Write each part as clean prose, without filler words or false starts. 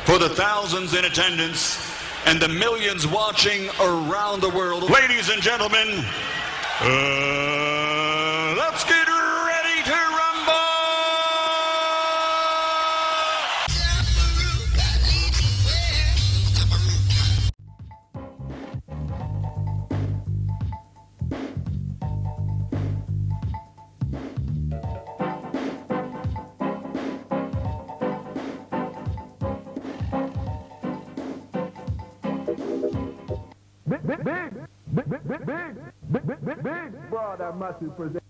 for the thousands in attendance and the millions watching around the world. Ladies and gentlemen, let's get ready to rumble! Big, brother, massive present.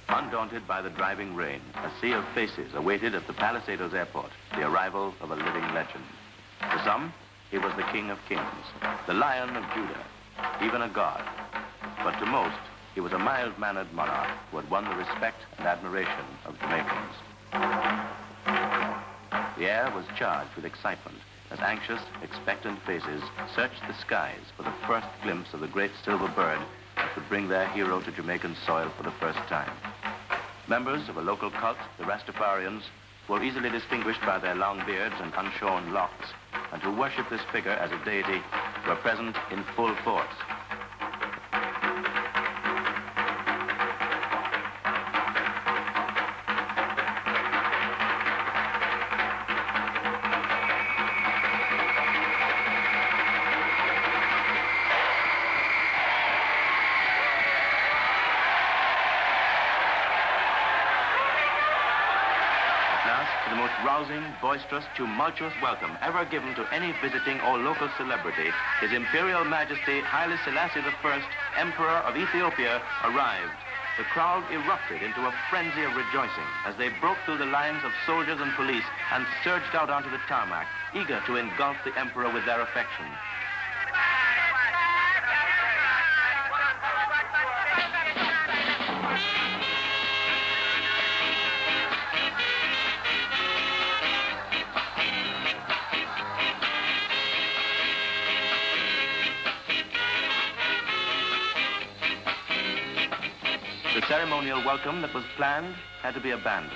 Undaunted by the driving rain, a sea of faces awaited at the Palisados airport the arrival of a living legend. To some, he was the King of Kings, the Lion of Judah, even a god. But to most, he was a mild-mannered monarch who had won the respect and admiration of Jamaicans. The air was charged with excitement as anxious, expectant faces searched the skies for the first glimpse of the great silver bird that would bring their hero to Jamaican soil for the first time. Members of a local cult, the Rastafarians, who were easily distinguished by their long beards and unshorn locks, and who worship this figure as a deity, were present in full force. The most rousing, boisterous, tumultuous welcome ever given to any visiting or local celebrity, His Imperial Majesty Haile Selassie I, Emperor of Ethiopia, arrived. The crowd erupted into a frenzy of rejoicing as they broke through the lines of soldiers and police and surged out onto the tarmac, eager to engulf the emperor with their affection. The ceremonial welcome that was planned had to be abandoned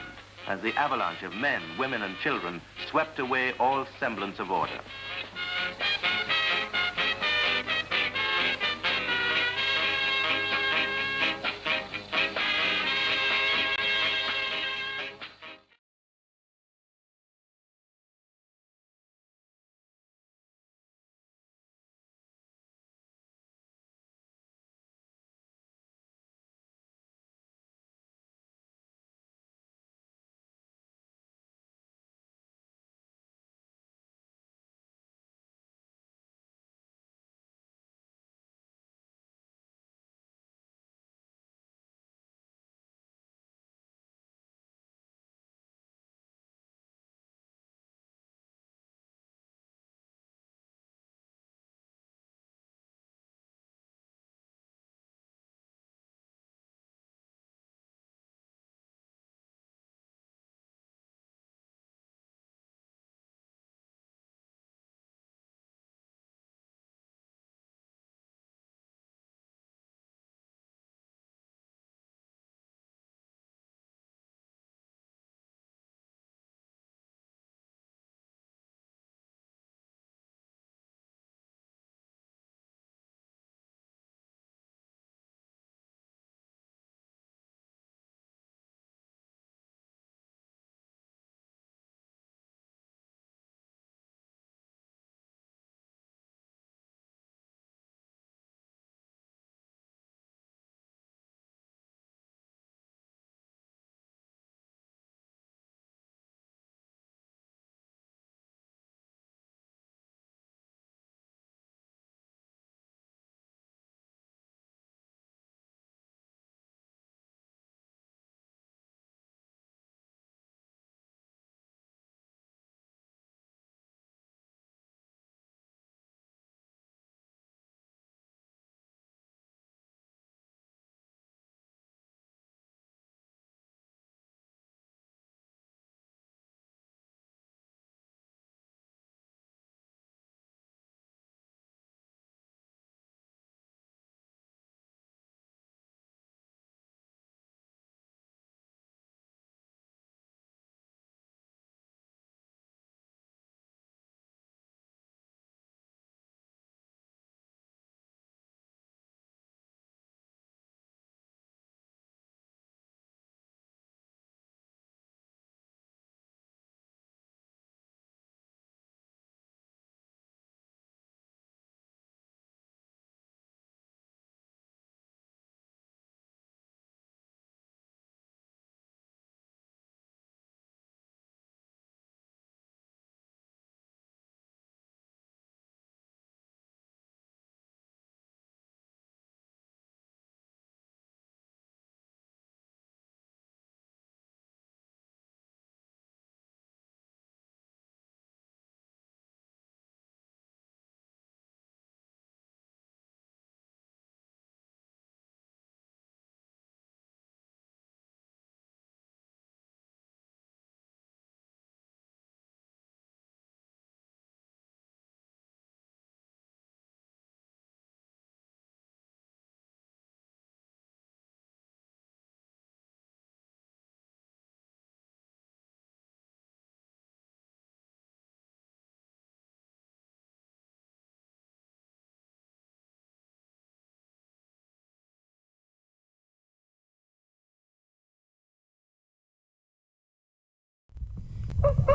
as the avalanche of men, women, and children swept away all semblance of order.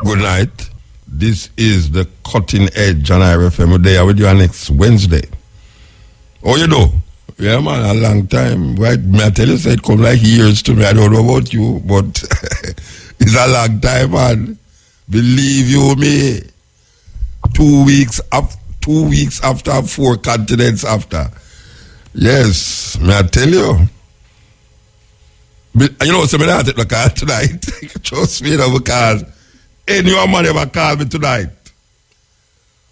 Good night. This is the Cutting Edge on IRFM. We're there with you next Wednesday. Oh, you know? Yeah, man, a long time. Right? May I tell you, it come like years to me. I don't know about you, but it's a long time, man. Believe you me. 2 weeks after, 4 continents after. Yes, may I tell you? But, you know, so I take the call tonight. Trust me, because anyone man ever call me tonight.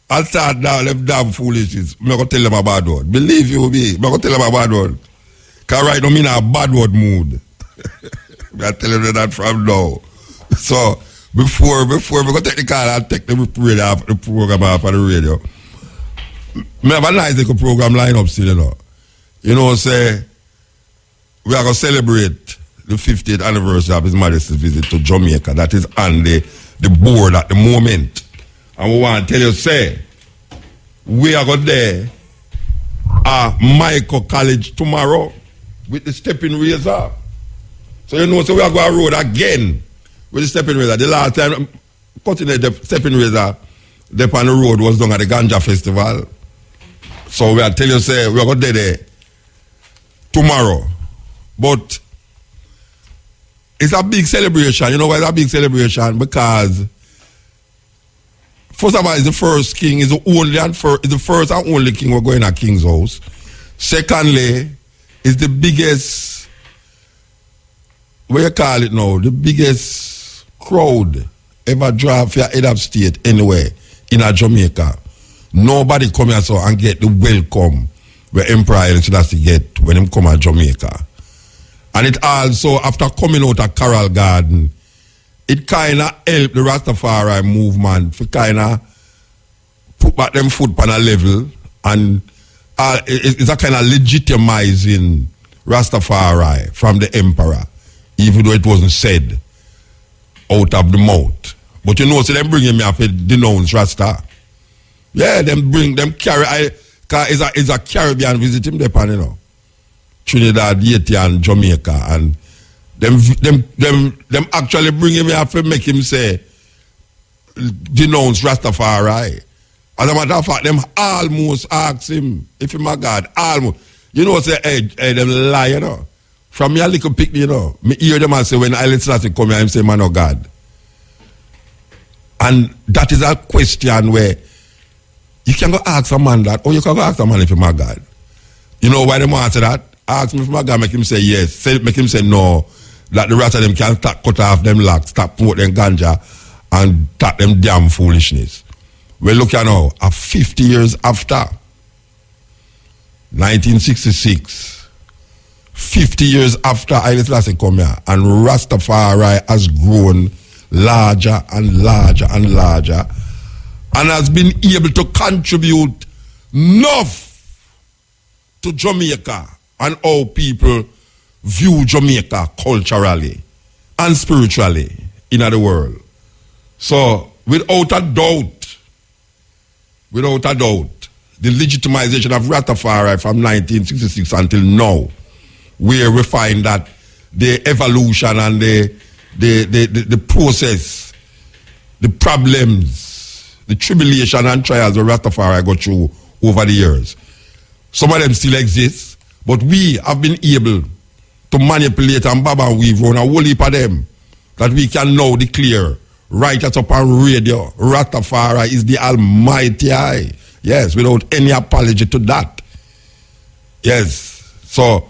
I'll start now, them damn foolishness. I'm going to tell them a bad word. Believe you me, I'm going to tell them a bad word. Because right now I'm in a bad word mood. I'm telling you that from now. So, before we're going to take the call, I'll take the program off of the radio. I have a nice little program line up still, you know. You know, say, we are going to celebrate the 50th anniversary of His Majesty's visit to Jamaica. That is on the board at the moment. And we want to tell you, say, we are going there at Michael College tomorrow with the stepping razor. So you know, so we are going to road again with the stepping razor. The last time, cutting the stepping razor, the on the road was done at the Ganja Festival. So we are telling you, say, we are going there tomorrow. But it's a big celebration. You know why it's a big celebration? Because first of all, it's the first king, is the first and only king we're going at King's house. Secondly, it's the biggest, what you call it now, the biggest crowd ever draw for your head of state anywhere in a Jamaica. Nobody come here so and get the welcome where Emperor Haile Selassie get when him come to Jamaica. And it also, after coming out of Coral Garden, it kind of helped the Rastafari movement to kind of put back them foot on a level, and it's a kind of legitimizing Rastafari from the emperor, even though it wasn't said out of the mouth. But you know, so them bring him here to denounce Rasta. Yeah, them carry, cause it's a Caribbean visit him there, you know. Trinidad, Haiti, and Jamaica, and them actually bring him here to make him say, denounce Rastafari. As a matter of fact, them almost ask him, if him a God, almost. You know, say, hey, them lie, you know. From your little picnic, you know, me hear them and say, when Haile Selassie come here, him say, man of God. And that is a question where you can go ask a man that, or you can go ask a man if he's my God. You know why them answer that? Ask him if my God, make him say yes. Make him say no. That the rest of them can cut off them locks, stop promote them ganja, and start them damn foolishness. We look at now, 50 years after, 1966, 50 years after Haile Selassie come here, and Rastafari has grown larger and larger and larger, and has been able to contribute enough to Jamaica and how people view Jamaica culturally and spiritually in the world. So, without a doubt, the legitimization of Rastafari from 1966 until now, where we find that the evolution and the process, the problems, the tribulation and trials of Rastafari go through over the years. Some of them still exist, but we have been able to manipulate and baba and weave around a whole heap of them that we can now declare right up on radio, Rastafari is the Almighty I. Yes, without any apology to that. Yes. So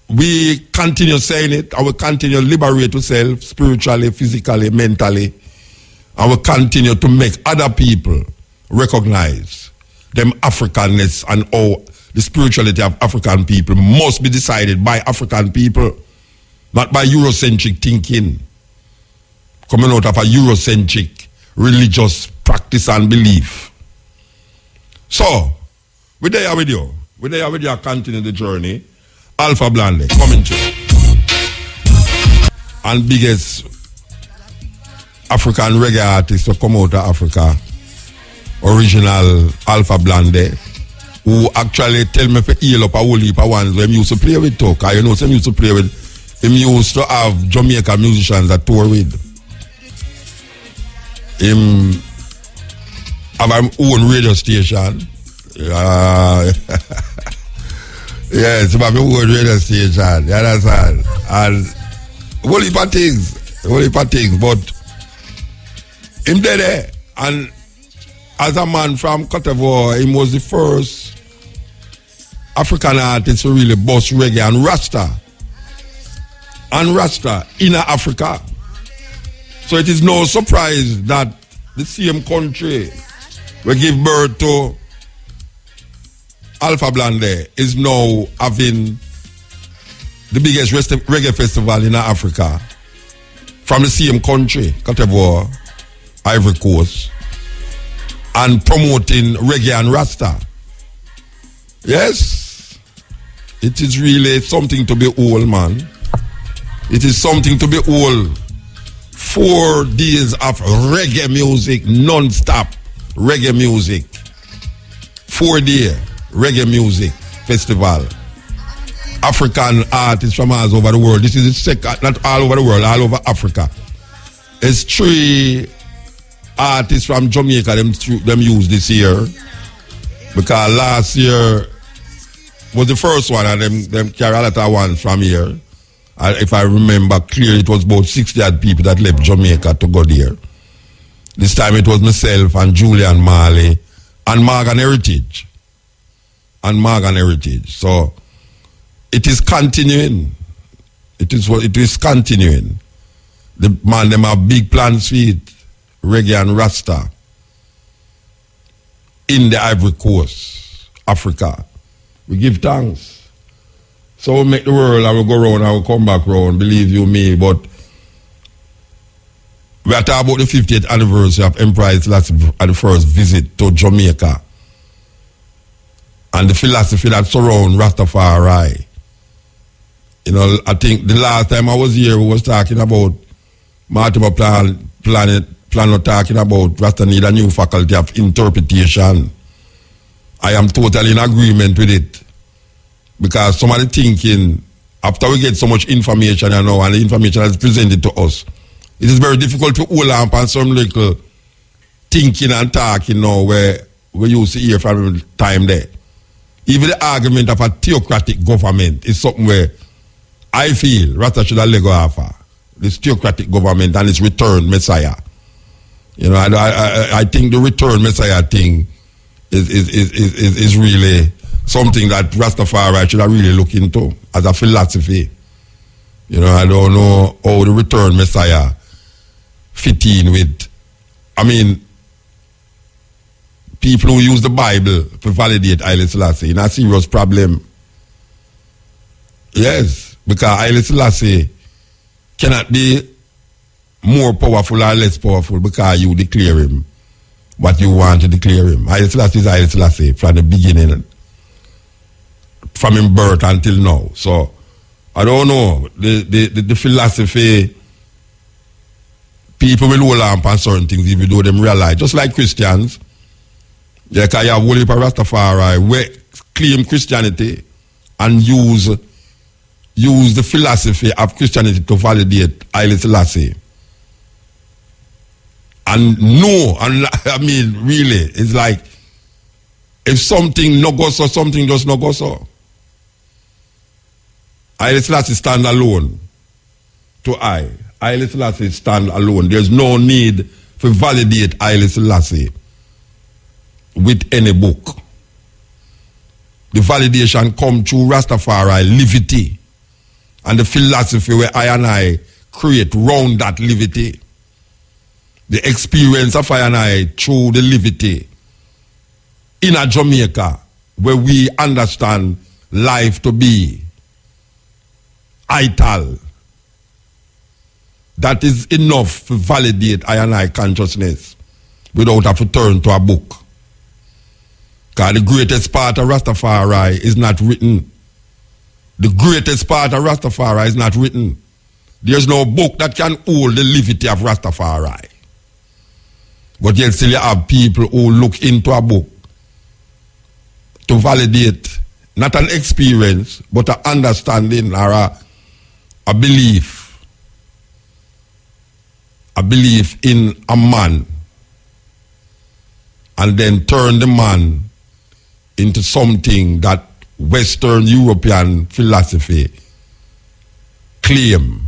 we continue saying it, and we continue to liberate ourselves spiritually, physically, mentally, and we continue to make other people recognize them Africanness and how the spirituality of African people must be decided by African people, not by Eurocentric thinking, coming out of a Eurocentric religious practice and belief. So, we're there with you. We're there with you, continue the journey. Alpha Blonde, coming to and biggest African reggae artist to come out of Africa, original Alpha Blonde, who actually tell me to heal up a whole heap of ones where him used to play with too. Cause you know, him used to play with, him used to have Jamaican musicians that tour with. him have our own radio station. Yes, him have his own radio station. You understand? And whole heap of things. But him there. And as a man from Cote d'Ivoire, he was the first African artist to really bust reggae and Rasta in Africa. So it is no surprise that the same country we give birth to Alpha Blonde is now having the biggest reggae festival in Africa from the same country, Cote d'Ivoire, Ivory Coast, and promoting reggae and Rasta. Yes, it is really something to behold, man. It is something to behold. 4 days of reggae music, non-stop reggae music. 4-day reggae music festival. African artists from all over the world. This is the second, not all over the world, all over Africa. It's 3 artists from Jamaica them used this year. Because last year was the first one and them carry a lot of ones from here. If I remember clearly, it was about 60 odd people that left Jamaica to go there. This time it was myself and Julian Marley and Morgan Heritage. So it is continuing. It is continuing. The man them have big plans for it. Reggae and Rasta in the Ivory Coast, Africa. We give thanks. So we make the world, I will go round, I will come back round, believe you me, but we are talking about the 50th anniversary of Emperor Selassie at the first visit to Jamaica and the philosophy that surrounds Rastafari. You know, I think the last time I was here, we was talking about Multiple Planet talking about Rasta need a new faculty of interpretation. I am totally in agreement with it. Because some of the thinking, after we get so much information, and the information is presented to us, it is very difficult to hold on some little thinking and talking now where we used to hear from the time there. Even the argument of a theocratic government is something where I feel Rasta should have let go of this theocratic government and its returned Messiah. You know, I think the returned Messiah thing is really something that Rastafari should have really look into as a philosophy. You know, I don't know how the return Messiah fit in with, I mean, people who use the Bible to validate Haile Selassie in a serious problem. Yes, because Haile Selassie cannot be more powerful or less powerful because you declare him what you want to declare him. Haile Selassie is Haile Selassie from the beginning, from his birth until now. So I don't know the philosophy. People will hold on certain things if you do them realize. Just like Christians, like I have whole heap of Rastafari we claim Christianity and use the philosophy of Christianity to validate Haile Selassie. And no, and I mean really, it's like if something no go so, something just no go so. Haile Selassie stand alone to Haile Selassie stand alone. There's no need to validate Haile Selassie with any book. The validation come through Rastafari livity and the philosophy where I and I create round that livity. The experience of I and I through the livity in a Jamaica where we understand life to be ital. That is enough to validate I and I consciousness without having to turn to a book. Because the greatest part of Rastafari is not written. The greatest part of Rastafari is not written. There's no book that can hold the livity of Rastafari. But yet still you have people who look into a book to validate not an experience, but an understanding or a belief. A belief in a man and then turn the man into something that Western European philosophy claim,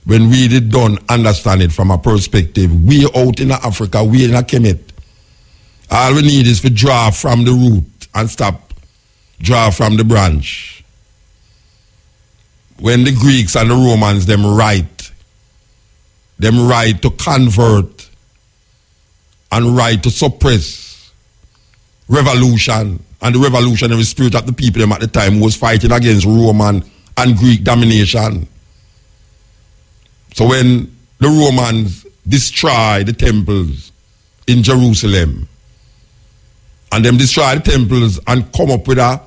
when we don't understand it from a perspective, we out in Africa, we in a Kemet. All we need is to draw from the root and stop draw from the branch. When the Greeks and the Romans them write to convert and write to suppress revolution, and the revolutionary spirit of the people them at the time was fighting against Roman and Greek domination. So when the Romans destroy the temples in Jerusalem, and them destroy the temples and come up with a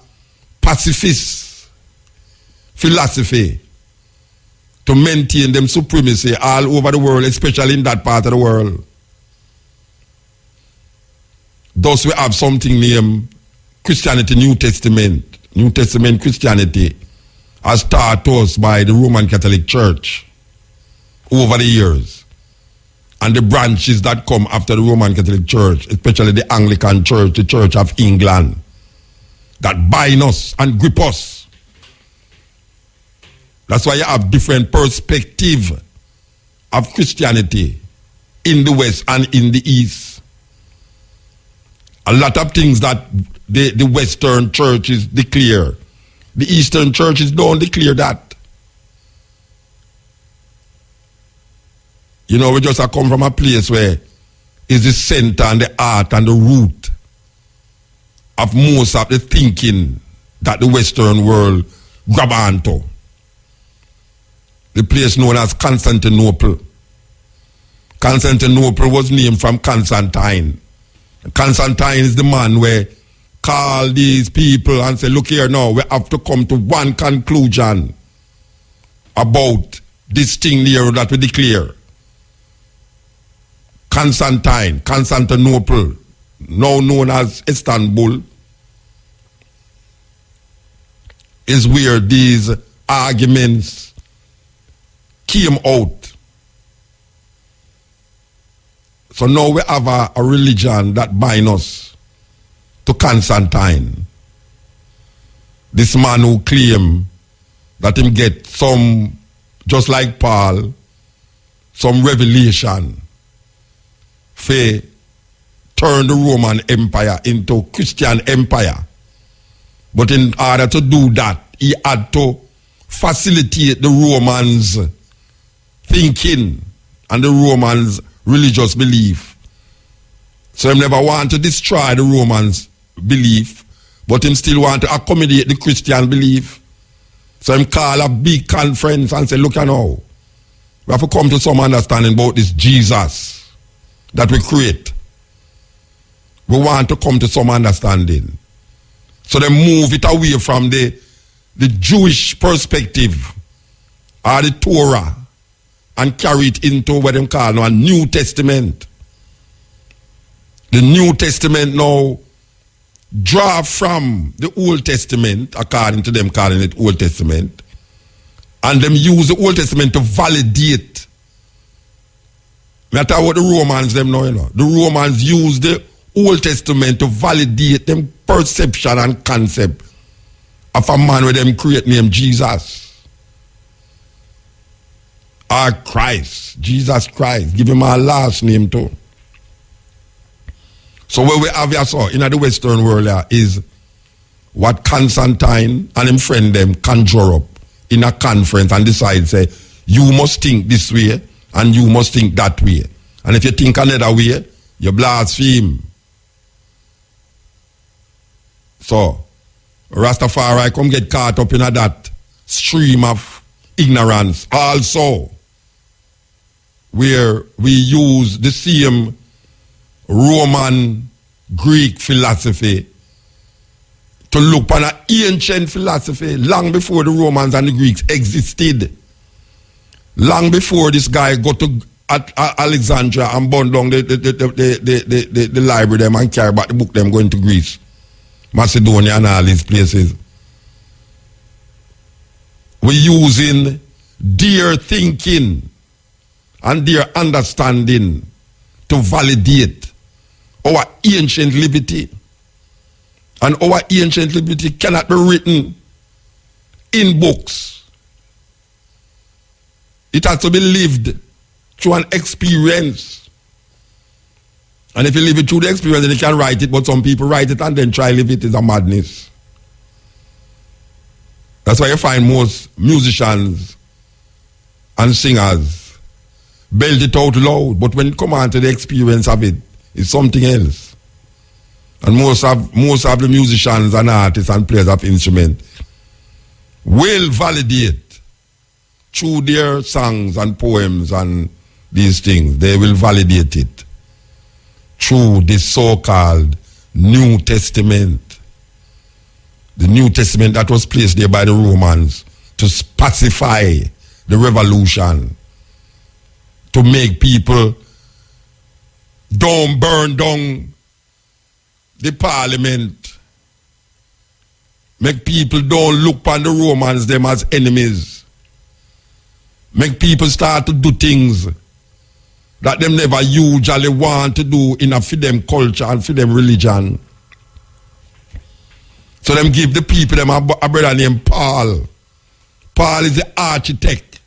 pacifist philosophy to maintain them supremacy all over the world, especially in that part of the world. Thus we have something named Christianity, New Testament. New Testament Christianity as taught to us by the Roman Catholic Church over the years. And the branches that come after the Roman Catholic Church, especially the Anglican Church, the Church of England, that bind us and grip us. That's why you have different perspective of Christianity in the West and in the East. A lot of things that the Western churches declare, the Eastern churches don't declare that. You know, we just come from a place where is the center and the heart and the root of most of the thinking that the Western world grab onto. The place known as Constantinople. Constantinople was named from Constantine. Constantine is the man where call these people and say, look here now, we have to come to one conclusion about this thing here that we declare. Constantinople, now known as Istanbul, is where these arguments came out. So now we have a religion that binds us to Constantine. This man who claimed that him get some, just like Paul, some revelation for turn the Roman Empire into Christian Empire. But in order to do that, he had to facilitate the Romans' thinking and the Romans' religious belief. So he never want to destroy the Romans' belief, but him still want to accommodate the Christian belief. So he call a big conference and say, look now, we have to come to some understanding about this Jesus that we create. We want to come to some understanding. So they move it away from the Jewish perspective or the Torah and carry it into what they call now a New Testament. The New Testament now draw from the Old Testament, according to them calling it Old Testament, and them use the Old Testament to validate. I tell you what the Romans them know, you know. The Romans use the Old Testament to validate them perception and concept of a man with them create named Jesus. Or Christ, Jesus Christ. Give him our last name too. So what we have here so in the Western world here is what Constantine and him friend them conjure up in a conference and decide, say, you must think this way and you must think that way. And if you think another way, you blaspheme. So, Rastafari come get caught up in that stream of ignorance also, where we use the same Roman Greek philosophy to look on an ancient philosophy long before the Romans and the Greeks existed. Long before this guy got to Alexandria and burn down the library them and carry back the book them going to Greece, Macedonia and all these places. We're using their thinking and their understanding to validate our ancient liberty. And our ancient liberty cannot be written in books. It has to be lived through an experience. And if you live it through the experience, then you can write it, but some people write it and then try to live it. It's a madness. That's why you find most musicians and singers belt it out loud, but when you come on to the experience of it, it's something else. And most of the musicians and artists and players of instruments will validate through their songs and poems and these things. They will validate it through this so-called New Testament. The New Testament that was placed there by the Romans to pacify the revolution, to make people don't burn down the parliament, make people don't look upon the Romans them as enemies, make people start to do things that them never usually want to do in a for them culture and for them religion. So them give the people them a brother named Paul. Paul is the architect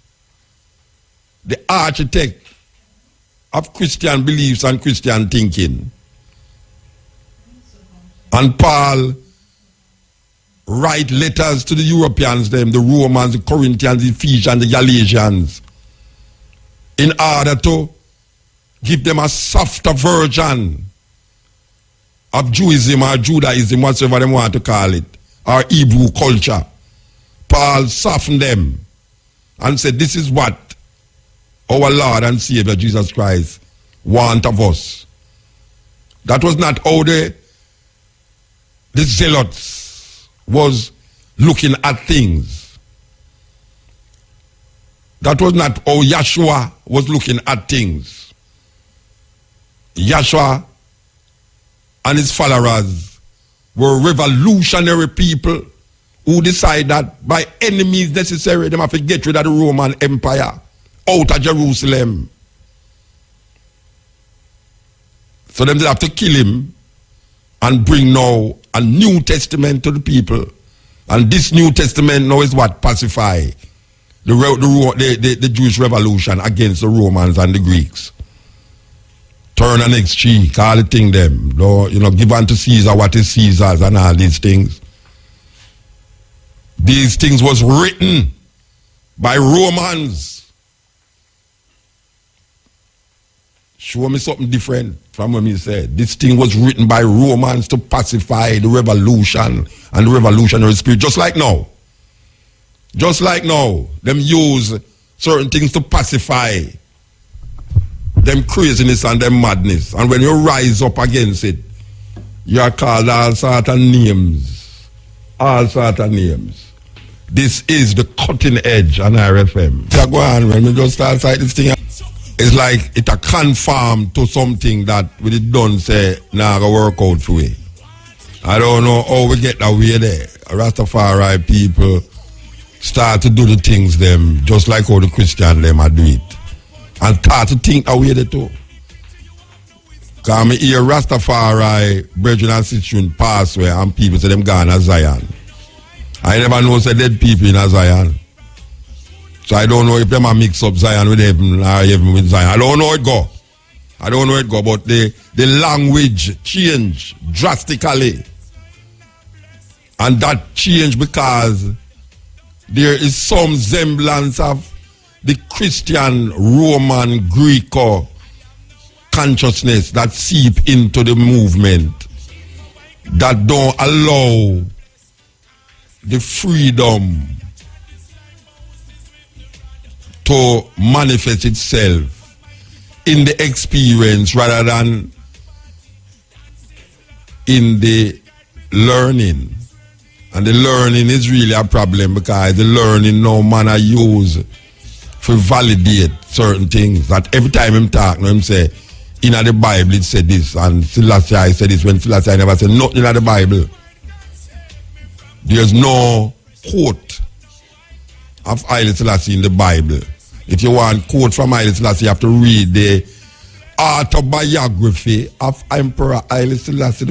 of Christian beliefs and Christian thinking. And Paul write letters to the Europeans, them, the Romans, the Corinthians, the Ephesians, the Galatians, in order to give them a softer version of Judaism or Judaism, whatever they want to call it, or Hebrew culture. Paul softened them and said, this is what our Lord and Savior Jesus Christ want of us. That was not how the zealots was looking at things. That was not how Yeshua was looking at things. Yeshua and his followers were revolutionary people who decide that by any means necessary, they have to get rid of the Roman Empire out of Jerusalem. So them they have to kill him and bring now a New Testament to the people. And this New Testament now is what pacify the Jewish revolution against the Romans and the Greeks. Turn the next cheek, all the thing them. Give unto Caesar what is Caesar's and all these things. These things was written by Romans. Show me something different from what he said. This thing was written by Romans to pacify the revolution and the revolutionary spirit. Just like now. Just like now. Them use certain things to pacify them craziness and them madness. And when you rise up against it, you are called all sort of names. All sort of names. This is the cutting edge on RFM. So go on, when we just start like this thing, it's like it a conform to something that we did done say now nah, go work out for we. I don't know how we get that way there. Rastafari people start to do the things them just like how the Christian them are do it. And start to think that way they too. Because I hear Rastafari brethren and sisters pass away and people say them gone to Zion. I never know say dead people in Zion. So I don't know if them a mix up Zion with heaven or heaven with Zion. I don't know it go. I don't know it go, but the language change drastically. And that change because there is some semblance of the Christian, Roman, Greek consciousness that seep into the movement that don't allow the freedom to manifest itself in the experience rather than in the learning. And the learning is really a problem because the learning no man use to validate certain things. That every time him talk, him say, in the Bible it said this, and Selassie said this when Selassie never said nothing in the Bible. There's no quote of Haile Selassie in the Bible. If you want quote from Haile Selassie, you have to read the autobiography of Emperor Haile Selassie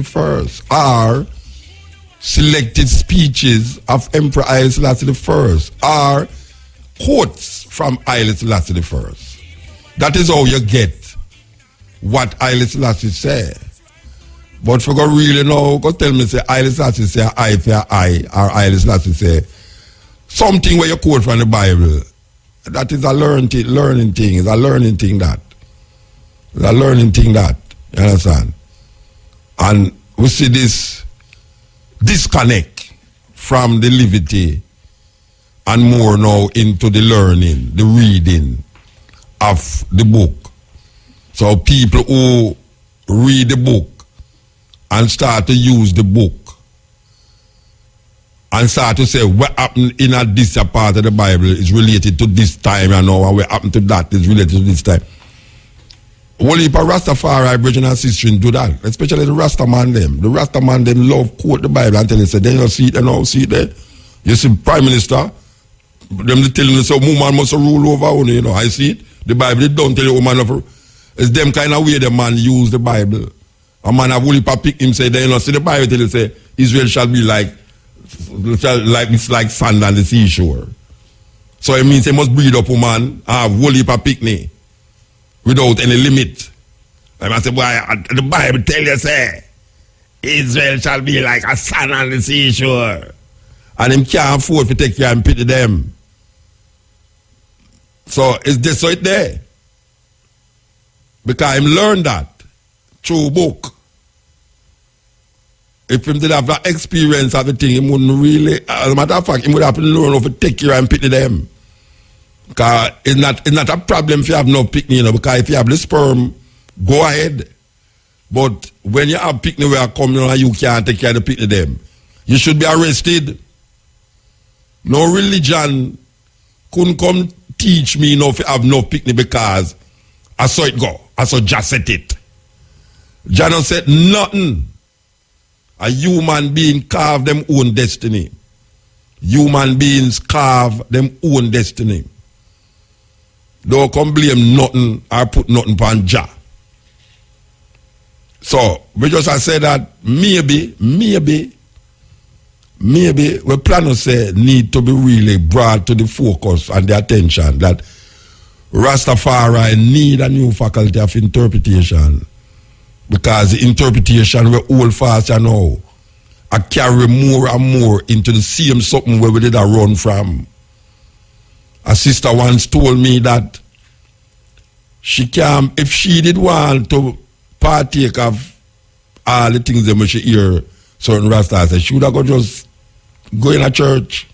I, or selected speeches of Emperor Haile Selassie I, or quotes from Haile Selassie I. That is how you get what Haile Selassie said. But for God really know, go tell me say Haile Selassie say I for I, or Haile Selassie say something where you quote from the Bible. That is a learning thing. It's a learning thing that. It's a learning thing that. You understand? And we see this disconnect from the liberty and more now into the learning, the reading of the book. So people who read the book and start to use the book and start to say what happened in this part of the Bible is related to this time, and what happened to that is related to this time. Only if a Rastafari brethren and sisters do that, especially the Rastaman them. The Rastaman them love quote the Bible and tell you, say, then you see it and now see it there. You see Prime Minister, them telling you, so woman must rule over only, you know. I see it. The Bible, they don't tell you woman of, it's them kind of way the man use the Bible. A man have only pick him, say, then you know, see the Bible tell you, say, Israel shall be like sand on the seashore. So it means they must breed up woman, have whole picnic without any limit. I must say, boy, the Bible tell you, say, Israel shall be like a sand on the seashore. And him can't afford to take care and pity them. So it's just so it there. Because him learned that through book. If him did have that experience of the thing, he wouldn't really, as a matter of fact, he would have to learn how to take care and pity them. Because it's not a problem if you have no picnic, you know, because if you have the sperm, go ahead. But when you have picnic where come, you know, you can't take care of the picnic them, you should be arrested. No religion couldn't come teach me, you know, if you have no picnic because I saw it go. I saw just set it. John said nothing. A human being carve them own destiny. Human beings carve them own destiny. Don't come blame nothing or put nothing upon Jah. So, we just say that maybe, we plan to say need to be really brought to the focus and the attention that Rastafari need a new faculty of interpretation. Because the interpretation we hold fast and now I carry more and more into the same something where we did a run from. A sister once told me that she can, if she did want to partake of all the things that she hear certain Rastas, she would have just go in a church.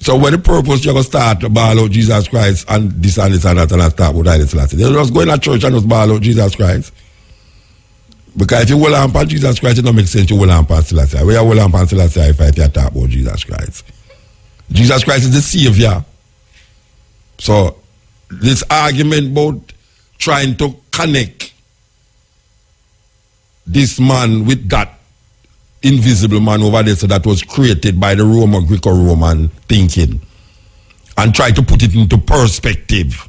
So when the purpose you go start to ball out Jesus Christ and this and this and that and I start with Haile Selassie. They just go in a church and just ball out Jesus Christ. Because if you hold on to Jesus Christ, it don't make sense you hold on to Selassie. Where you hold on to Selassie if you talk about Jesus Christ. Jesus Christ is the Savior. So this argument about trying to connect this man with that invisible man over there, so that was created by the Roman, Greco-Roman thinking, and try to put it into perspective.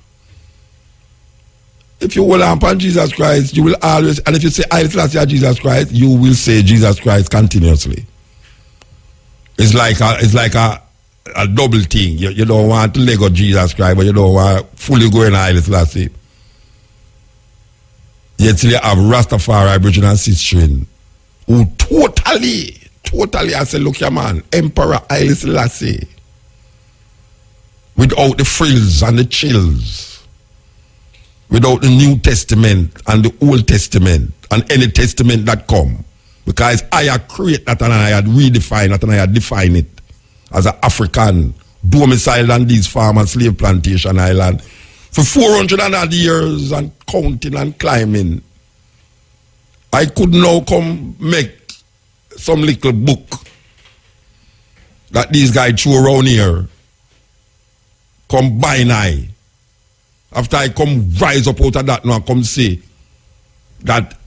If you hold on Jesus Christ, you will always, and if you say Haile Selassie Jesus Christ, you will say Jesus Christ continuously. It's like a double thing. You don't want to let go Jesus Christ, but you don't want to fully go in Haile Selassie. Yet you have Rastafari, brethren and sisters, who totally, I say, look here, man, Emperor Haile Selassie, without the frills and the chills, without the New Testament and the Old Testament and any testament that come, because I had created that and I had redefined that and I had defined it as an African domiciled on these farm and slave plantation island for 400 and odd years and counting and climbing. I could now come make some little book that these guys throw around here, combine I. After I come rise up out of that now, I come say that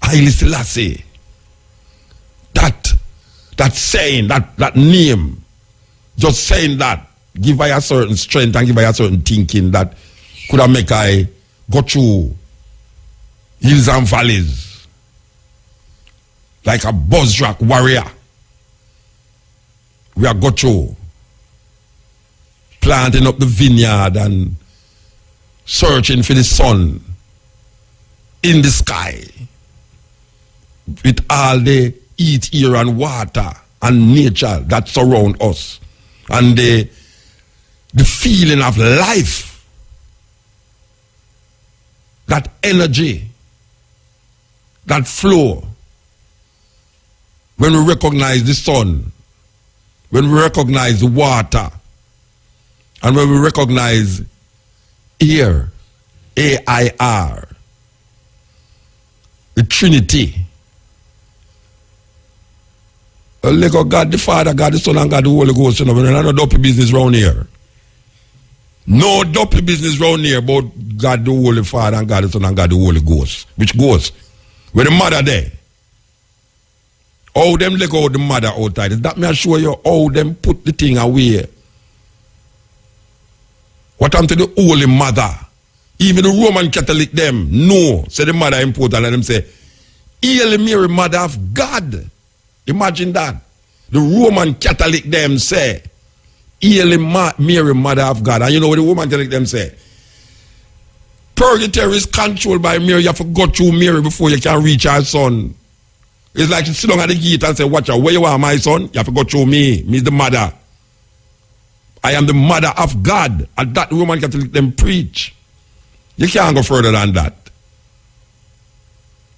Haile Selassie, that saying, that name, just saying that, give I a certain strength and give I a certain thinking that could have make I go through hills and valleys like a buzzrock warrior. We are go through planting up the vineyard and searching for the sun in the sky with all the heat, air and water and nature that surround us, and the feeling of life, that energy that flow when we recognize the sun, when we recognize the water, and when we recognize air, A-I-R, the Trinity. Let God the Father, God the Son, and God the Holy Ghost. You know, no dopey business around here. No dopey business around here about God the Holy Father and God the Son and God the Holy Ghost. Which Ghost? Where the mother there? How them let go the mother outside? That me show you how them put the thing away. What happened to the Holy Mother? Even the Roman Catholic them no, say the mother important, and them say, Hail Mary, Mother of God. Imagine that. The Roman Catholic them say, Hail Mary, Mother of God. And you know what the Roman Catholic them say? Purgatory is controlled by Mary. You have to go through Mary before you can reach our son. It's like you sit down at the gate and say, watch out, where you are, my son? You have to go through me. Me is the mother. I am the mother of God. And that Roman Catholic them preach. You can't go further than that.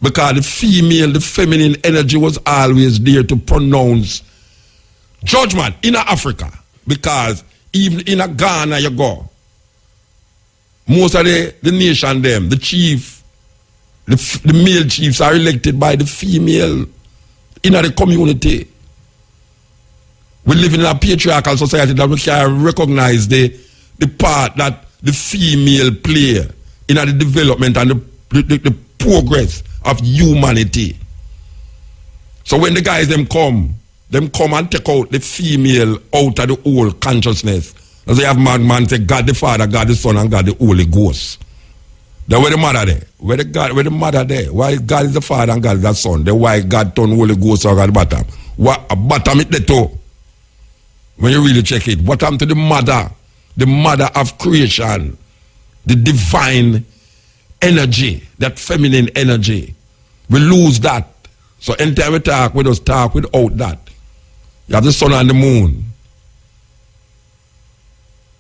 Because the female, the feminine energy was always there to pronounce judgment in Africa. Because even in Ghana you go, most of the nation them, the chief, the male chiefs are elected by the female in the community. We live in a patriarchal society that we can recognize the part that the female play in the development and the progress of humanity. So when the guys them come and take out the female out of the whole consciousness. As they have man say God the Father, God the Son, and God the Holy Ghost. Then where the mother there? Where the mother there? Why God is the Father and God is the Son? Then why God turn Holy Ghost or God bottom? What a bottom it the toe? When you really check it, what happened to the mother of creation, the divine energy, that feminine energy? We lose that. So anytime we talk, we just talk without that. You have the sun and the moon.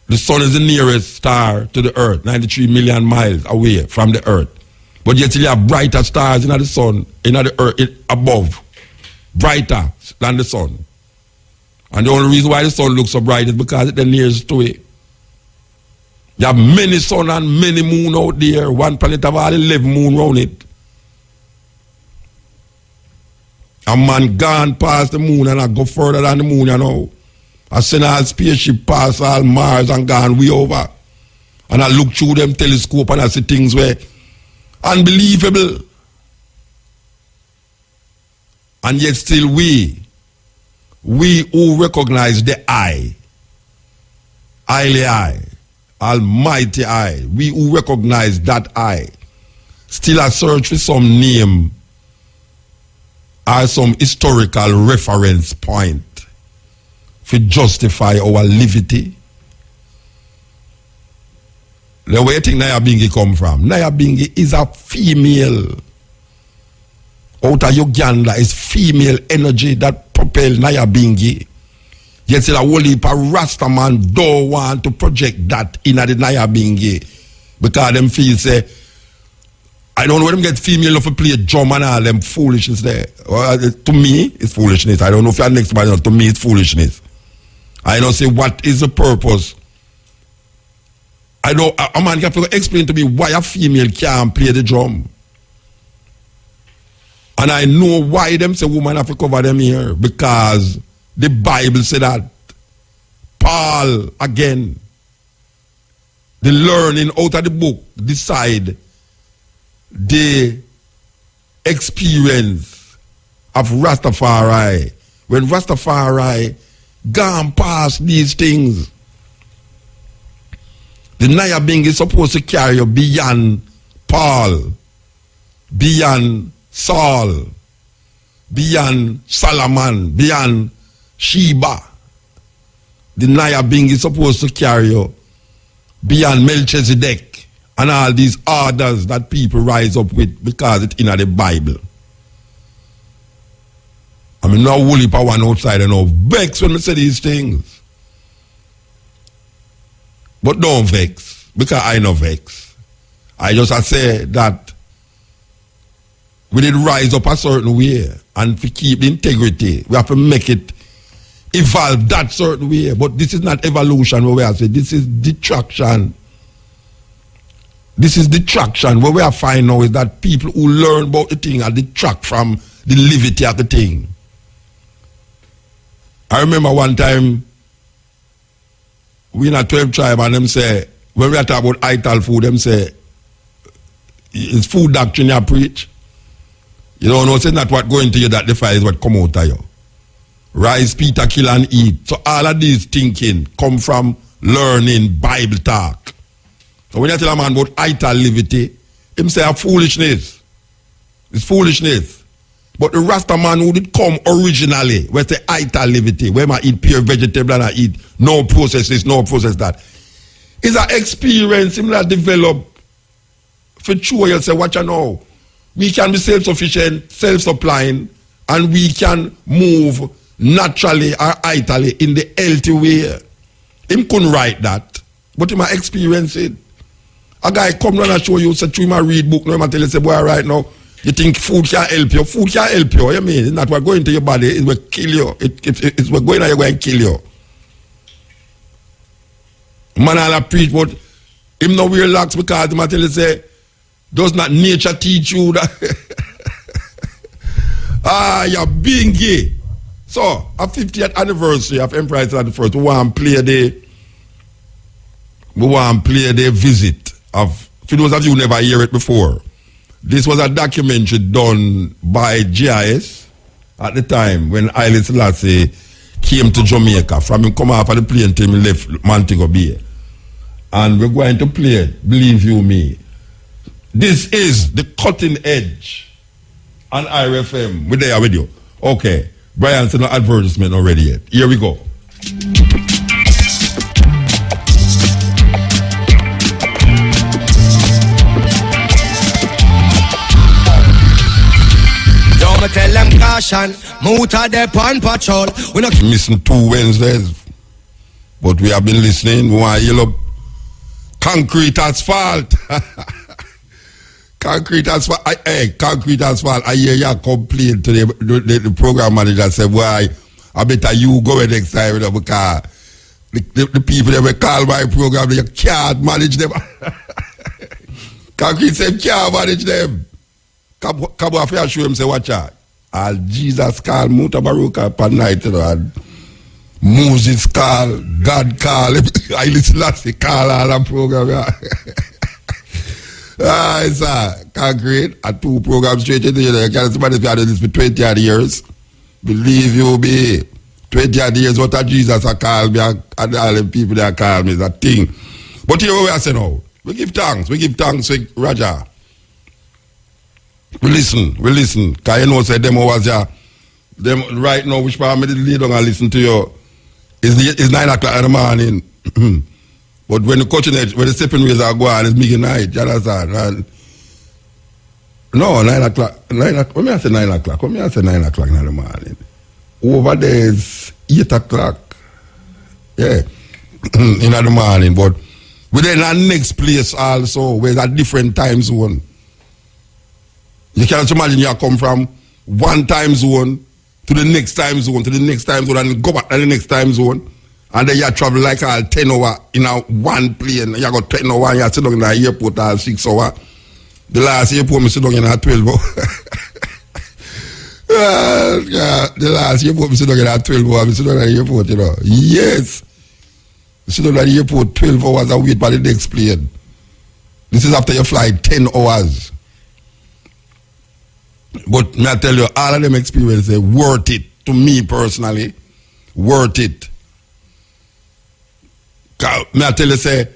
The sun is the nearest star to the earth, 93 million miles away from the earth. But yet you have brighter stars in the sun, in the earth above, brighter than the sun. And the only reason why the sun looks so bright is because it's the nearest to it. You have many sun and many moon out there. One planet have all 11 moon around it. A man gone past the moon and I go further than the moon, you know. I send a spaceship past all Mars and gone way over. And I look through them telescope and I see things where unbelievable. And yet still we who recognize the I, highly I, almighty I, we who recognize that I, still a search for some name or some historical reference point to justify our livity. The way you think Nyabingi come from? Nyabingi is a female. Out of Uganda is female energy that propel Nyabingi. Yet still a whole heap of Rastaman don't want to project that in the Nyabingi. Because them feel say, I don't know where them get female enough to play drum and all them foolishness there. To me, it's foolishness. I don't know if you're next man, to me it's foolishness. I don't say what is the purpose. I don't, a man have to explain to me why a female can't play the drum. And I know why them say women have to cover them here. Because the Bible said that. Paul, again, the learning out of the book, decide the experience of Rastafari. When Rastafari gone past these things, the Nyabingi is supposed to carry you beyond Paul, beyond Saul, beyond Solomon, beyond Sheba. The Naya being is supposed to carry you beyond Melchizedek and all these orders that people rise up with because it's in the Bible. I mean, no woolly for one outside and no vex when we say these things. But don't vex, because I no vex. I just say that we did rise up a certain way, and to keep the integrity, we have to make it evolve that certain way. But this is not evolution where we are saying, this is detraction. This is detraction. What we are finding now is that people who learn about the thing are detract from the levity of the thing. I remember one time, we in a 12 tribe and them say, when we are talking about ital food, them say, it's food doctrine you preach. You don't know, it's not what go into you that defiles what come out of you. Rise, Peter, kill and eat. So all of these thinking come from learning Bible talk. So when you tell a man about ital levity, him say a foolishness. It's foolishness. But the Rasta man who did come originally, where the ital levity, where I eat pure vegetable and I eat no processes, no process that. It's an experience him that develop for sure. You say, watch you know. We can be self-sufficient, self-supplying, and we can move naturally or itally in the healthy way. Him couldn't write that, but he might experience it. A guy come down and show you, say, you might read book, no, he tell you, say, boy, right now, you think food can help you. Food can help you, you mean? It's not what going to your body, it will kill you. It's what going on, you're going to kill you. Man, I'll preach, but him no relax because he might tell you, say, does not nature teach you that? You're being gay. So, a 50th anniversary of Empire State the First, we want to play the visit of, for those of you who never hear it before, this was a documentary done by GIS at the time when Haile Selassie came to Jamaica. From him come off of the plane till he left Montego Bay. And we're going to play it, believe you me. This is the cutting edge on IRFM. We're there with you. Okay. Brian's no advertisement already yet. Here we go. Don't tell them caution, Muta de on patrol. We're not missing 2 Wednesdays, but we have been listening. We want to hear up concrete asphalt. Concrete asphalt. Concrete asphalt. I hear you complain to the program manager. Say, why? I better you go next time because the people that will call my program, they can't manage them. Concrete say can't manage them. Come off here, show him say, watch out. All Jesus call Mutabaruka per night, you know, and Moses call, God call, I listen last call all the program. It's concrete, a 2 programs straight into you. Can somebody be doing this for 20 odd years? Believe you me, 20 odd years, what a Jesus a call me and all the people that call me is a thing. But here we are saying now, we give thanks to Raja. We listen, because you know, say them was there, them right now, which part of me did lay down and listen to you, it's 9 o'clock in the morning. But when the coaching edge, when the stepping ways are going, it's midnight, you understand? And no, 9 o'clock, when I say 9 o'clock, when I say 9 o'clock in the morning, over there is 8 o'clock, yeah, in the morning, but we're in our next place also, where it's a different time zone. You can't imagine you come from one time zone to the next time zone, and go back to the next time zone. And then you travel like 10 hours in a one plane. You got 10 hours and you sit down in the airport at 6 hours. The last airport, I sit down in at 12 hours. The last airport, I sit down in at 12 hours. I sit down in the airport, you know. Yes. I sit down in the airport 12 hours and wait for the next plane. This is after you fly 10 hours. But may I tell you, all of them experiences worth it to me personally. Worth it. May I tell you, say,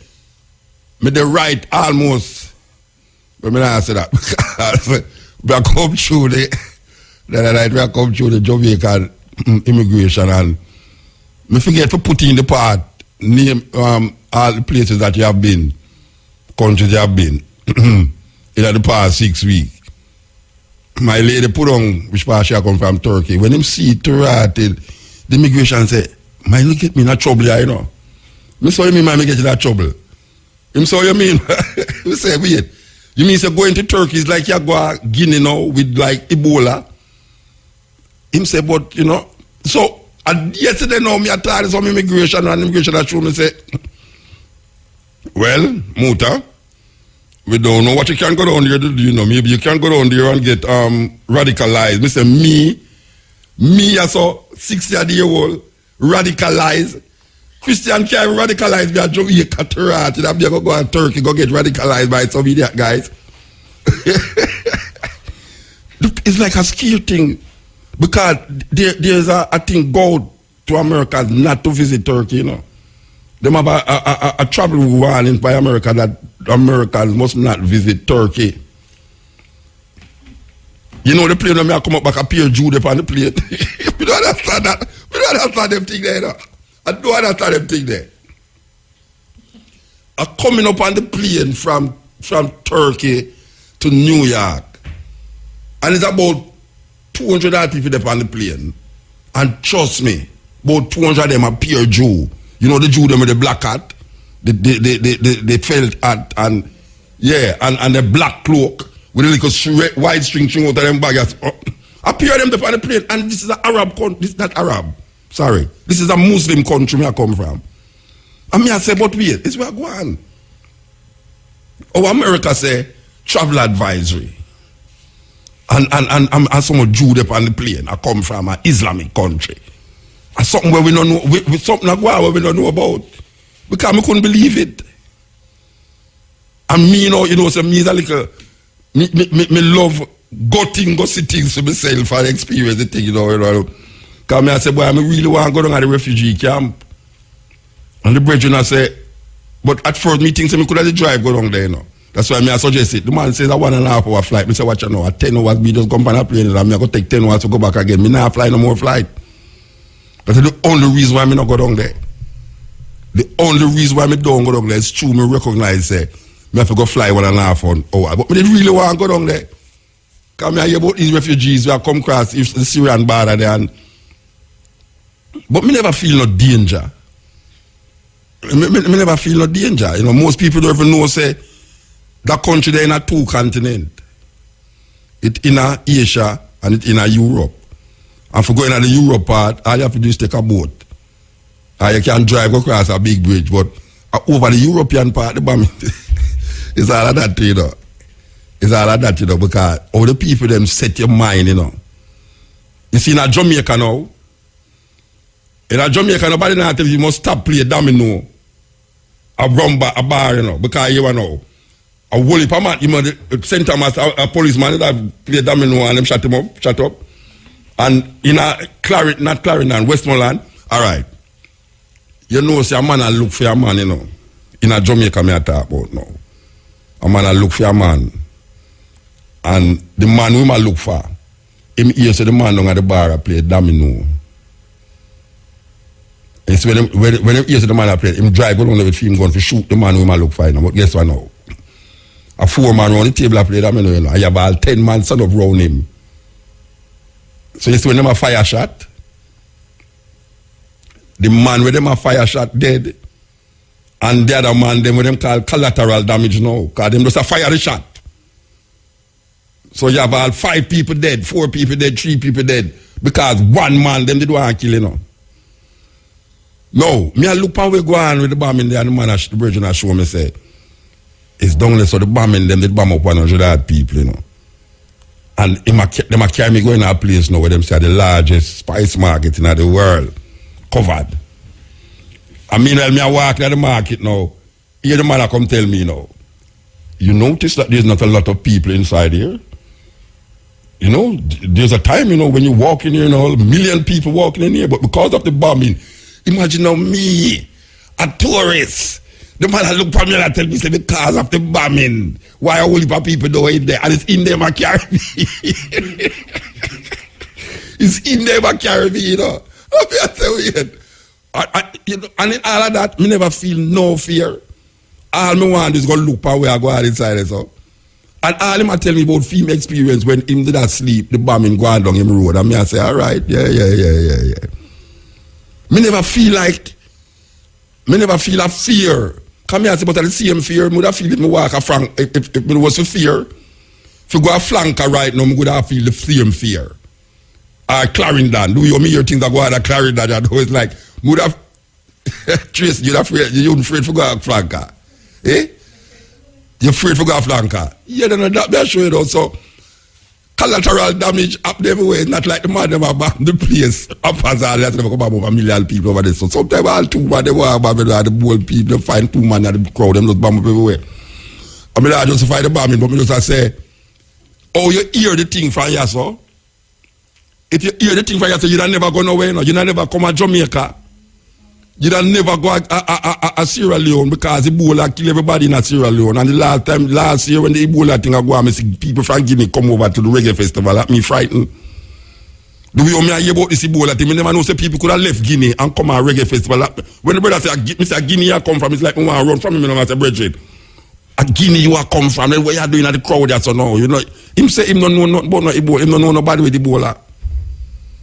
me the right almost But me not say that. We come through the other night, we come through the Jamaican immigration, and me forget to put in the part, name all the places that you have been, countries you have been, in the past 6 weeks. My lady put on, which part she come from Turkey, when him see it to write it, the immigration say, man, you get me in a trouble here, you know. Me saw you mean, man, me get in a trouble. Him saw you mean? We say, wait. You mean say going to Turkey is like you go to Guinea now with like Ebola? Him say, but you know, so yesterday now me attended some immigration and immigration that show me say, well, Muta, we don't know what you can go down there to do, you know. Maybe you can go down there and get radicalized. Me say, me as a 60-year-old radicalized. Christian can't radicalize me at Jamaica to rat. You have to go to Turkey, go get radicalized by some idiot guys. It's like a scary thing. Because there's a thing go to Americans not to visit Turkey, you know. They have a travel warning by America that Americans must not visit Turkey. You know the plane when I come up back appear Jude upon the plane. We don't understand that. We don't understand them thing there, you know. I don't understand them thing there. I'm coming up on the plane from Turkey to New York. And it's about 200 people there on the plane. And trust me, about 200 of them are pure Jew. You know the Jew them with the black hat, the felt hat, and yeah, and the black cloak with a little white string out of them bags. I pure them there on the plane. And this is an Arab country. This is not Arab. Sorry. This is a Muslim country where I come from. And me I say, but wait, it's where I go on. Oh, America say, travel advisory. And some Jew there on the plane. I come from an Islamic country. And something where we don't know, something like where we don't know about. Because I couldn't believe it. And me, you know, so me is a little, me love go see things for myself and experience the thing, you know. Because I said, boy, I really want to go down to the refugee camp. And the brethren I say, but at first me think so me could have drive go down there, you know. That's why I suggest it. The man says a 1.5 hour flight. Me say, watch you know, at 10 hours, me just come on a plane and I'm going to take 10 hours to go back again. Me not fly no more flight. That's the only reason why me not go down there. The only reason why me don't go down there is true, me recognize say, me have to go fly 1.5 hour. But me didn't really want to go down there. Because I hear about these refugees who have come across the Syrian border there and but me never feel no danger. Me never feel no danger. You know, most people don't even know, say, that country there in a 2 continents. It in a Asia and it in a Europe. And for going to the Europe part, all you have to do is take a boat. And you can drive across a big bridge. But over the European part, the bombing, it's all of that, you know. It's all of that, you know, because all the people them set your mind, you know. You see in Jamaica now, in Jamaica, nobody now tell you must stop play domino, a rumba, a bar, you know, because you know, a whole heap of man, you know, St. Thomas, a policeman that play domino and them shut up. And in a not Clarendon, Westmoreland, all right. You know, say a man a look for a man, you know. In a Jamaica, me I talk about now. A man a look for a man. And the man we might look for, him here say the man down at the bar a play domino. And so when him hear the man play, him drive along with him going to shoot the man who might look for him. But guess what now? A 4 man around the table play domino, you know. I have all 10 man stand up round him. So you see when them a fire shot, the man with them a fire shot dead, and the other man them with them call collateral damage now, because them just a fire the shot. So you have all 5 people dead, 4 people dead, 3 people dead, because 1 man them did want to kill, you know. No, me I look how we go on with the bombing there, and the man, the virgin show me say, it's down there, so the bombing them did bomb up 100 odd people, you know. And them a carry me going to a place now where them say the largest spice market in the world, covered. I mean, when me I walk at the market now, here the man come tell me now, you notice that there's not a lot of people inside here? You know, there's a time, you know, when you walk in here, you know, 1 million people walking in here, but because of the bombing, imagine now me, a tourist, The man look for me and tell me, say, because of the bombing, why a whole heap of people do in there, and it's in them a Caribbean. It's in them a Caribbean, you know. I tell you, you know, and in all of that, me never feel no fear. All me want is go look where I go out inside and so. And all him a tell me about film experience when him did that sleep, the bombing going down him road, and me I say, all right, yeah. Me never feel a fear. Come here, I say, but I the same fear. I would have feel if me walk a flank, if it was a fear. If you go a flanker right now, I would have feel the same fear. Clarendon, do you hear things that go out of Clarendon? And it's like, would have Trace, you're afraid to go a flanker. Eh? You're afraid to go a flanker. Yeah, that's sure it also. Collateral damage up everywhere. It's not like the man never bomb the place. Up as all that, never come over 1 million people over there. So sometimes all 2 man, they were the bold people, they find 2 man at the crowd, them just bomb up everywhere. I mean, I justify the bombing, but I just say, oh, you hear the thing from here, so? If you hear the thing from here, so you don't never go nowhere, no? You don't never come to Jamaica. You don't never go a Sierra Leone because Ebola kill everybody in Sierra Leone. And the last year when the Ebola thing go on, I see people from Guinea come over to the reggae festival. That me frightened. Do you hear about this Ebola thing? I never know say people could have left Guinea and come to a reggae festival. When the brother say, Mr. Guinea you come from, it's like, I want to run from him and I say, Bridget, a Guinea you are come from, then what you doing at the crowd there so now? You know, him say him don't know nothing about no Ebola, him don't know nobody with Ebola.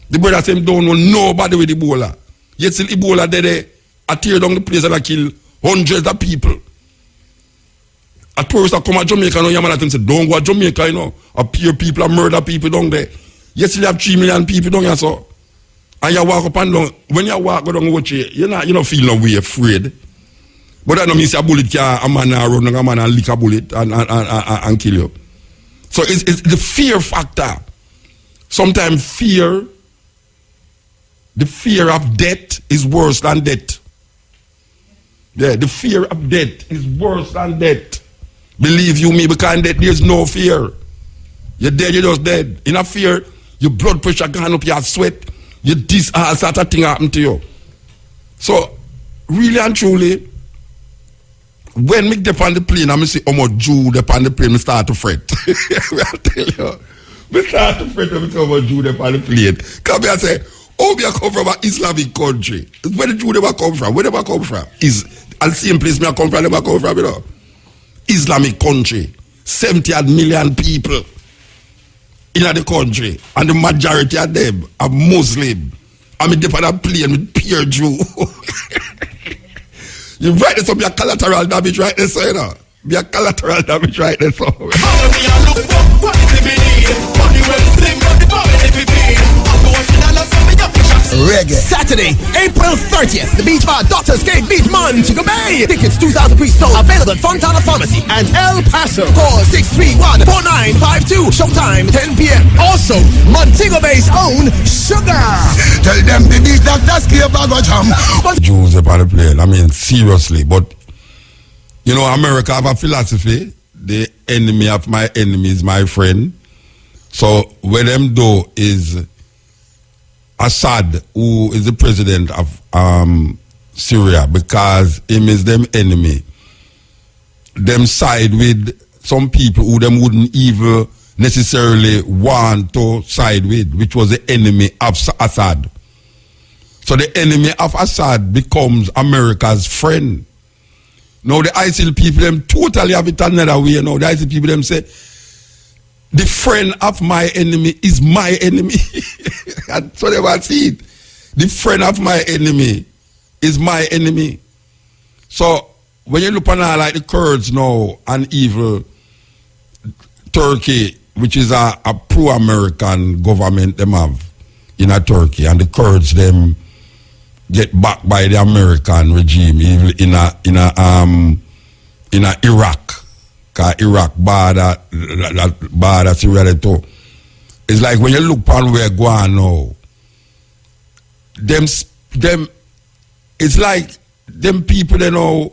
The brother say him don't know nobody with Ebola. Yet still Ebola there, I tear down the place and I kill hundreds of people. A tourist that come to Jamaica, you man say, don't go to Jamaica, you know. A peer people and murder people down there. Yet still have 3 million people down here, so. And you walk up and down, when you walk down the watch, you don't feel no way afraid. But that don't mean a bullet can, a man run, a man and lick a bullet and kill you. So it's the fear factor. Sometimes fear, the fear of death is worse than death. Yeah, the fear of death is worse than death. Believe you me, because in death there's no fear. You're dead, you're just dead. In a fear, your blood pressure gone up, your sweat, this all sort of thing happen to you. So, really and truly, when me get on the plane and I see how much Jew on the plane, I start to fret. I tell you, I start to fret when I see how much Jew on the plane. Come here and say, oh, we come from an Islamic country. Where the Jew never come from? Where never come from? Is the same place me I come from, never come from, you know. Islamic country. 70 million people in the country. And the majority of them are Muslim. I mean, they on a plane with pure Jew. You write this up, your collateral damage right there, so you know. Your collateral damage right there, so. Reggae. Saturday, April 30th, the Beach Bar Doctors Gate Beach, Montego Bay. Tickets 2,000 pre-sold. Available at Fontana Pharmacy and El Paso. Call 631-4952. Showtime 10 p.m. Also, Montego Bay's own Sugar. Tell them the Beach Doctors give a go jam. Jews upon the plane. I mean, seriously. But, you know, America have a philosophy. The enemy of my enemy is my friend. So, what them do is Assad, who is the president of Syria, because him is them enemy, them side with some people who them wouldn't even necessarily want to side with, which was the enemy of Assad. So the enemy of Assad becomes America's friend. Now the ISIL people, them totally have it another way. Now the ISIL people, them say, the friend of my enemy is my enemy. So they will see it. The friend of my enemy is my enemy. So when you look on like the Kurds now and evil Turkey, which is a pro-American government them have in a Turkey, and the Kurds them get backed by the American regime in a Iraq. Cause Iraq border Syria too. It's like when you look on where going now, them it's like them people they know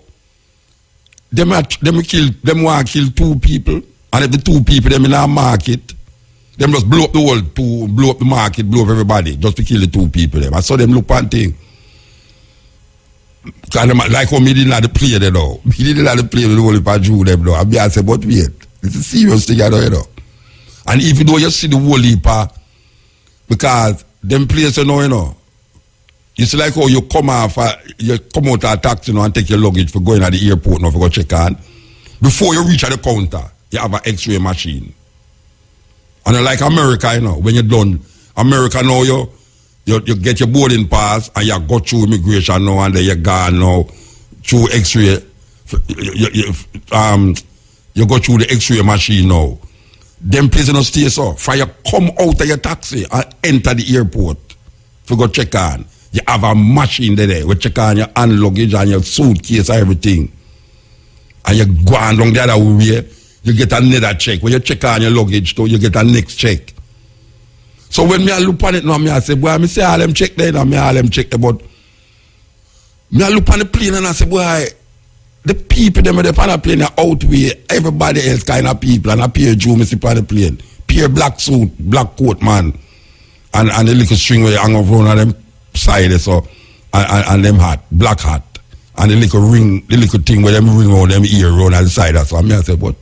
them want to kill 2 people, and if the 2 people them in a market, them just blow up the world to blow up the market, blow up everybody just to kill the 2 people them. I saw them look on thing. Like how me didn't have to play there though. He didn't have to play with the whole heap of Jew them though. I say, but wait, it's a serious thing I know. And even though you see the whole heap because them places you know, it's like how you come out of a taxi and take your luggage for going at the airport now for go check on. Before you reach at the counter, you have an X-ray machine. And like America, you know, when you're done, America now you get your boarding pass and you go through immigration now and then you're gone now through X-ray. You go through the X-ray machine now. Them places don't stay so. For you come out of your taxi and enter the airport for go check on. You have a machine there. We check on your hand luggage and your suitcase and everything. And you go on down the other way, you get another check. When you check on your luggage too, you get a next check. So when me I look on it now, me I say, boy, me say all them check there, and me all them check there, but me I look on the plane and I say, boy, the people them on the plane are outweigh everybody else kind of people, and I peer Jew me see on the plane. Peer black suit, black coat man, and the little string where you hang around on them side so and them hat, black hat. And the little ring, the little thing where them ring around them ear around on the side. So I say, but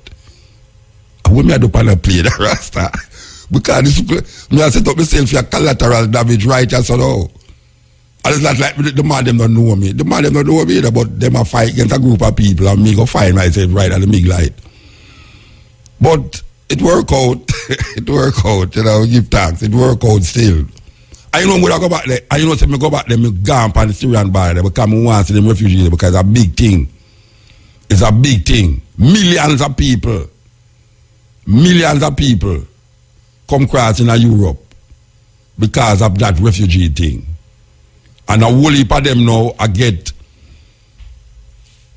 I want me to do on a plane, Rasta. Because this, me I set up myself for collateral damage right as well. And it's not like the man them don't know me. The man them don't know me either, but them a fight against a group of people and me go find myself right at the big light. But it work out. It work out, you know, give thanks. It work out still. I know when I go back there, I know say me go back there, me go on the Syrian border because I want to see them refugees because it's a big thing. It's a big thing. Millions of people come crossing in Europe because of that refugee thing. And a whole heap of them now I get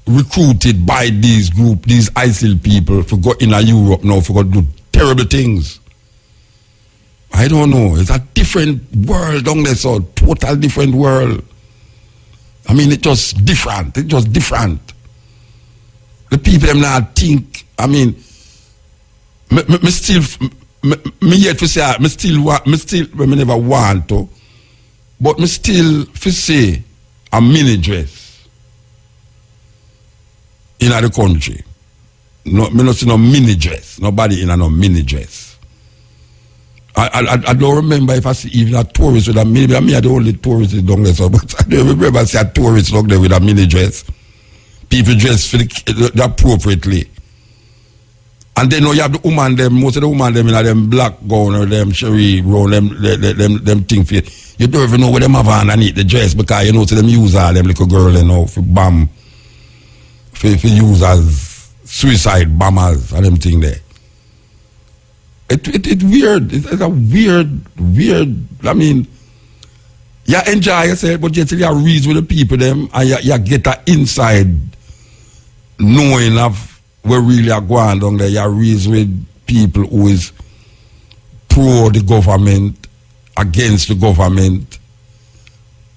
recruited by these group, these ISIL people for go in Europe now for go do terrible things. I don't know. It's a different world down there, so total different world. I mean, it's just different. It's just different. The people them now think. I mean, me still yet to say me never want to, but me still for say a mini dress in the country. No, me not see no mini dress. Nobody in a no mini dress. I don't remember if I see even a tourist with a mini. I mean, I'm the only tourist down there, so, but I don't remember see a tourist down there with a mini dress. People dress for appropriately. And then now you have the woman them, most of the woman them in them black gown or them sherry round them thing for you. You don't even know where them have underneath the dress because you know so them use all them little girl you know for bomb for use as suicide bombers and them thing there. It's weird. It's a weird. I mean, you enjoy yourself, but you still you reason with the people them and you get that inside knowing of where really are going down there. You reason with people who is pro the government, against the government,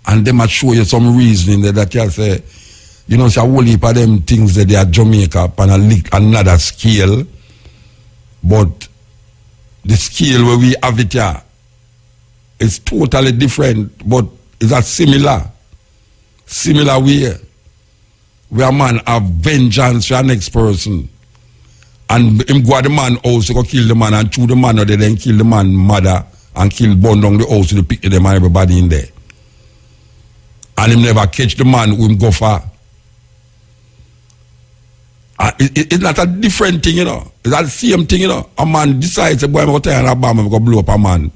and they might show you some reasoning that you say, you know, so a whole heap of them things that they are Jamaica on another scale, but the scale where we have it here is totally different, but it's a similar way. Where a man have vengeance for the next person. And him go to the man house to go kill the man and chew the man or they then kill the man mother and kill burn down the house to pick them and everybody in there. And him never catch the man who him go for. It's not a different thing, you know. It's the same thing, you know. A man decides, boy, I'm going to turn a bomb, I'm going to blow up a man.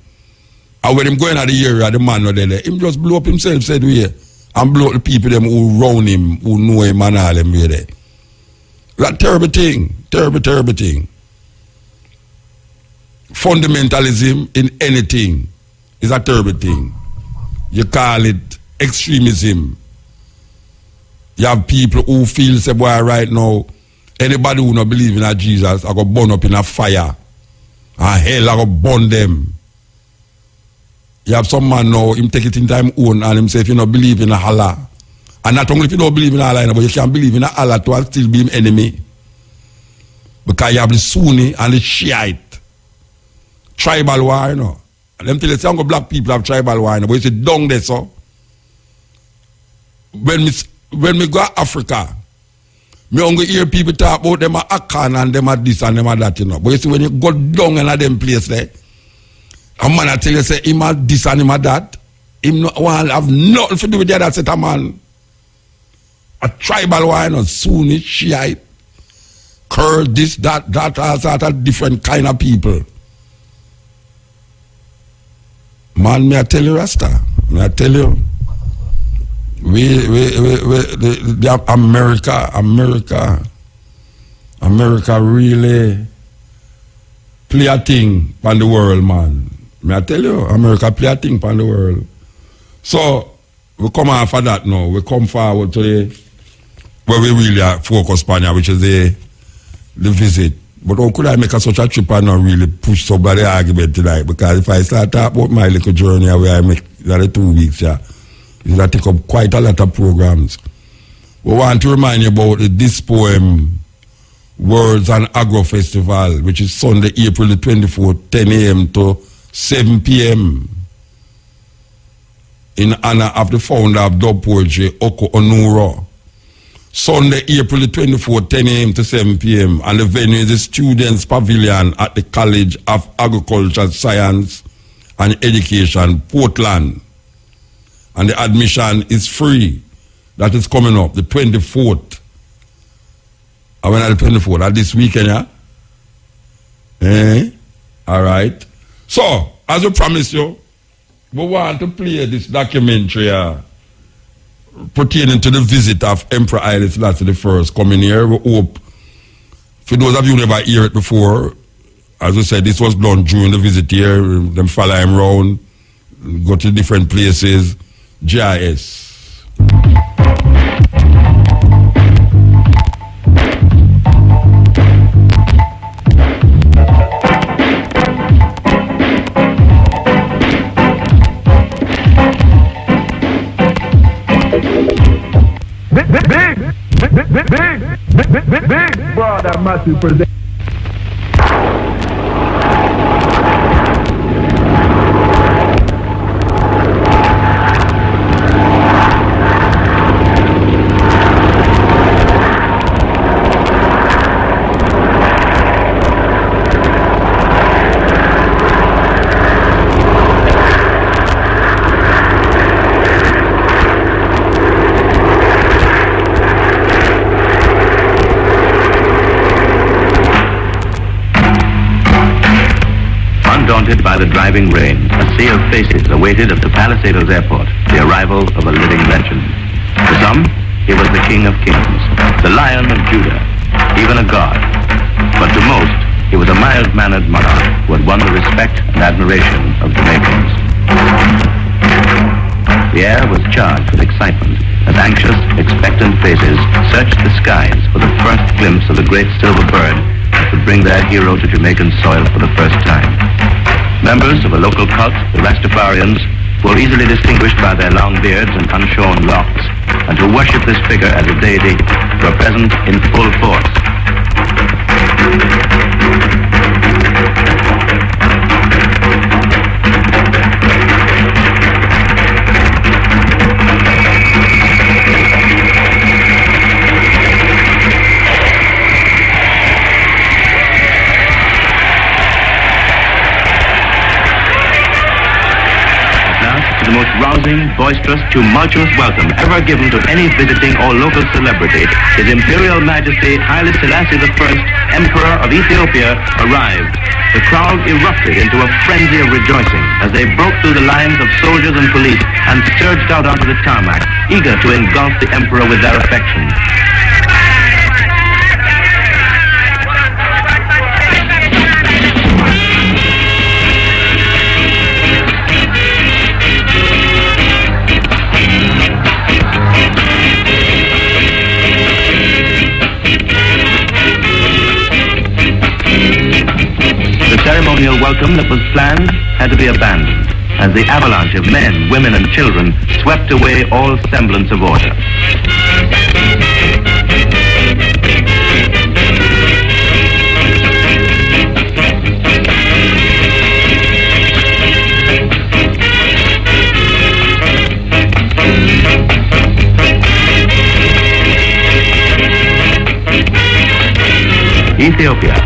And when him going out the area, the man not there, him just blow up himself, said we and blow up the people them who round him, who know him and all them way there. That terrible thing. Terrible thing. Fundamentalism in anything is a terrible thing. You call it extremism. You have people who feel, say, boy, right now, anybody who not believe in a Jesus, I go burn up in a fire. And hell, I go burn them. You have some man now, him take it in time own and him say, if you don't believe in Allah, and not only if you don't believe in Allah, but you can believe in Allah to still be him enemy. Because you have the Sunni and the Shiite. Tribal war, you know. And them tell you, black people have tribal war, you know, but you say, down there, so. When when we go to Africa, me only hear people talk about them a Akan and them a this and them a that, you know. But you see, when you go down in a them place there, a man I tell you say him a this and him a that, him no want have nothing to do with the other set of man. A tribal one, a Sunni, Shiite, Kurd, this, that, all sort of different kind of people. Man, me I tell you, Rasta, me I tell you, the America really play a thing on the world, man. Me I tell you, America play a thing on the world. So, we come on for that now. We come forward to the, where we really are focused on, which is the visit. But how could I make such a trip and not really push somebody argument tonight? Because if I start talking about my little journey where I make the 2 weeks, yeah, it's going to take up quite a lot of programs. We want to remind you about this poem, Words and Agro Festival, which is Sunday, April the 24th, 10 a.m. to 7 p.m. in honor of the founder of dub poetry, Oko Onuro. Sunday, April the 24th, 10 a.m. to 7 p.m. And the venue is the Students' Pavilion at the College of Agriculture, Science and Education, Portland. And the admission is free. That is coming up, the 24th. I went at the 24th, at this weekend, yeah? All right. So, as I promised you, we want to play this documentary pertaining to the visit of Emperor Haile Selassie I coming here. We hope, for those of you who never hear it before, as I said, this was done during the visit here. Them follow him around, go to different places. GIS. Big brother must present. Undaunted by the driving rain, a sea of faces awaited at the Palisados Airport the arrival of a living legend. To some, he was the King of Kings, the Lion of Judah, even a god. But to most, he was a mild-mannered monarch who had won the respect and admiration of Jamaicans. The air was charged with excitement as anxious, expectant faces searched the skies for the first glimpse of the great silver bird that would bring their hero to Jamaican soil for the first time. Members of a local cult, the Rastafarians, who were easily distinguished by their long beards and unshorn locks, and who worship this figure as a deity, were present in full force. The most rousing, boisterous, tumultuous welcome ever given to any visiting or local celebrity, His Imperial Majesty Haile Selassie I, Emperor of Ethiopia, arrived. The crowd erupted into a frenzy of rejoicing as they broke through the lines of soldiers and police and surged out onto the tarmac, eager to engulf the Emperor with their affection. The ceremonial welcome that was planned had to be abandoned as the avalanche of men, women and children swept away all semblance of order. Ethiopia,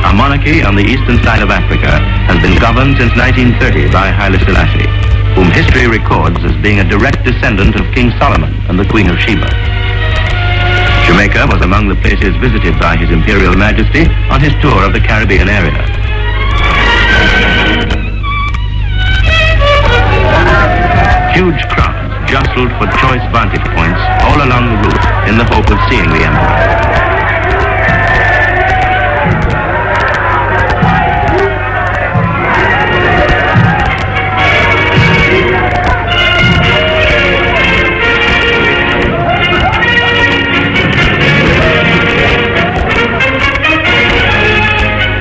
a monarchy on the eastern side of Africa, has been governed since 1930 by Haile Selassie, whom history records as being a direct descendant of King Solomon and the Queen of Sheba. Jamaica was among the places visited by His Imperial Majesty on his tour of the Caribbean area. Huge crowds jostled for choice vantage points all along the route in the hope of seeing the Emperor.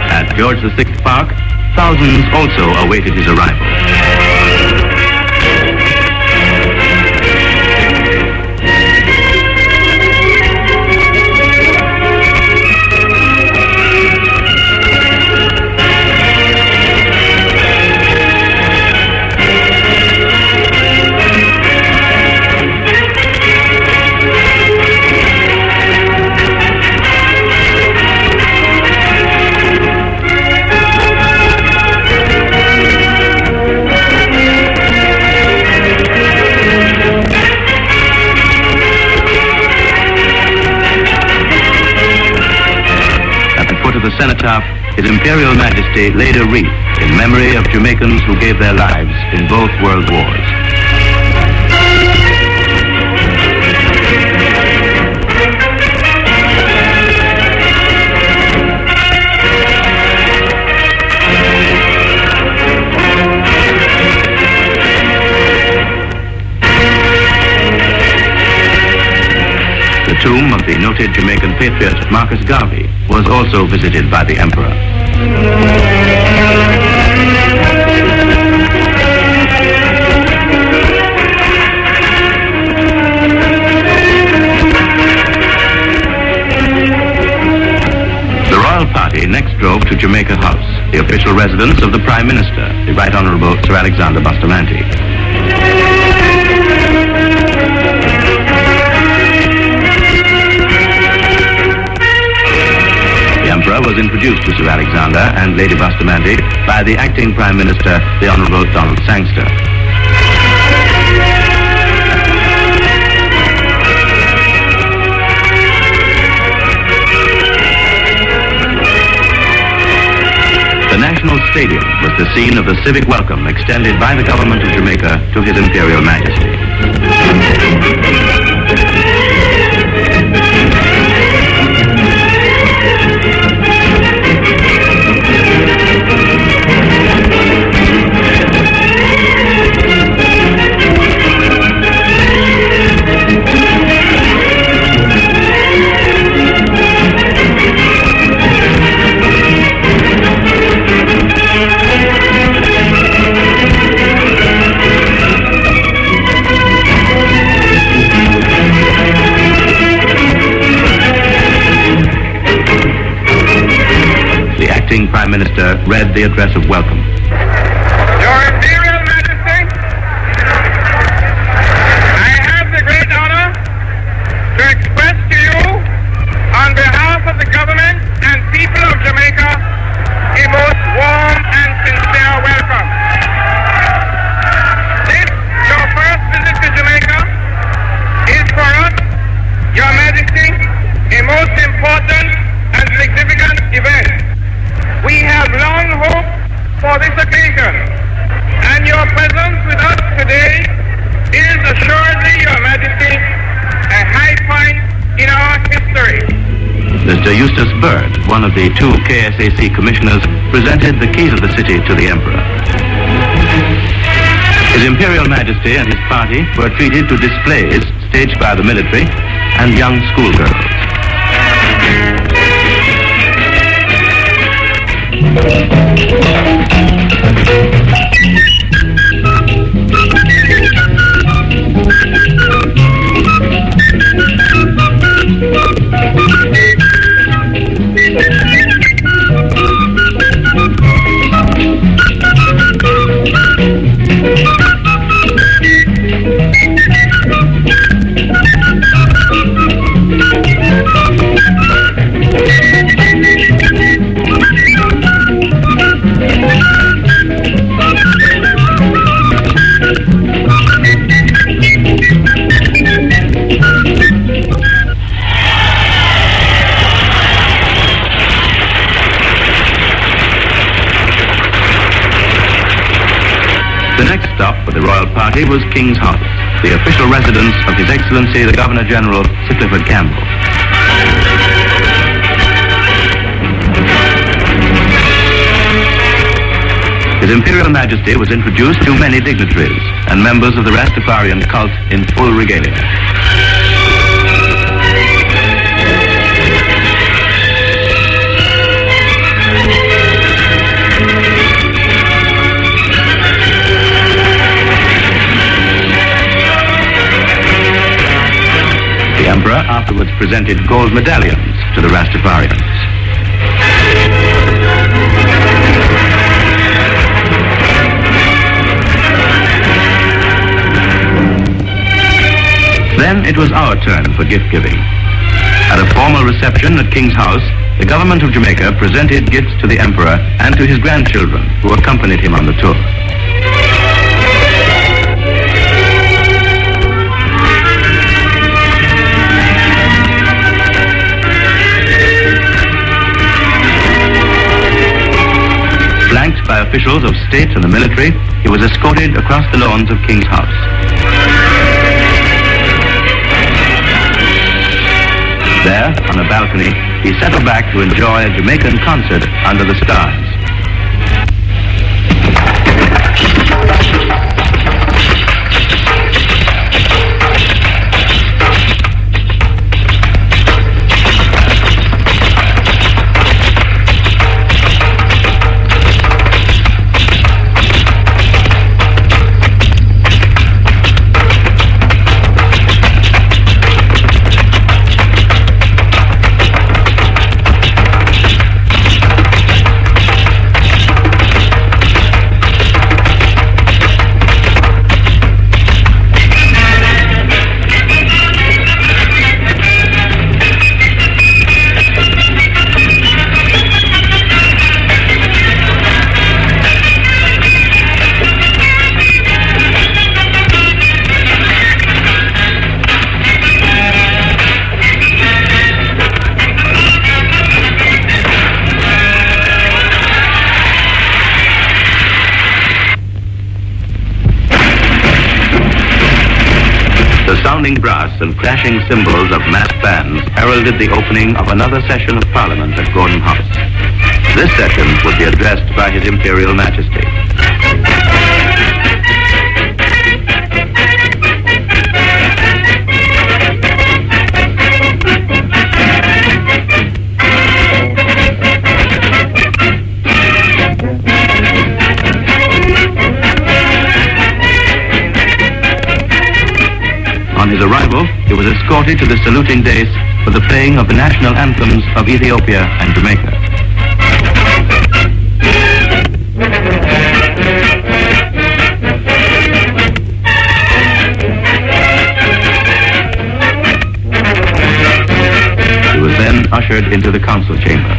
At George VI Park, thousands also awaited his arrival. Cenotaph, His Imperial Majesty laid a wreath in memory of Jamaicans who gave their lives in both world wars. The tomb of the noted Jamaican patriot Marcus Garvey was also visited by the Emperor. The royal party next drove to Jamaica House, the official residence of the Prime Minister, the Right Honourable Sir Alexander Bustamante. The Emperor was introduced to Sir Alexander and Lady Bustamante by the acting Prime Minister, the Honourable Donald Sangster. The National Stadium was the scene of the civic welcome extended by the government of Jamaica to His Imperial Majesty. Prime Minister read the address of welcome. Your Imperial Majesty, I have the great honor to express to you, on behalf of the government and people of Jamaica, a most warm and sincere welcome. This, your first visit to Jamaica, is for us, Your Majesty, a most important and significant event. We have long hoped for this occasion, and your presence with us today is assuredly, Your Majesty, a high point in our history. Mr. Eustace Bird, one of the two KSAC commissioners, presented the keys of the city to the Emperor. His Imperial Majesty and his party were treated to displays staged by the military and young schoolgirls. The next stop for the royal party was King's House, the official residence of His Excellency the Governor-General, Sir Clifford Campbell. His Imperial Majesty was introduced to many dignitaries and members of the Rastafarian cult in full regalia. The Emperor afterwards presented gold medallions to the Rastafarians. Then it was our turn for gift-giving. At a formal reception at King's House, the government of Jamaica presented gifts to the Emperor and to his grandchildren, who accompanied him on the tour. Flanked by officials of state and the military, he was escorted across the lawns of King's House. There, on a balcony, he settled back to enjoy a Jamaican concert under the stars. Sounding brass and crashing cymbals of massed bands heralded the opening of another session of Parliament at Gordon House. This session would be addressed by His Imperial Majesty. On his arrival, he was escorted to the saluting dais for the playing of the national anthems of Ethiopia and Jamaica. He was then ushered into the council chamber.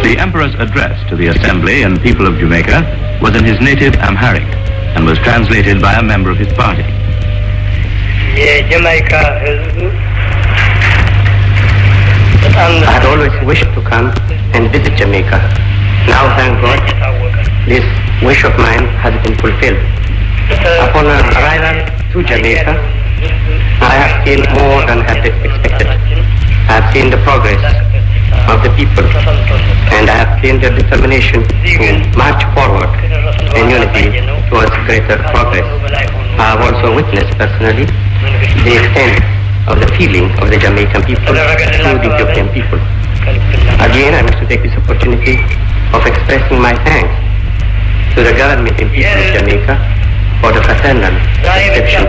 The Emperor's address to the Assembly and people of Jamaica was in his native Amharic and was translated by a member of his party. I had always wished to come and visit Jamaica. Now, thank God, this wish of mine has been fulfilled. Upon arrival to Jamaica, I have seen more than I had expected. I have seen the progress of the people, and I have seen their determination to march forward in unity towards greater progress. I have also witnessed personally the extent of the feeling of the Jamaican people to the Ethiopian people. Again, I wish to take this opportunity of expressing my thanks to the government and people of Jamaica for the fraternal reception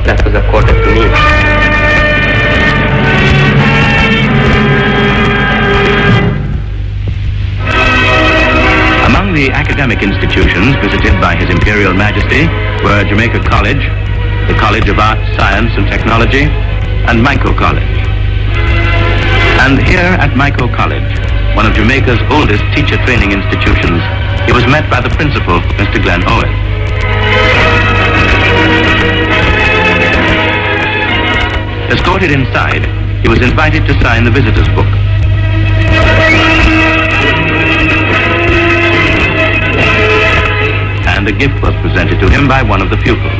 that was accorded to me. Among the academic institutions visited by His Imperial Majesty were Jamaica College, the College of Arts, Science and Technology, and Mico College. And here at Mico College, one of Jamaica's oldest teacher training institutions, he was met by the principal, Mr. Glenn Owen. Escorted inside, he was invited to sign the visitor's book. And a gift was presented to him by one of the pupils.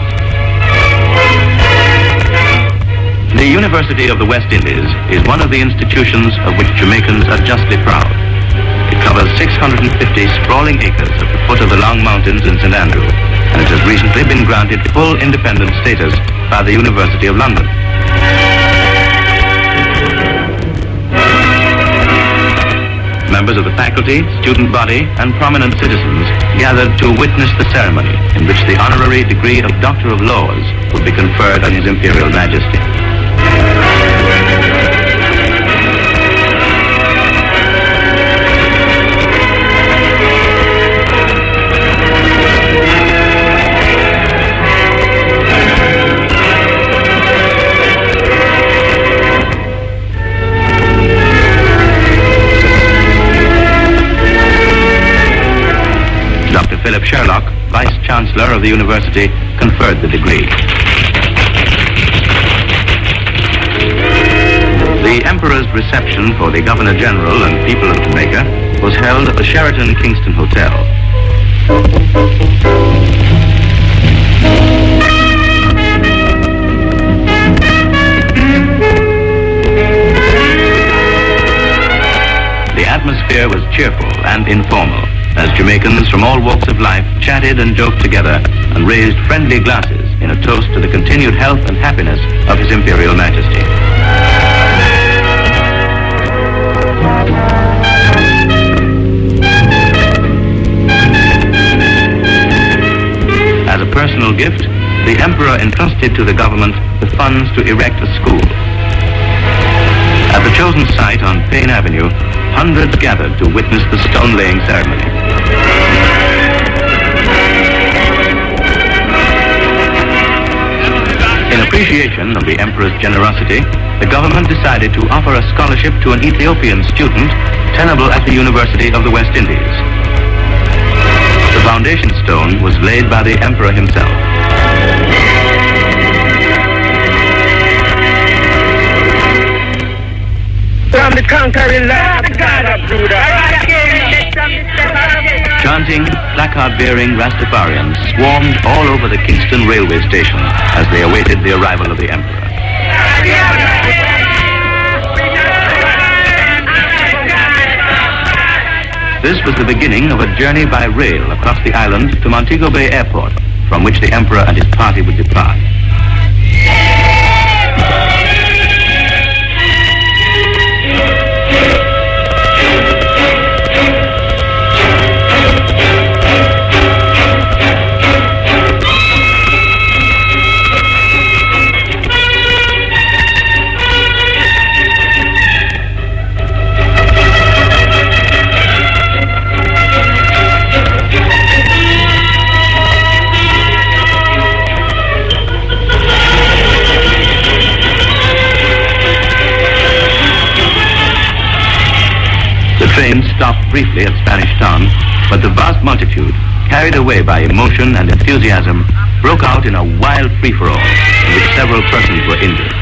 The University of the West Indies is one of the institutions of which Jamaicans are justly proud. It covers 650 sprawling acres at the foot of the Long Mountains in St. Andrew, and it has recently been granted full independent status by the University of London. Members of the faculty, student body, and prominent citizens gathered to witness the ceremony in which the honorary degree of Doctor of Laws would be conferred on His Imperial Majesty. Philip Sherlock, Vice-Chancellor of the University, conferred the degree. The Emperor's reception for the Governor-General and people of Jamaica was held at the Sheraton Kingston Hotel. The atmosphere was cheerful and informal, as Jamaicans from all walks of life chatted and joked together and raised friendly glasses in a toast to the continued health and happiness of His Imperial Majesty. As a personal gift, the Emperor entrusted to the government the funds to erect a school. At the chosen site on Payne Avenue, hundreds gathered to witness the stone-laying ceremony. In appreciation of the Emperor's generosity, the government decided to offer a scholarship to an Ethiopian student tenable at the University of the West Indies. The foundation stone was laid by the Emperor himself. From the conquering land of God of Judah. Chanting, placard-bearing Rastafarians swarmed all over the Kingston railway station as they awaited the arrival of the Emperor. This was the beginning of a journey by rail across the island to Montego Bay Airport, from which the Emperor and his party would depart. The train stopped briefly at Spanish Town, but the vast multitude, carried away by emotion and enthusiasm, broke out in a wild free-for-all in which several persons were injured.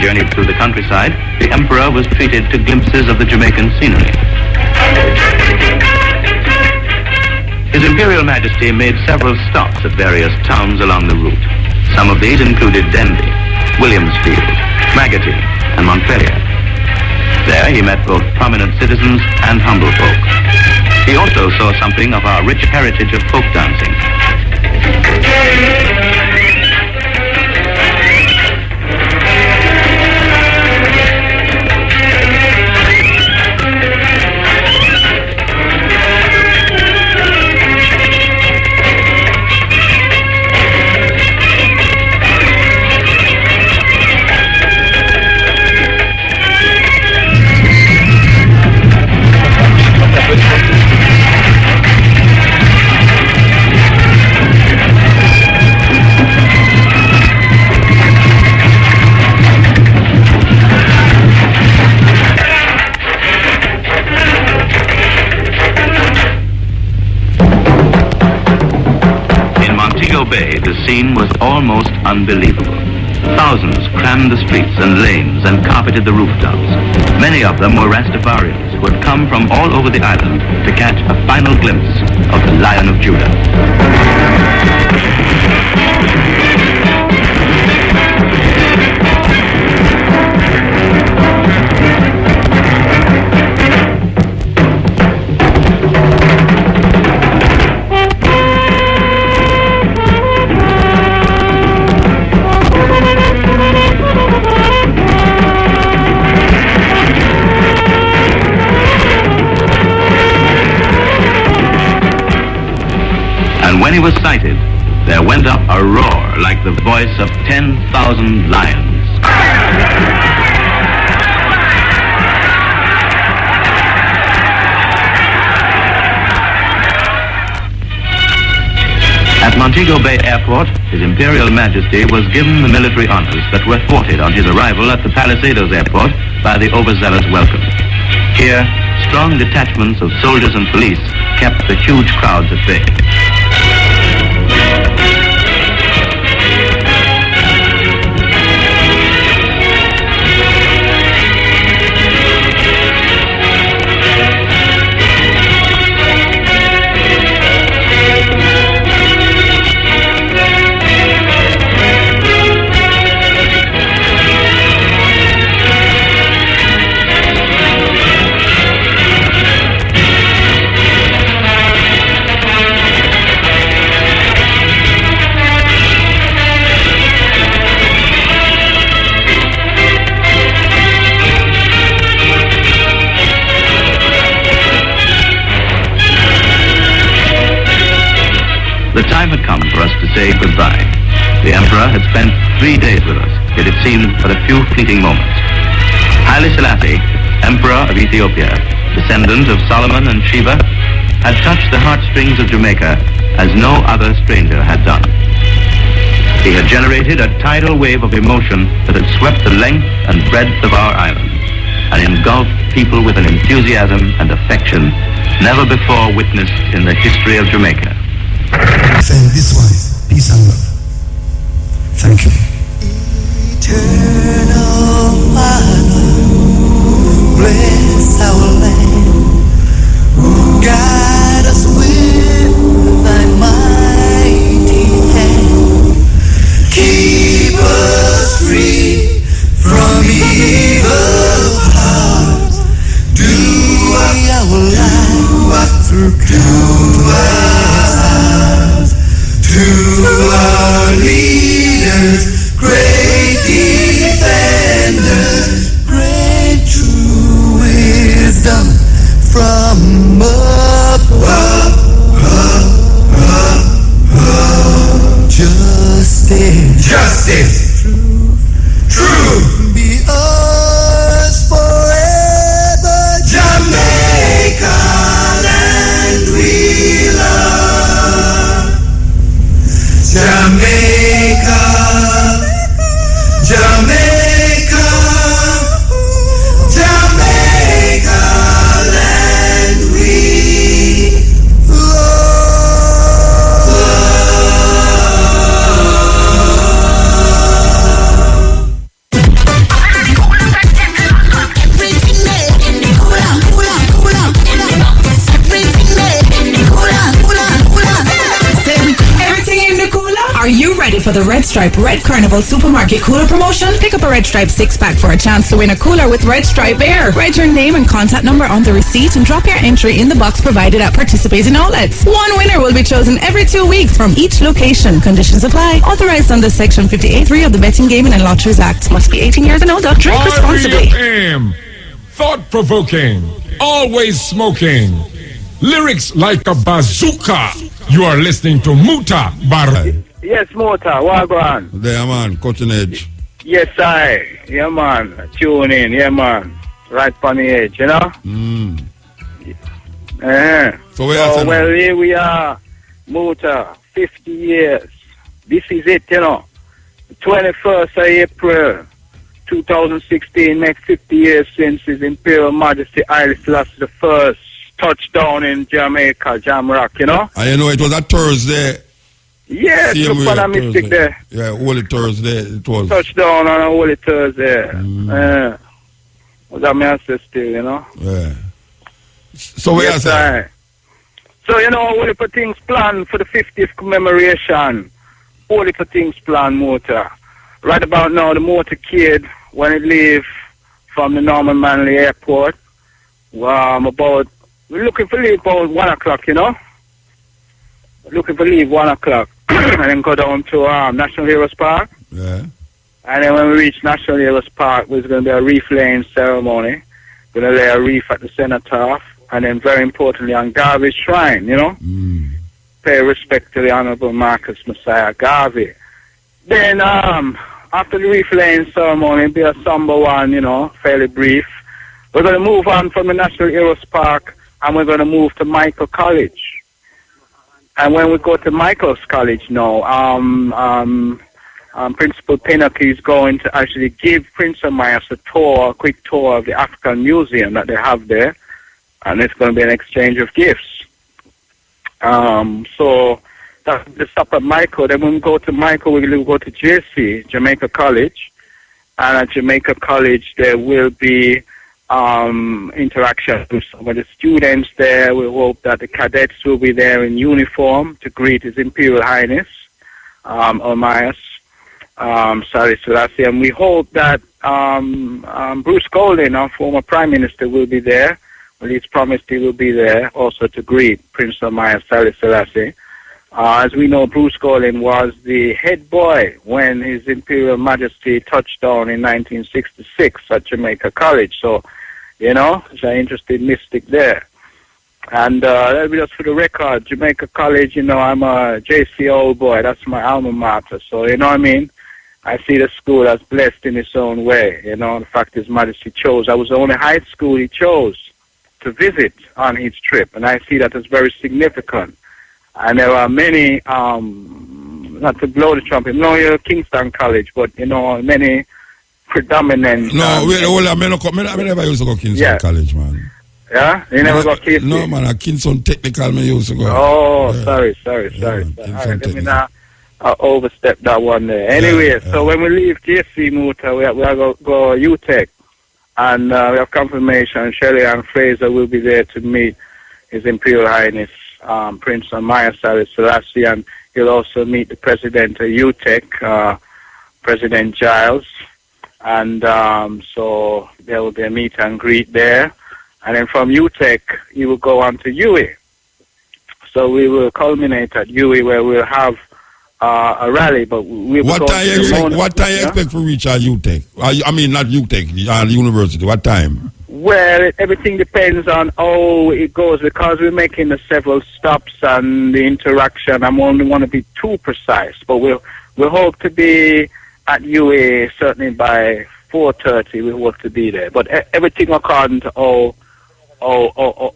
Journeyed through the countryside, the Emperor was treated to glimpses of the Jamaican scenery. His Imperial Majesty made several stops at various towns along the route. Some of these included Denby, Williamsfield, Maggotty, and Montpelier. There he met both prominent citizens and humble folk. He also saw something of our rich heritage of folk dancing. scene was almost unbelievable. Thousands crammed the streets and lanes and carpeted the rooftops. Many of them were Rastafarians who had come from all over the island to catch a final glimpse of the Lion of Judah. When he was sighted, there went up a roar like the voice of 10,000 lions. At Montego Bay Airport, His Imperial Majesty was given the military honors that were thwarted on his arrival at the Palisados Airport by the overzealous welcome. Here, strong detachments of soldiers and police kept the huge crowds at bay. The time had come for us to say goodbye. The Emperor had spent 3 days with us, yet it seemed but a few fleeting moments. Haile Selassie, Emperor of Ethiopia, descendant of Solomon and Sheba, had touched the heartstrings of Jamaica as no other stranger had done. He had generated a tidal wave of emotion that had swept the length and breadth of our island and engulfed people with an enthusiasm and affection never before witnessed in the history of Jamaica. Send this one, peace and love. Thank you. Eternal Father, bless our land. Guide us with thy mighty hand. Keep us free from evil powers. Do our life through us. To our leaders, great defenders, great true wisdom from above. Justice, truth, be ours forever. Jamaica, land we love. Jamaica, Jamaica, Jamaica, land we Are you ready for the Red Stripe Red Carnival Supermarket Cooler Promotion? Pick up a Red Stripe 6-pack for a chance to win a cooler with Red Stripe Air. Write your name and contact number on the receipt and drop your entry in the box provided at participating outlets. One winner will be chosen every 2 weeks from each location. Conditions apply. Authorized under Section 58(3) of the Betting, Gaming and Lotteries Act. Must be 18 years and older. Drink responsibly. RPM. Thought-provoking. Always smoking. Lyrics like a bazooka. You are listening to Mutabaruka. Yes, Mota, what go on? There, man, cutting edge. Yes, I. Yeah, man. Tune in, yeah, man. Right on the edge, you know? So well, here we are, Mota, 50 years. This is it, you know. 21st of April, 2016, next 50 years since His Imperial Majesty Haile Selassie the first touchdown in Jamaica, Jamrock, you know? And you know, it was a Thursday. Yeah, Same look way, for a mystic Thursday. there. Yeah, Holy Thursday it was. Touchdown on a Holy Thursday. That man says still, you know. Yeah. So what you Yes, say? sir. So, you know, all the things planned for the 50th commemoration. All the things planned, motor. Right about now, the motorcade, when it leave from the Norman Manley Airport, we're looking for leave about 1 o'clock, you know. Looking for leave 1 o'clock. And then go down to National Heroes Park. Yeah. And then when we reach National Heroes Park, there's going to be a reef laying ceremony. Going to lay a reef at the cenotaph. And then, very importantly, on Garvey's shrine, you know. Pay respect to the Honorable Marcus Messiah Garvey. Then, after the reef laying ceremony, it'll be a somber one, you know, fairly brief. We're going to move on from the National Heroes Park, and we're going to move to Michael College. And when we go to Michael's College now, Principal Pinnock is going to actually give Prince of Myers a quick tour of the African Museum that they have there. And it's going to be an exchange of gifts. So that's the stop at Michael. Then when we go to Michael, we'll go to JC, Jamaica College. And at Jamaica College, there will be interaction with some of the students there. We hope that the cadets will be there in uniform to greet His Imperial Highness, Myers, Sally Selassie. And we hope that Bruce Golding, our former Prime Minister, will be there. Well, he's promised he will be there also to greet Prince of Myers, Sally Selassie. As we know, Bruce Golding was the head boy when His Imperial Majesty touched down in 1966 at Jamaica College. So, you know, it's an interesting mystic there. And that'll be just for the record. Jamaica College, you know, I'm a JC old boy. That's my alma mater. So, you know what I mean? I see the school as blessed in its own way. You know, the fact His Majesty chose. I was the only high school he chose to visit on his trip. And I see that as very significant. And there are many, not to blow the trumpet, no, you're Kingston College, but, you know, many predominant... No, wait, hold on, I never used to go Kingston College, man. Yeah? You never go Kingston? No, man, at Kingston Technical, me used to go. Oh, yeah. Sorry. Yeah, All right, let me not overstep that one there. Anyway, so when we leave JC Muta, we are going to go UTEC. And we have confirmation, Shelley and Fraser will be there to meet His Imperial Highness, Prince of Myers, Sally Selassie, and he'll also meet the president of UTEC, President Giles. And so there will be a meet and greet there. And then from UTEC, he will go on to UE. So we will culminate at UE where we'll have a rally, but we will What time you expect to reach at UTEC? I mean, not UTEC, university. What time? Well, everything depends on how it goes because we're making the several stops and the interaction. I only want to be too precise, but we'll hope to be at UA certainly by 4:30. We hope to be there, but everything according to how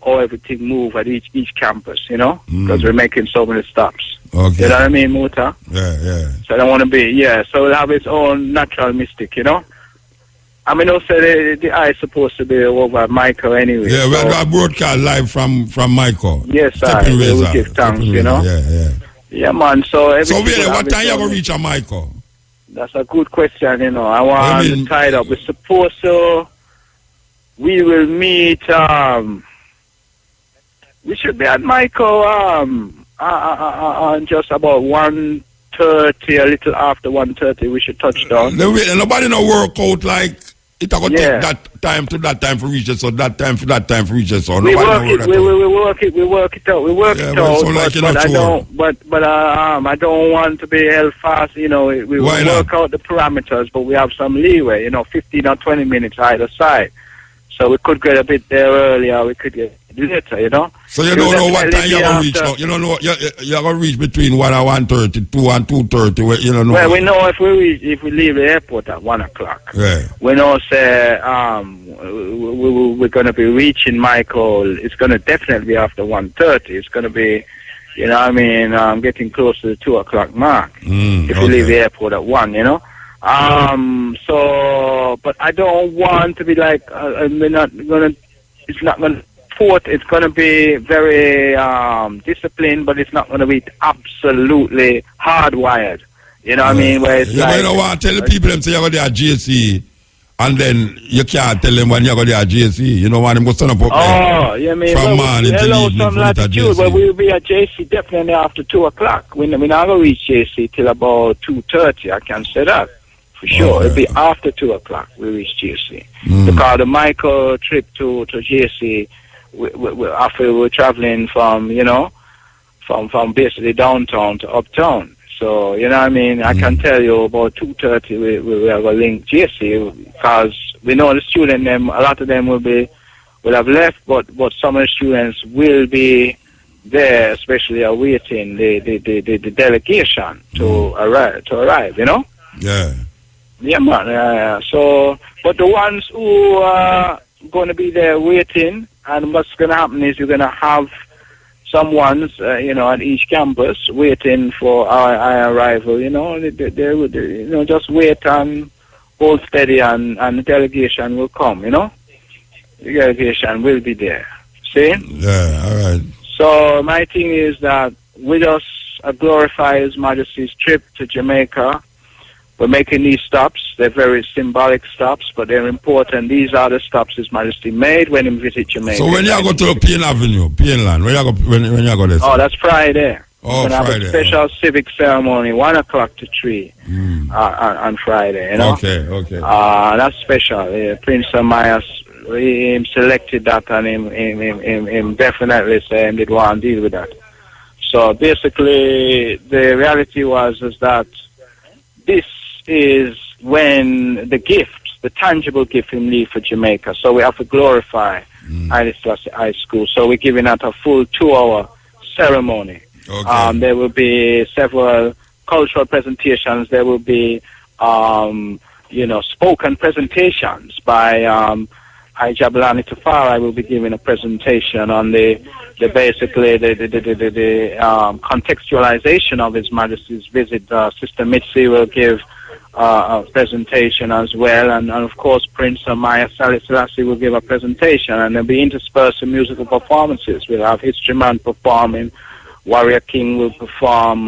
everything move at each campus, you know, because we're making so many stops. Okay. You know what I mean, Muta? Yeah. So I don't want to be, so it'll have its own natural mystic, you know? I mean, also the eye is supposed to be over at Michael anyway. Yeah, we are broadcast live from Michael. Yes, sir. We'll give thanks, you know? Yeah. Yeah, man, so what time you going to reach at Michael? That's a good question, you know. I want to tie it up. We're supposed to... We will meet, we should be at Michael, just about 1:30, a little after 1:30, we should touch down. Nobody no work out like, it's going to take that time to that time for reach it, so that time for that time for reach it, so we work it out. But I don't want to be held fast, you know, we work out the parameters, but we have some leeway, you know, 15 or 20 minutes either side. So we could get a bit there earlier, we could get later, you know. So you don't know what time you're going to reach now? You don't know, you're going to reach between 1 and 1:30, 2 and 2:30, you don't know. Well, we know if we leave the airport at 1 o'clock. Yeah. We know, say, we're going to be reaching Michael, it's going to definitely be after 1:30. It's going to be, you know what I mean, getting close to the 2 o'clock mark. If we leave the airport at 1, you know. So, but I don't want to be like, it's not going to support is going to be very disciplined, but it's not going to be absolutely hardwired. You know what I mean? Where it's you like, know what? Tell the people them say you go there at GSC, and then you can't tell them when you go there at GSC. You know what? They must turn up you mean from morning to hello, evening some for it at latitude, GSC. but we'll be at JC definitely after 2 o'clock. We're not going to reach JC till about 2:30. I can say that for sure. Okay. It'll be after 2 o'clock we reach JC. Because the Michael trip to JC, after we're traveling from, from basically downtown to uptown. So, you know what I mean? I can tell you about 2:30 we are going to link JC, because we know the student, them, a lot of them will have left, but some of the students will be there, especially awaiting the delegation to arrive, you know? Yeah. Yeah, man. So, but the ones who are going to be there waiting, and what's going to happen is you're going to have some ones, at each campus waiting for our arrival. They will, just wait and hold steady, and the delegation will come. The delegation will be there. See? Yeah. All right. So my thing is that we just glorify His Majesty's trip to Jamaica. We're making these stops. They're very symbolic stops, but they're important. These are the stops His Majesty made when he visited Jamaica. So when you go to Payne Avenue, Payneland, when you go there? Oh, that's Friday. Oh, we're going to have a special civic ceremony, 1 o'clock to 3 on Friday. Okay. That's special. Prince Amaya, he selected that, and him definitely say he did want to deal with that. So basically, the reality is that this is when the tangible gift him leave for Jamaica. So we have to glorify Haile Selassie High School. So we're giving out a full 2-hour ceremony. Okay. There will be several cultural presentations. There will be, spoken presentations by Jabalani Tafari. Will be giving a presentation on the contextualization of His Majesty's visit. Sister Mitzi will give a presentation as well, and of course Prince Amaya Selassie will give a presentation, and there'll be interspersed with musical performances. We'll have History Man performing, Warrior King will perform,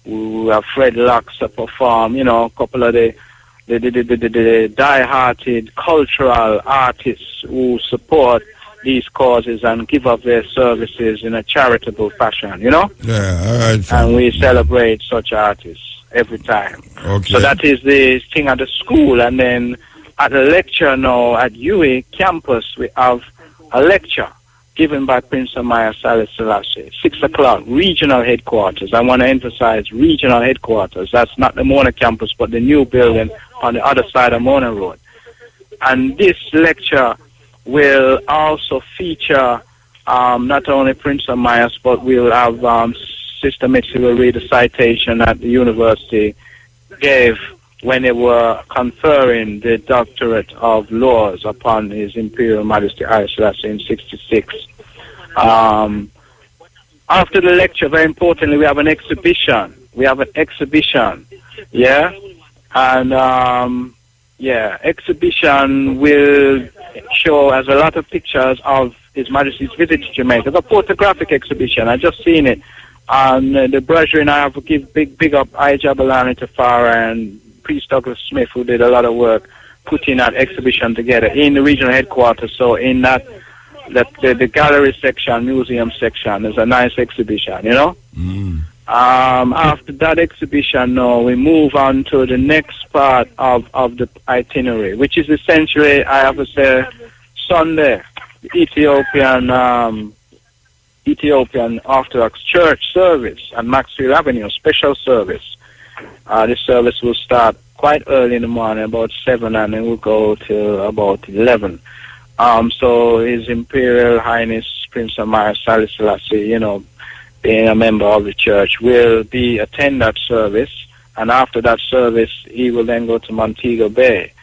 we'll have Fred Locks perform, a couple of the die-hearted cultural artists who support these causes and give up their services in a charitable fashion, Yeah, all right. And we celebrate such artists every time. Okay. So that is the thing at the school. And then at the lecture now at UA campus, we have a lecture given by Prince Amaya Selassie, 6 o'clock, regional headquarters. I want to emphasize regional headquarters. That's not the Mona campus, but the new building on the other side of Mona Road. And this lecture will also feature not only Prince Amaya, but we'll have Sister Mitzi will read a citation that the university gave when they were conferring the doctorate of laws upon His Imperial Majesty Haile Selassie in 1966. After the lecture, very importantly, we have an exhibition. Yeah? And, exhibition will show us a lot of pictures of His Majesty's visit to Jamaica. It's a photographic exhibition. I just seen it. And the brethren, I have to give big up Jabalani Tafara and Priest Douglas Smith, who did a lot of work putting that exhibition together in the regional headquarters. So in the gallery section, museum section, there's a nice exhibition, After that exhibition, now we move on to the next part of the itinerary, which is essentially, I have to say, Sunday, the Ethiopian Orthodox Church service at Maxfield Avenue, special service. This service will start quite early in the morning, about 7, and it will go till about 11. So His Imperial Highness Prince Amaya Haile Selassie, being a member of the church, will attend that service, and after that service, he will then go to Montego Bay.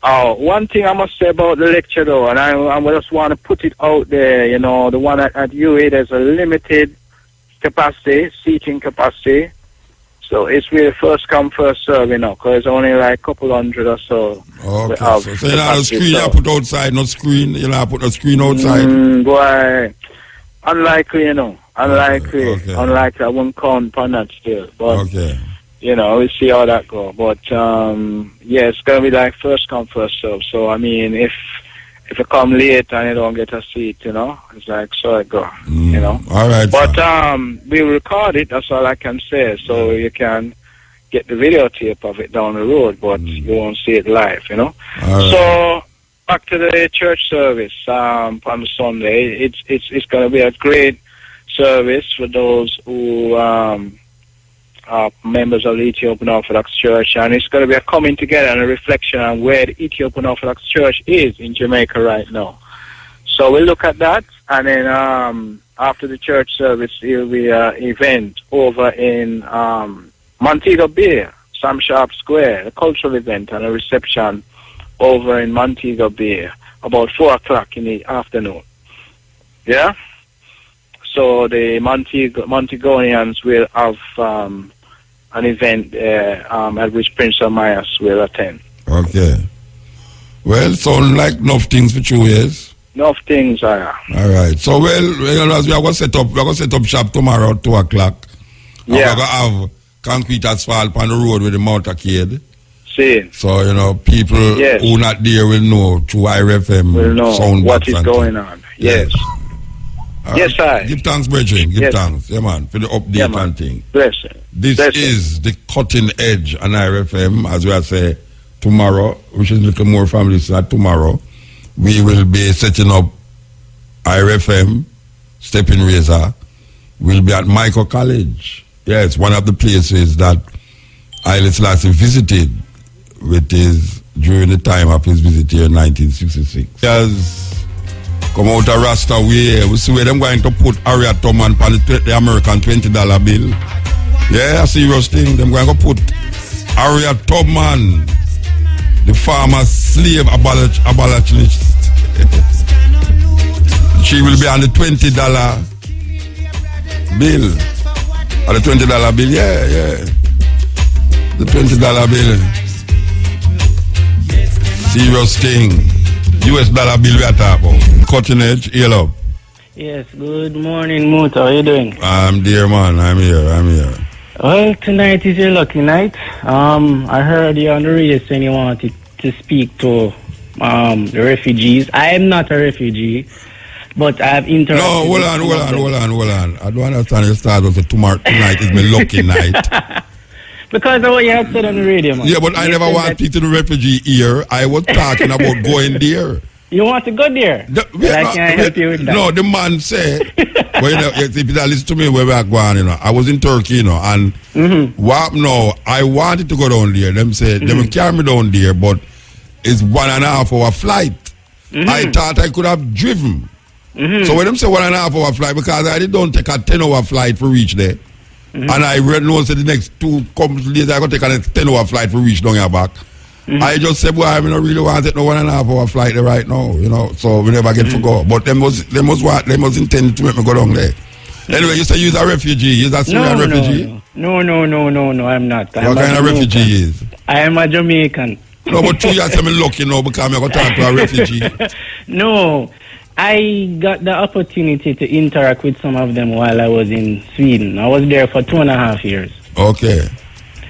One thing I must say about the lecture, though, and I just want to put it out there, the one at UA, there's a limited capacity, seating capacity. So it's really first come, first serve, you know, because only like a couple hundred or so. Okay, so you know, the screen you put outside, no screen, you know, put no screen outside. Boy, unlikely, you know, unlikely, unlikely. I won't count on that still, but you know, we'll see how that go. But yeah, it's gonna be like first come, first serve. So I mean, if you come late and you don't get a seat, you know, it's like so it go, you know. All right. But we'll record it. That's all I can say. So you can get the videotape of it down the road, but you won't see it live, you know. So back to the church service on Sunday. It's going to be a great service for those who are members of the Ethiopian Orthodox Church, and it's going to be a coming together and a reflection on where the Ethiopian Orthodox Church is in Jamaica right now. So we'll look at that, and then after the church service, there will be an event over in Montego Bay, Sam Sharp Square, a cultural event and a reception over in Montego Bay about 4 o'clock in the afternoon. Yeah? So the Montegonians will have an event at which Prince Amias will attend. Okay. Well, sound like enough things for 2 years. Enough things, yeah. All right. So, well, as we are going to set up shop tomorrow at 2 o'clock. Yeah. We're going to have concrete asphalt on the road with the motorcade. See. So, you know, people who not there will know through IRFM will know sound what is going on. Yes. Yes, I. Give thanks, brethren. Give thanks. Yeah, man, for the update and thing. Bless you. This is the cutting edge on IRFM, as we are say tomorrow, which is a little more family start tomorrow. We will be setting up IRFM, Stepping Razor. We'll be at Michael College. Yes, one of the places that Haile Selassie visited during the time of his visit here in 1966. He has come out of Rasta way. We see where them going to put Harriet Tubman on the American $20 bill. Yeah, a serious thing. Them going to put Harriet Tubman, the former slave abolitionist. She will be on the $20 bill. On the $20 bill, yeah. The $20 bill. Serious thing. US dollar bill we are talking about. Cutting edge, hail up. Yes, good morning, Muta. How you doing? I'm dear man, I'm here. Well, tonight is your lucky night. I heard you on the radio saying you wanted to speak to the refugees. I am not a refugee, but I have interacted. No, hold on. I don't understand your start of tonight is my lucky night. Because of what you had said on the radio, man. Yeah, but I never want people to the refugee here. I was talking about going there. You want to go there? I can't help you with that. No, the man said, well, you know, if you listen to me where we are going, you know, I was in Turkey, you know, and I wanted to go down there. Them said, they will carry me down there, but it's 1.5 hour flight. I thought I could have driven. So when them say 1.5 hour flight, because I don't take a 10-hour flight to reach there. And I read no say the next 2 couple days I got to take a 10-hour flight to reach down here back. I just said, well, I don't really want to take no 1.5 hour flight there right now, you know. So we never get to go. But they must intend to make me go down there. Anyway, you say you're a refugee. You're a Syrian refugee? No, I'm not. What kind of refugee is? I am a Jamaican. No, but 2 years I'm lucky now because I'm going to talk to a refugee. No. I got the opportunity to interact with some of them while I was in Sweden. I was there for 2.5 years. Okay.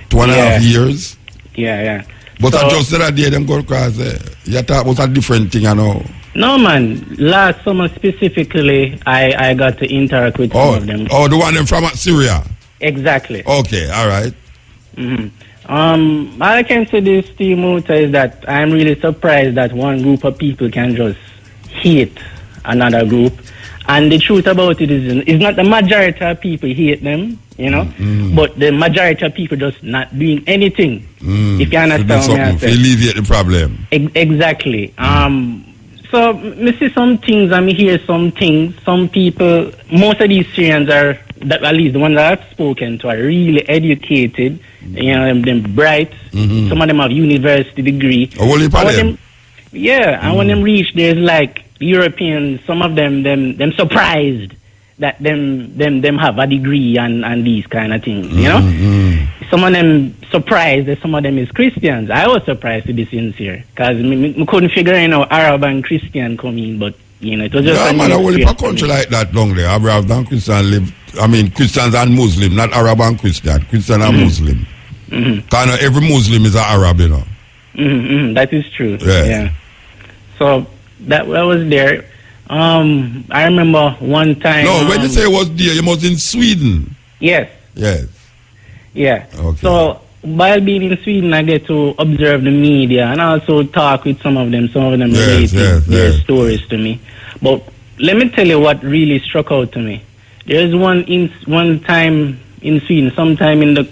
2.5 years? Yeah. But so, I just said that day them go across there. You thought was a different thing, I know. No, man. Last summer specifically, I got to interact with some of them. Oh, the one them from Syria? Exactly. Okay, all right. All I can say this to you, Muta, is that I'm really surprised that one group of people can just hate another group, and the truth about it is it's not the majority of people hate them, you know, but the majority of people just not doing anything. If you understand what I'm saying, alleviate the problem. Exactly. So I see some things, I hear some things. Some people, most of these Syrians are, that at least the ones that I've spoken to, are really educated. You know, them bright. Some of them have university degree. And when them reach, there's like Europeans, some of them surprised that them have a degree and these kind of things, you know. Some of them surprised that some of them is Christians. I was surprised, to be sincere, because we couldn't figure Arab and Christian come in, but you know, it was just a country like that down there. Arab and Christian live. I mean, Christians and Muslim, not Arab and Christian. Christian and Muslim. Kind of every Muslim is an Arab, you know. That is true. Yeah. So that was there. I remember one time. No, when you say it was there, you must in Sweden. Yes. Yes. Yeah. Okay. So while being in Sweden, I get to observe the media and also talk with some of them. Some of them related their stories to me. But let me tell you what really struck out to me. There's one time in Sweden, sometime in the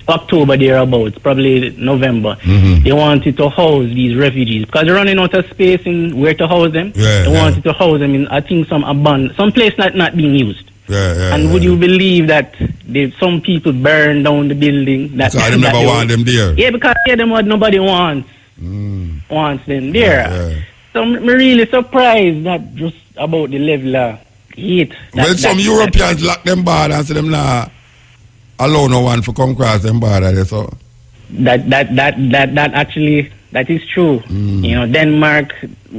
October thereabouts, probably November, they wanted to house these refugees because they're running out of space in where to house them. They wanted to house them in, I think, some place not being used. And would you believe that some people burned down the building? So I never want them there. Yeah, because them what nobody wants them there. So I'm really surprised that just about the level of hate. Well, some Europeans lock them bad and say them nah allow no one to come across them border. So that actually that is true. You know, Denmark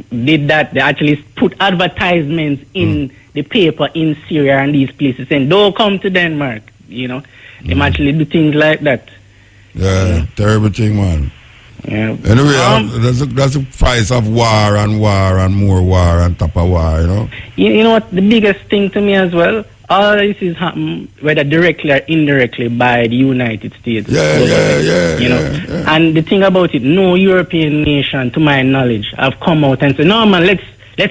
did that. They actually put advertisements in the paper in Syria and these places saying don't come to Denmark. You know, they actually do things like that. Yeah, terrible thing, man. Yeah. Anyway, that's the price of war and more war and top of war, you know. You know what? The biggest thing to me as well. All this is happening, whether directly or indirectly, by the United States. You know, and the thing about it, no European nation, to my knowledge, have come out and said, "No, man, let's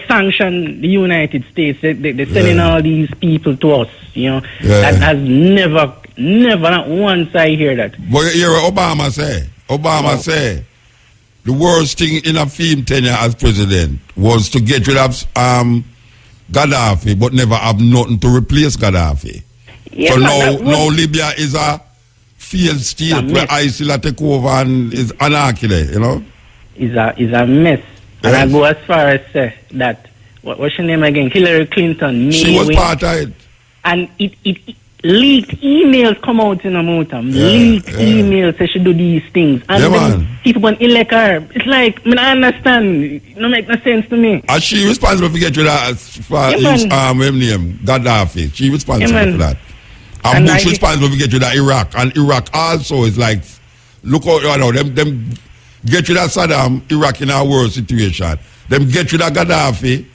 sanction the United States. They're sending all these people to us." You know, that has never, not once I hear that. But you hear what Obama say? Obama say the worst thing in a film tenure as president was to get rid of Gaddafi, but never have nothing to replace Gaddafi. So now Libya is a failed state where ISIL take over and is anarchy, you know? Is a mess. And I go as far as say that, what's your name again? Hillary Clinton. She was part of it. And it leaked emails come out in a motor. Leaked emails say she do these things. And then people want to elect her. It's like, I understand. It don't make no sense to me. Is she responsible for getting that Gaddafi? She responsible for that. And Bush responsible for getting that Iraq. And Iraq also is like, look out, you know, them get rid of Saddam, Iraq in a worse situation. Them get rid of Gaddafi,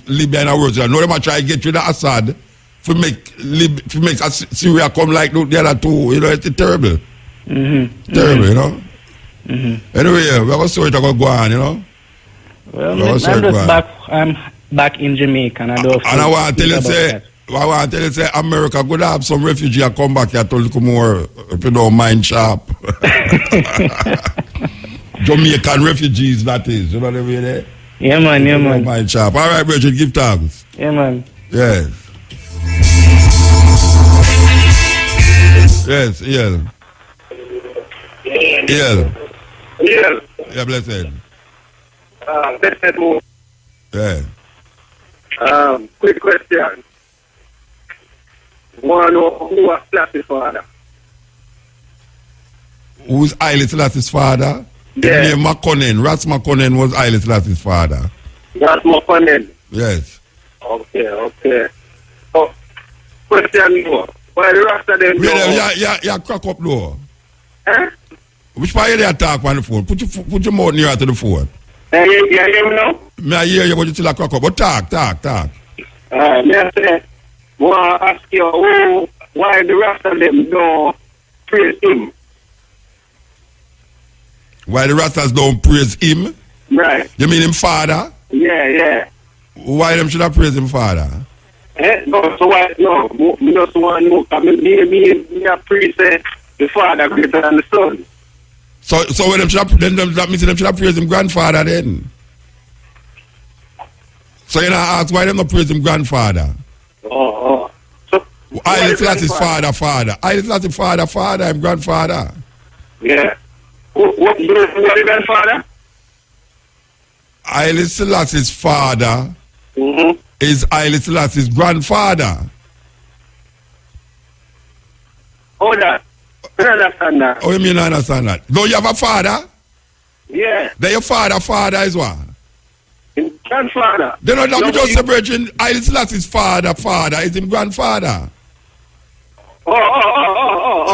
Libya in a worse situation. Now them try to get rid of Assad to make Syria come like the other two. You know, it's terrible. Terrible, you know. Anyway, we have a story to go on, you know. Well, I'm back in Jamaica, and I want to tell you, say, America could have some refugee and come back here to look more, if you don't mind, sharp. Jamaican refugees, that is. You know what I mean? Yeah, man. Mind sharp. All right, Bridget, give thanks. Yeah, man. Yes. Yes, yeah. Yeah, blessed. Blessed move. Yeah. Quick question. Want to know who was Slassy's father? Who's Haile Selassie's father? Yeah. His name McConnell. Ras McConnell was Haile Selassie's father. Ras McConnell? Yes. Okay. Oh, question more. Why the rest of them Yeah, crack up though. Which part you there talk on the phone? Put your mouth nearer to the phone. You hear me now? I hear you, but you still a crack up. But talk. May I say, want to ask you why the rest of them don't praise him? Why the Rastas don't praise him? Right. You mean him father? Yeah. Why them should have praise him father? No, so why? No, we just want to know. I mean, me praise the father greater than the son. So when them should have, then that means them should have praised him grandfather then. So you know, ask why them not praise him grandfather? So Haile Selassie's father. Haile Selassie's father, him grandfather. Yeah. What the grandfather? Haile Selassie's father is Haile Selassie's grandfather. Oh, that. I don't understand that. Oh, you mean I understand that? No, you have a father? Yeah. Then your father is what? Grandfather. Then I don't just celebrating Haile Selassie's father is his grandfather. Oh.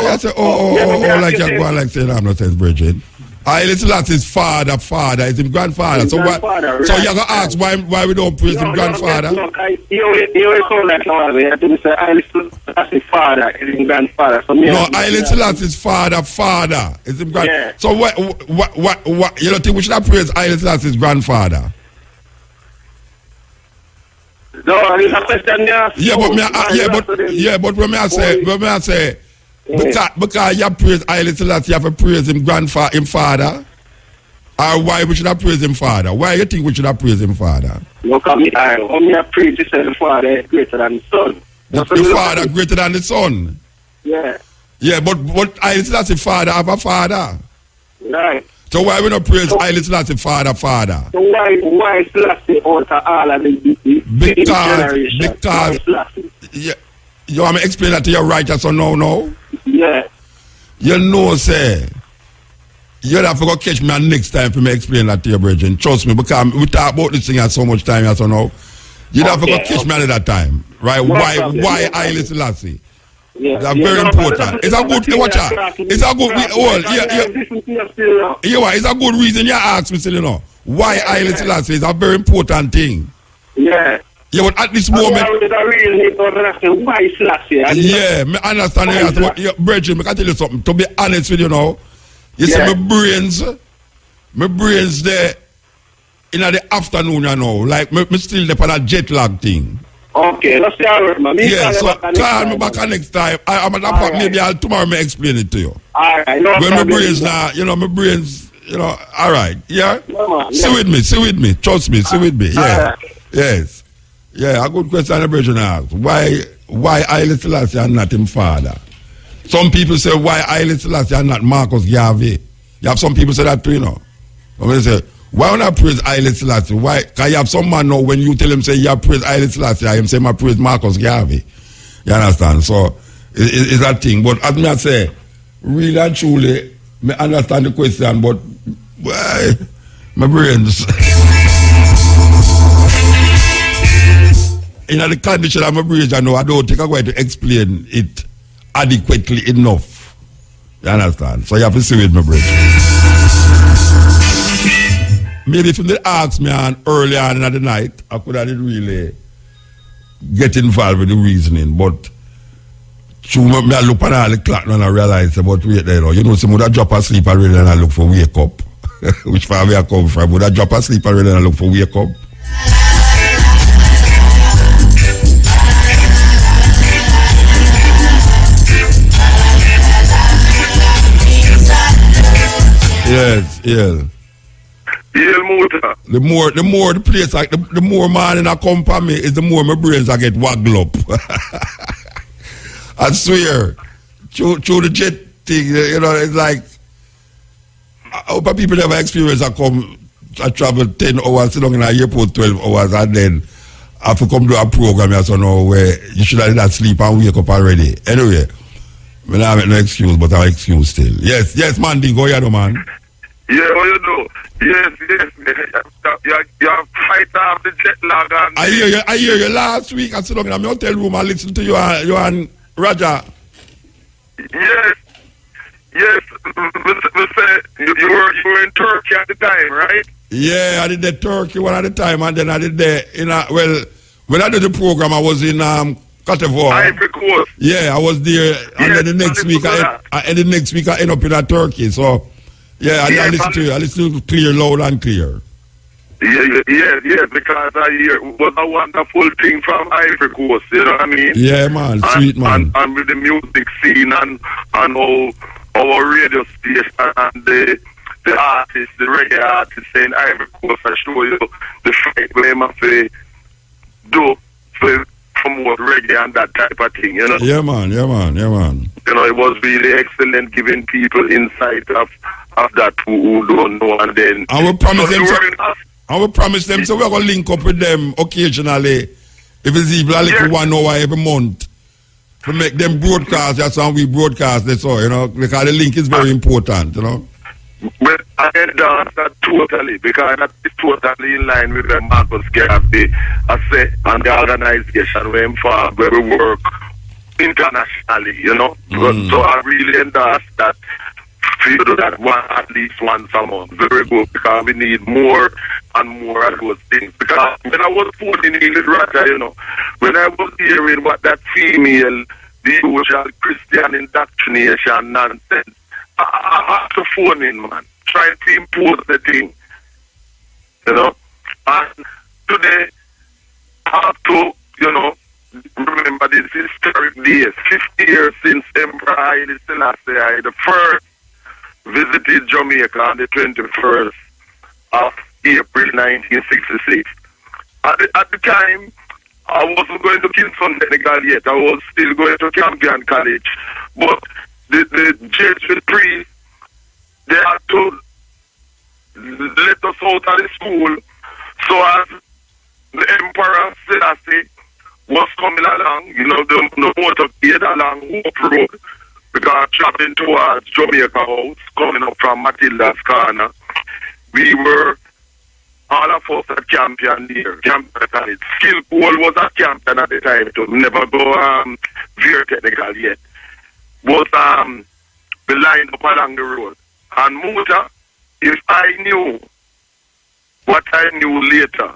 I say, like you're going like saying I'm not saying Bridget. Haile Selassie's father is his grandfather. So you're going to ask why we don't praise his grandfather? No, you sound like I think say Haile Selassie's father is his grandfather. So no, Haile Selassie's father is his grandfather. Yeah. So what, you don't think we should have praised Haile Selassie's grandfather? No, it's a question but when I say, because you praise Haile Selassie, you have to praise him father. Or why we should have praised him father? Why you think we should have praised him father? Look at me, I praise the father is greater than the son. The father greater than the son. Yeah. Yeah, but Haile Selassie father have a father. Right. So why we not praise Haile Selassie father? So why Selassie alter all of because you want me to explain that to your righteous or no? Yeah. You know, say, you'll have to go catch me next time for me explain that to your brethren. Trust me, because we talk about this thing at so much time, so now. You'll have to go catch me at that time. Right? Why Haile Selassie? That's very important. It's a good, watch out. It's a good, it's a good reason you ask me, you know. Why Haile Selassie is a very important thing. Yeah. Yeah, but at this moment. Why Selassie? Yeah, I understand. Brethren, I can tell you something. To be honest with you now, you see my brains there in the afternoon, you know, like me still there for that jet lag thing. Okay, let's see how man. Yeah, so call me back next time. Maybe tomorrow may explain it to you. Alright, no when my brains now, my brains, alright, yeah? Sit with me, trust me, sit with me, yeah. Yes. Yeah, a good question the brethren ask. Why Haile Selassie and not him father? Some people say, why Haile Selassie and not Marcus Garvey? You have some people say that too, I'm going to say, why not praise Haile Selassie? Why? Because you have some man now, when you tell him, say, you praise Haile Selassie, I am saying, I praise Marcus Garvey. You understand? So, it's that thing. But as I say, really and truly, I understand the question, but why? My brains. In the condition of my brains, I know I don't think I'm going to explain it adequately enough. You understand? So you have to see with my brain. Maybe if they asked me early on in the night, I could have really get involved with the reasoning. But through me, I look at all the clock and I realize about wait there. Some would drop asleep already and I look for wake up. Which far we I come from. Would I drop asleep already and I look for wake up? Yes, yeah. The more the place, like the more morning I come for me, is the more my brains I get waggle up. I swear, through the jet thing, it's like I hope people never experience. I travel 10 hours, sit down in the airport 12 hours, and then I have to come to a program where you should have that sleep and wake up already. Anyway, I have no excuse, but I'm excuse still. Yes, man, go ahead, man. Yeah, well, yes. You have fight off the jet lag. I hear you last week. I sit down in my hotel room and listen to you and Roger. Yes. You were in Turkey at the time, right? Yeah, I did the Turkey one at the time, and then I did when I did the program, I was in Cote d'Ivoire. Ivory Coast. Yeah, I was there, and then the next week I end up in Turkey. So. Yeah, I listen to you. I listen to clear, loud and clear. Yeah, because I hear it was a wonderful thing from Ivory Coast, you know what I mean? Yeah, man, sweet man. And with the music scene and our radio station and the artists, the reggae artists in Ivory Coast, I show you the fight where I say do for promote reggae and that type of thing, you know? Yeah, man. It was really excellent giving people insight of that who don't know, and then I will promise them so we're gonna link up with them occasionally If it's even a little 1 hour every month, to make them broadcast, that's how we broadcast this, you know, because the link is very important, you know. Well, I endorse that totally, because that is totally in line with the Marcus Garvey, I say, and the organization where we work internationally, you know. So I really endorse that. We do that at least once a month. Very good, because we need more and more of those things. Because when I was putting in the Rata, you know, when I was hearing what that female, the usual Christian indoctrination nonsense, I have to phone in, man, trying to impose the thing, you know. And today, I have to, you know, remember this historic day, 50 years since Emperor Haile Selassie the first visited Jamaica on the 21st of April 1966. At the time, I wasn't going to Kingston Senegal yet. I was still going to Campion College. But the Jesuit priest, they had to let us out of the school. So as the Emperor Selassie was coming along, you know, the motorcade along Hope Road, because traveling towards Jamaica House, coming up from Matilda's Corner, we were, all of us at Campion there, Campion College. Skillpool was at Campion at the time, too. Never go very technical yet. But we lined up along the road. And Muta, if I knew what I knew later,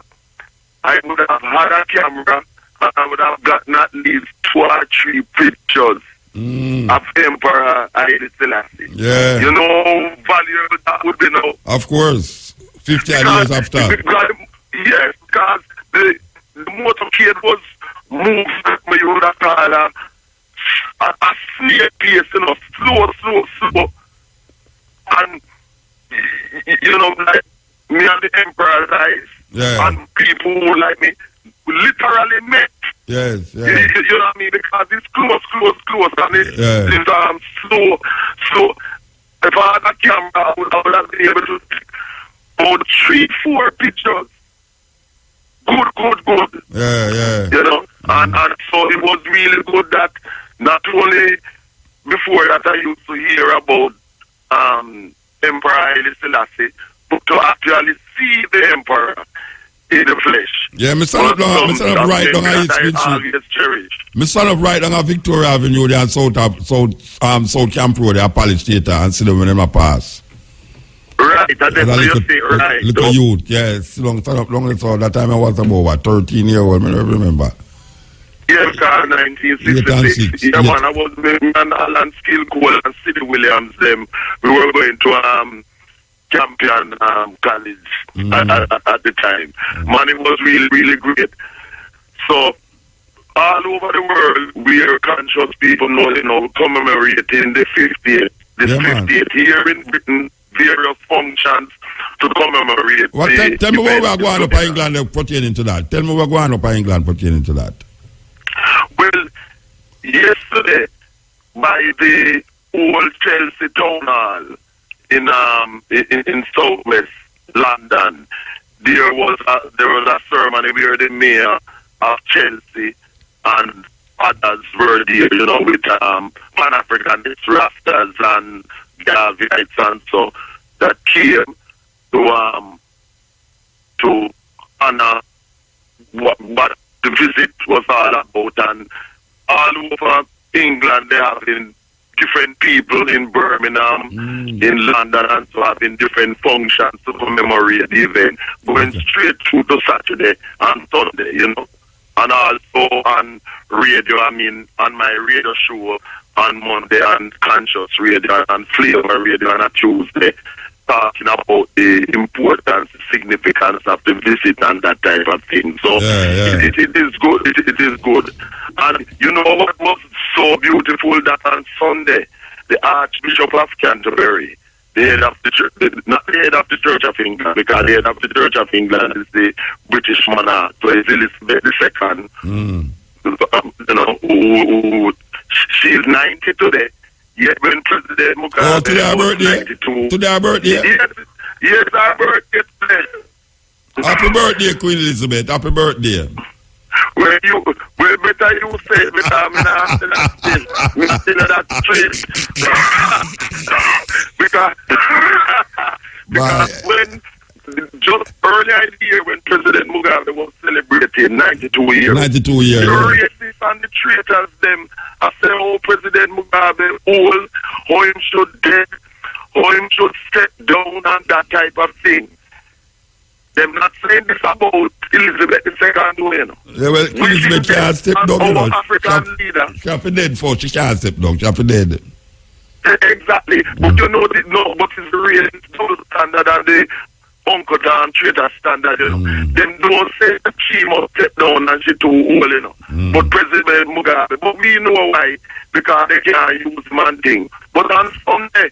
I would have had a camera and I would have gotten at least 2 or 3 pictures of Emperor Haile Selassie. Yeah. You know how valuable that would be now. Of course. 50 years after. Yes, because the motorcade was moved, you would have called a snail pace, you know, slow. And, you know, like me and the Emperor's eyes, and people who like me literally met. Yes, you know what I mean? Because it's close, and it's slow. If I had a camera, I would have been able to take about 3-4 pictures. Good. Yeah. You know, and so it was really good that not only before that I used to hear about Emperor Haile Selassie, but to actually see the Emperor in the flesh. Yeah, my son up right down on East Street. My son up right down on Victoria Avenue there and South Camp Road there, Polish Theatre, and see them when them pass. Right, that's what you say, right. Little youth, yes. Long so that time I was about, what, 13 years old, I don't remember. Yeah, because 1966. Yeah, man, I was with me and Alan Skillcole and Sidney Williams, them. We were going to Campion College at the time. Man, it was really, really great. So, all over the world, we are conscious people know, you know, commemorating the 50th. This 50th here in Britain, various functions to commemorate. Tell me where we're going up in England pertaining to that. Tell me where we're going up in England pertaining to that. Well, yesterday, by the old Chelsea Town Hall in Southwest London, there was a ceremony where the mayor of Chelsea and others were there, you know, with Pan-Africanism, Rastas and Garveyites and so that came to honor what the visit was all about. And all over England, they have been different people in Birmingham, in London, and so having different functions to commemorate the event, going straight through to Saturday and Sunday, you know. And also on radio, on my radio show on Monday, and Conscious Radio and Flavor Radio on a Tuesday, talking about the importance, significance of the visit and that type of thing. So it is good. It is good. And you know what was so beautiful, that on Sunday, the Archbishop of Canterbury, the head of the church, not the head of the Church of England, because the head of the Church of England is the British monarch, so it's Elizabeth II. You know, who she's 90 today. Yet when President Mugabe was 92. Today her birthday? Yes, her birthday today. Happy birthday, Queen Elizabeth. Happy birthday. Well, better you say it, because I'm not still at that street. because when just earlier in the year when President Mugabe was celebrating 92 years. 92 years. The racists and the traitors them I say, oh, President Mugabe old, how him should dead, how him should step down and that type of thing. Them not saying this about Elizabeth II, you know. Yeah, well, Elizabeth can't step down, you know. African leader. She have to dead for, she can't step down, she have to dead. Exactly. But you know, but it's the real double standard and the Uncle Dan traitor standard, you know. Them don't say that she must step down and she too old, you know. But President Mugabe, but we know why, because they can't use man thing. But on Sunday,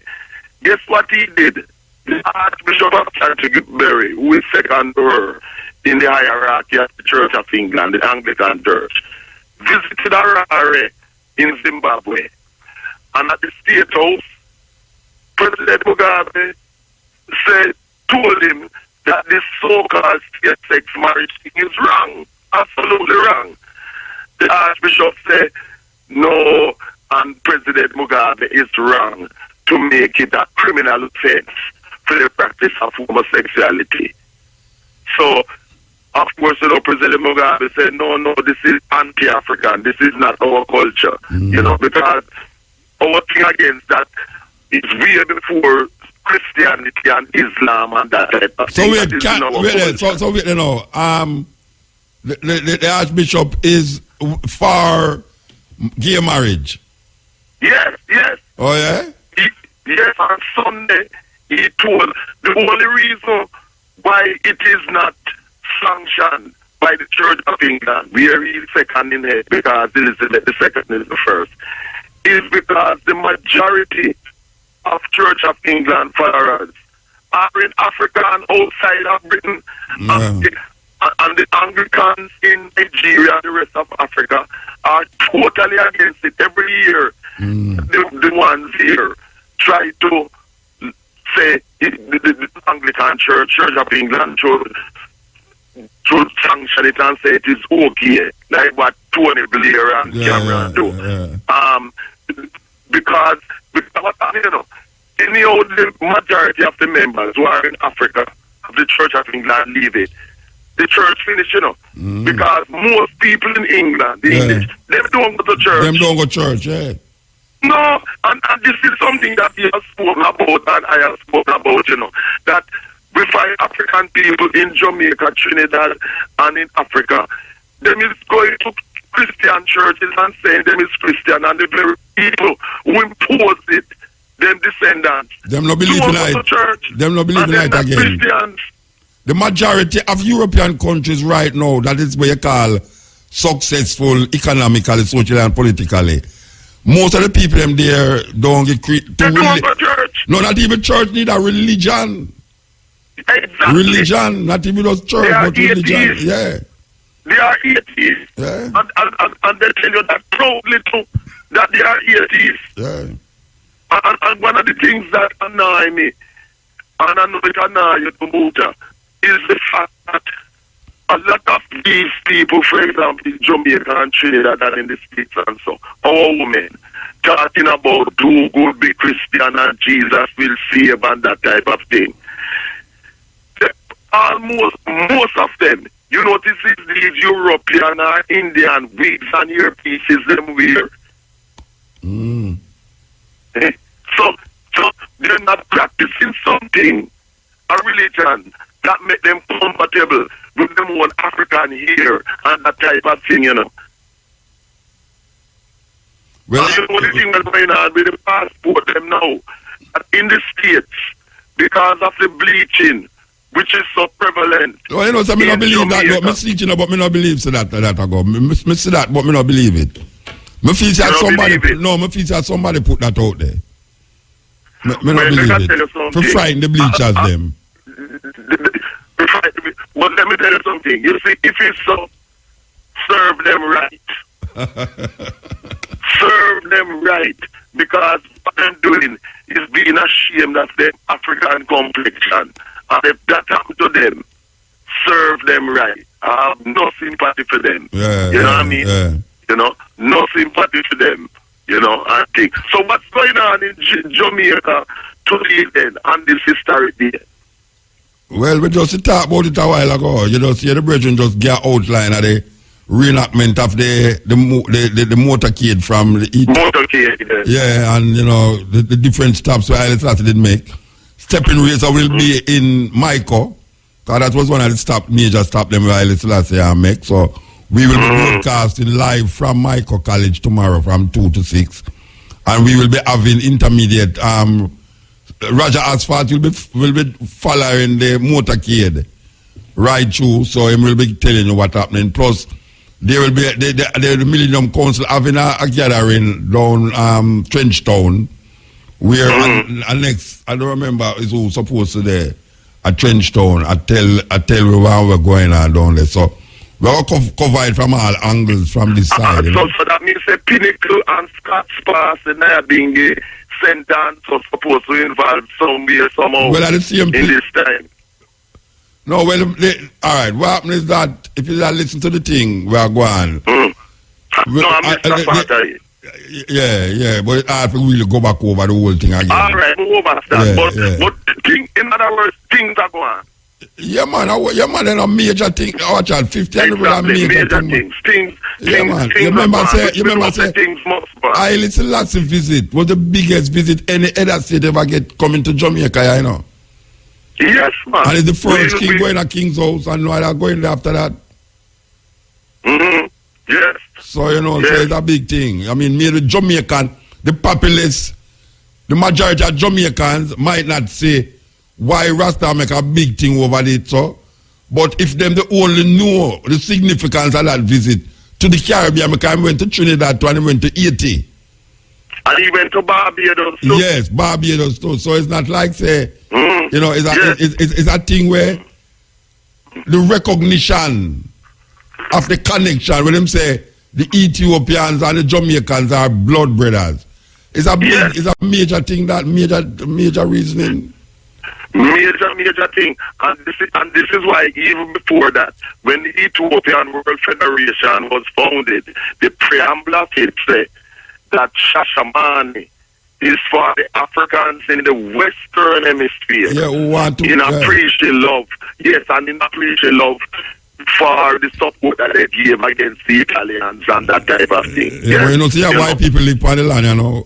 guess what he did? The Archbishop of Canterbury, who is second to her in the hierarchy of the Church of England, the Anglican Church, visited Harare in Zimbabwe. And at the State House, President Mugabe told him that this so-called same-sex marriage thing is wrong, absolutely wrong. The Archbishop said, no, and President Mugabe is wrong to make it a criminal offense for the practice of homosexuality. So, of course, you know, President Mugabe said, no, this is anti-African, this is not our culture, you know, because our thing against that is way before Christianity and Islam and that type of thing. So wait, you know, the Archbishop is for gay marriage. Yes. Oh, yeah? Yes, on Sunday, he told the only reason why it is not sanctioned by the Church of England, where he is second in it, because Elizabeth II is the first, is because the majority of Church of England followers are in Africa and outside of Britain, and the Anglicans in Nigeria and the rest of Africa are totally against it. Every year, the ones here try to say the Anglican Church of England should sanction it and say it is okay, like what Tony Blair and Cameron do. Because what I mean, you know, anyhow, the majority of the members who are in Africa of the Church of England leave it. The church finish, you know, because most people in England, the English, they don't go to church. Them don't go to church, yeah. No, and this is something that he has spoken about and I have spoken about, you know, that we find African people in Jamaica, Trinidad, and in Africa. Them is going to Christian churches and saying them is Christian, and the very people who impose it, them descendants. Them not believe in it. Them not believe in it again. Christians. The majority of European countries right now, that is what you call successful economically, socially, and politically. Most of the people them there don't get church. No, not even church, need a religion. Exactly. Religion, not even just church, but religion. Yeah. They are atheists. Yeah. And they tell you that proudly too, that they are atheists. Yeah. And one of the things that annoy me, and I know it annoy you to Muta, is the fact that a lot of these people, for example, in Jamaica and Trinidad and in the States and so, our women, talking about do good, be Christian and Jesus will save and that type of thing. Most of them, you notice is these European or Indian wigs and earpieces them wear. So they're not practicing something, a religion that make them compatible with them own African hair and that type of thing, you know. Well, and you know the thing that's going on with the passport them now, that in the States, because of the bleaching, which is so prevalent. Well, you know, so I don't believe that, but I'm teaching about me not believe so that ago. Me see that, but me not believe it. Me feel that somebody put that out there. Me not believe it. To frighten the bleachers them. But let me tell you something. You see, if it's so, serve them right. Serve them right. Because what they're doing is being ashamed of their African complexion. And if that happened to them, serve them right. I have no sympathy for them. Yeah, you know what I mean? Yeah. You know, no sympathy for them. You know, I think. So what's going on in Jamaica today then on this historic day? Well, we just talked about it a while ago. You just see the brethren just get outline of the reenactment of the motorcade from the east. Motorcade. Yeah, and you know the different stops where Haile Selassie did make. Stepping Razor will be in Maiko, because that was one of the major stop them where Haile Selassie make. So we will be broadcasting live from Maiko College tomorrow from 2 to 6, and we will be having intermediate. Roger Asphalt will be following the motorcade right through, so he will be telling you what's happening. Plus, there will be the Millennium Council having a gathering down Trenchtown, where next, I don't remember who's supposed to there at Trenchtown. I tell you where we're going on down there. So we're going to cover it from all angles from this side. So that means the Pinnacle and Scott's Pass and Nayabingi sentence was supposed to involve somewhere somehow well, at the same in this time. No, well, all right. What happens is that if you listen to the thing, we are going. Yeah, but it's hard to really go back over the whole thing again. All right, we go back to that. But the thing, in other words, things are going. Yeah, man, then a major thing. Our child, 50 exactly, major things. Yeah, man. You remember say, Haile Selassie visit was the biggest visit any other state ever get coming to Jamaica, you know. Yes, man. And it's the first king going to King's house, and why they're going there after that. Yes. So, you know, so it's a big thing. I mean, the Jamaican, the populace, the majority of Jamaicans might not say why Rasta make a big thing over it, so. But if them they only know the significance of that visit to the Caribbean, because he went to Trinidad and he went to Haiti. And he went to Barbados too. Yes, Barbados too. So it's not like say, you know, it's a thing where the recognition of the connection, when them say the Ethiopians and the Jamaicans are blood brothers, it's a it's a major thing, that major reasoning. Major thing, and this is why even before that, when the Ethiopian World Federation was founded, the preamble of it said that Shashamane is for the Africans in the Western Hemisphere. Yeah, who want to appreciate love. Yes, and in appreciate love for the support that they gave against the Italians and that type of thing. Yeah, well, you know, see how white people live on the land, you know.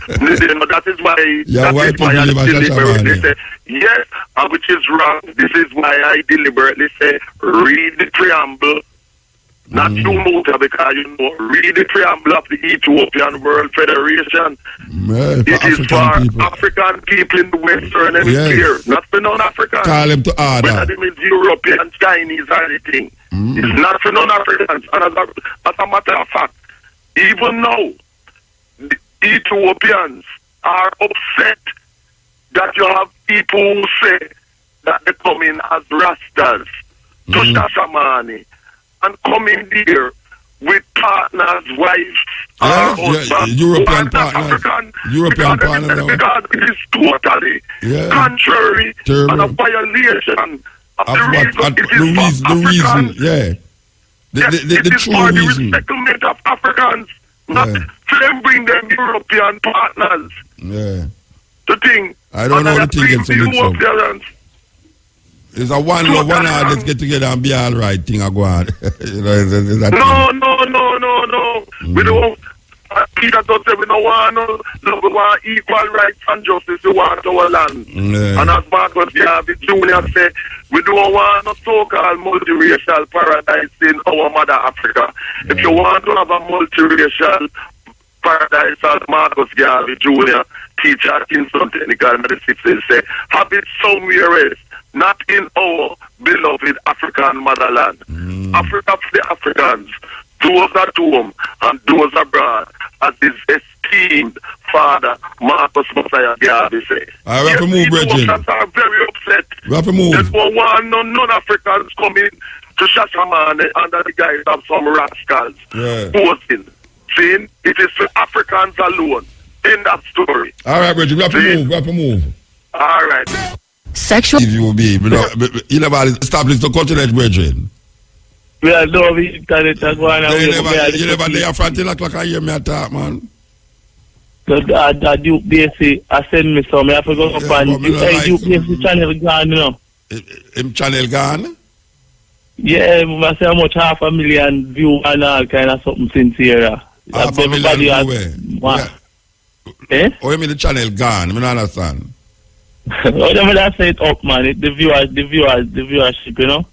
That is why white people live on deliberately say, yes, which is wrong. This is why I deliberately say, read the preamble. Not you, Muta, because you know, read the preamble of the Ethiopian World Federation. It is for African people in the Western Hemisphere, not for non-Africans. Call them to order. Whether they mean Europeans, Chinese, or anything. It's not for non-Africans. And as a matter of fact, even now, the Ethiopians are upset that you have people who say that they come in as Rastas to Shashamane and come in there with partners, wives, European partners. European partners. Because it is totally contrary and a violation of the reason. Yeah. The true reason. The resettlement of Africans, not for them bring them European partners. Yeah. The thing. I don't know the thing gets mixed up. It's a one love, one heart, let's get together and be all right thing I go on. You know, no. We don't. Peter does say we don't want equal rights and justice. We want our land. And as Marcus Garvey Jr. said, we don't want a so-called multiracial paradise in our mother Africa. If you want to have a multiracial paradise, as Marcus Garvey Jr., teacher at Kingston Technical Medicine, say, have it somewhere else. Not in our beloved African motherland. Africa for the Africans, those at home and those abroad, as his esteemed father, Marcus Messiah Garvey say. We have to move, Bridget. Are very upset. We have to move. There's no one, non-Africans coming to Shashamane under the guise of some rascals posing. Saying it is for Africans alone. In that story. All right, Bridget, we have to move. All right. Sexual. If you be, you never established the continent, brethren. We are no internet and go on. You never there front like I hear me attack, man. I do basically, I send me some, I forgot up and do basically channel gone, you know. Him channel gone? Yeah, I say how much 500,000 view and all kind of something sincere. Everybody has one. Eh? Oh, you mean the channel gone? I don't understand. Whatever that say it up, man. The viewership, you know.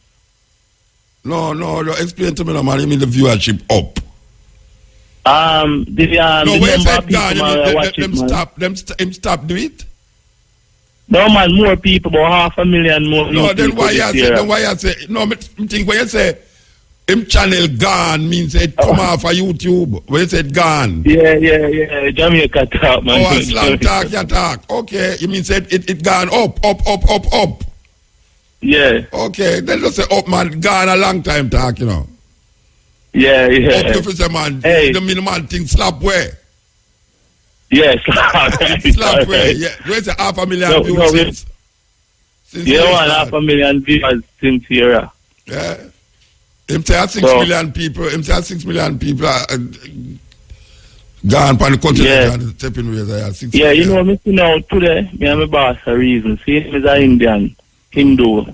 No, explain to me, no, man. You mean the viewership up? No, when you said gone, them stop do it? No, man, more people, about 500,000 more. No, then why you say, no, I think when you say him channel gone means it come off of YouTube. When you said gone. Yeah, Jamaica talk, man. Oh, slang talk, you talk. Okay, you mean said it gone up. Yeah. Okay, then just say up, man, gone a long time talk, you know. Yeah. Up, if you say, man, the mean man thing slap where? Yes. Slap where? Yeah. Where's the 500,000 views since yeah, 500,000 viewers since here. Yeah. Him say 6 million people. Him say 6 million people gone on the continent and stepping ways. Yeah, you know, me see now today, me and my boss a reason. See, him is an Indian, Hindu.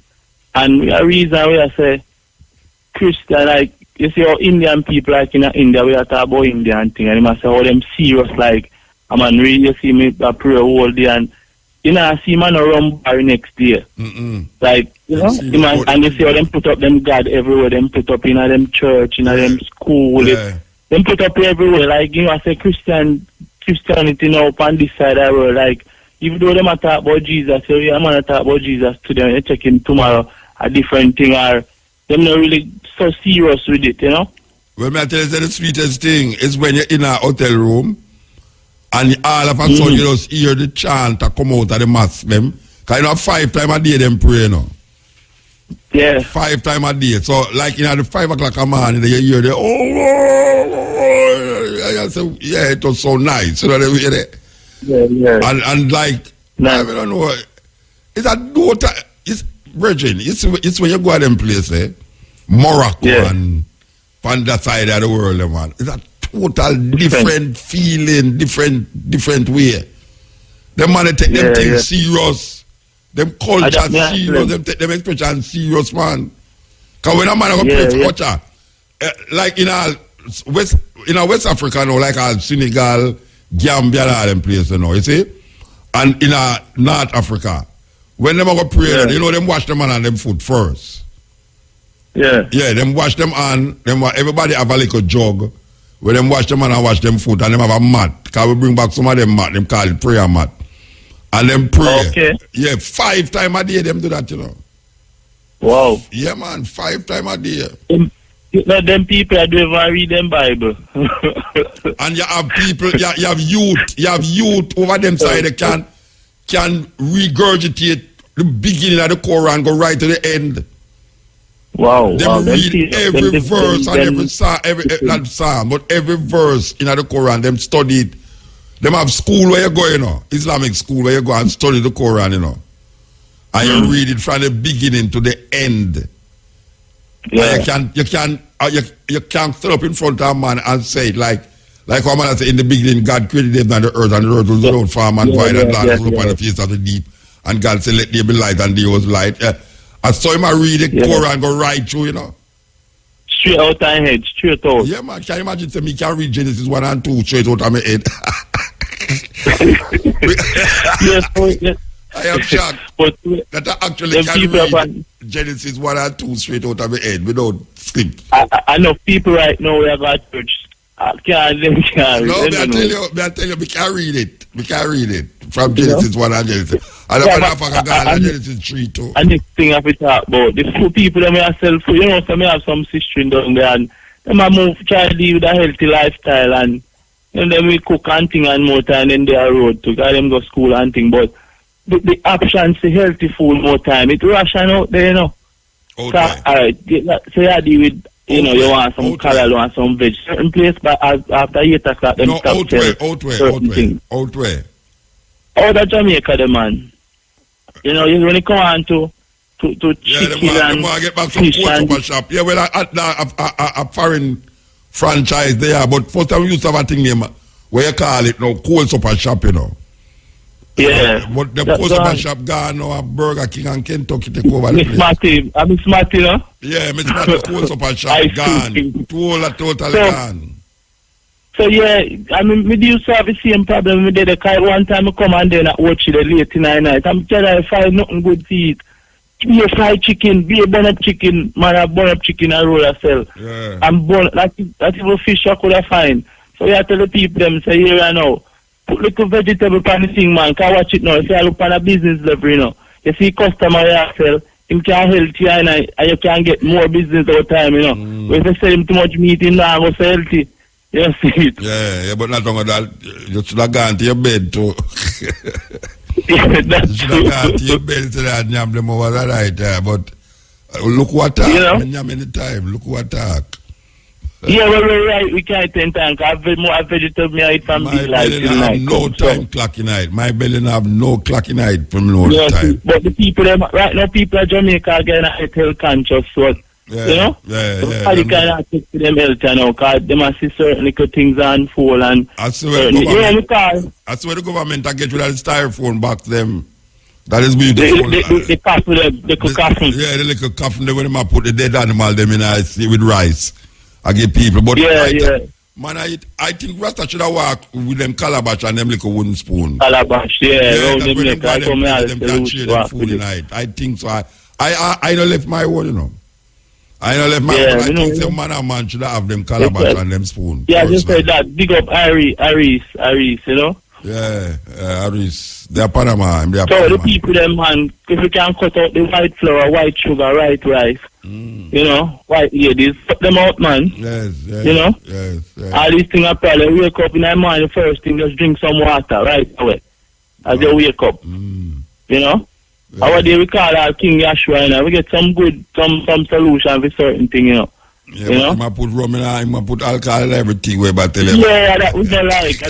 And a reason why I say Christian, like, you see how Indian people, like in India, we are talking about Indian thing. And he must say how them serious, like, I man, really, you see me I pray all day and you know, I see man around bar next day. Like, you know, and you see how them put up them God everywhere, them put up in them church, in them school, them put up everywhere. Like, you know, I say Christianity now on this side of the world, like, even though them talk about Jesus, so yeah, man talk about Jesus today, you check him tomorrow, a different thing, or them not really so serious with it, you know? Well, me I tell you, the sweetest thing is when you're in a hotel room, and all of a sudden you just hear the chant that come out of the mosque them. Because you know 5 times a day them pray, you know. Yeah. 5 times a day. So like you know the 5 o'clock a morning you hear the I say, yeah, it was so nice. You know what I mean? Yeah. And like I don't know. It's a daughter it's virgin. It's when you go to them place, Morocco and on that side of the world, man. It's a total different feeling, different way. Them man take them things serious. Them culture serious. Them take them expression serious, man. Cause when a man go play for culture, like in West Africa now, like Senegal, Gambia, all them places, you know, you see? And in North Africa, when them go pray, you know, them wash them on them foot first. Yeah, them wash them on, everybody have a little jug. Where them wash them and wash them foot and them have a mat. Because we bring back some of them mat, them call it prayer mat. And them pray. Okay. Yeah, 5 times a day them do that, you know. Wow. Yeah, man, 5 times a day. Them people that do ever read them Bible. And you have people, you have youth over them side that can regurgitate the beginning of the Quran and go right to the end. Wow. Them read every verse and every psalm, but every verse in the Quran, them study it. Them have school where you go, you know, Islamic school where you go and study the Quran, you know. And you read it from the beginning to the end. Yeah. And you can't stand up in front of a man and say it like what man say in the beginning, God created them and the earth was without form and void and land was upon the face of the deep. And God said, let there be light, and there was light. I saw him read the Quran go right through, you know. Straight out of head, straight out. Yeah, man. Can you imagine say me can read Genesis 1 and 2 straight out of my head? Yes. I am shocked but that I actually can read Genesis 1 and 2 straight out of my head without skip. I know people right now we have got church. I can't read it. No, I tell you, we can read it. We can read it from Genesis 1 and Genesis. And Genesis 3 too. And this thing I have to talk about, the few people that may have self, you know, some have some sister down there and them have moved, try to live with a healthy lifestyle and then we cook and thing and more time and then they are road to them go school and thing. But the options to healthy food more time, it ration out there, you know. Okay. So, alright, so you deal with, you know, you want some color, you want some veg. Certain place, but after 8 o'clock, them stop out where. Out of Jamaica, the man. You know, when you come on to chicken and get back some fish cold and... supper shop. Yeah, well, a foreign franchise there, but first time we used to have a thing name where you call it now cold supper shop, you know. Yeah. But the cold supper shop gone now, a Burger King and Kentucky take over the place. Miss Matty, you know? Yeah, Miss Matty cold supper shop gone. Totally gone. So yeah, I mean, we used to have the same problem with the car. One time I come and then I watch it late in the night. I'm telling you, I find nothing good to eat. Be a fried chicken, be a bun up chicken, man, a bun up chicken and roll a sell. Yeah. And bun, that even fish I could have find. So you have to tell the people them, say, here and now, put little vegetable pan the thing, man, can watch it now. If you look on a business level, you know, you see customer you sell, him can help you and you can get more business all the time, you know. But if you sell him too much meat, in now, go sell healthy. You see it. Yeah, but not only that, you should have gone to your bed too. That's you should have gone to your bed to that and them over that right but look what talk. You know? Many time, look what talk. Yeah, well, we're right. We can't take time. I have more vegetable me I eat from big life. My belly have no time clock in night. My belly have no clock in night from no time. But the people, right now, people in Jamaica are getting health conscious. So, yeah, you know? You kind of take to them health, you know, because they must see certain little things unfold. And I swear the government I get rid of the styrofoam box them. That is beautiful. They coffin them, they could coffin. Yeah, they little coffin them when they put the dead animal them in I see with rice. I give people, but man, I think Rasta should have walked with them calabash and them little wooden spoon. Calabash, that's when them can share them food tonight. I think so. I don't left my own, you know. I don't left my own. I think some man should have them calabash and them spoon. Yeah, I just said that. Big up Aris, you know. Yeah, Aris. They're Panama. So the people, them man, if you can cut out the white flour, white sugar, white rice, you know, white ladies, cut them out, man. Yes. You know? Yes. All these things are probably wake up in the morning, the first thing, just drink some water right away. As you wake up. You know? Yeah. Our day we call our King Yashua, you know, we get some good, some solution for certain thing, you know. Yeah, you know? Put rum in, I put alcohol and everything way back tell Yeah, that we don't like.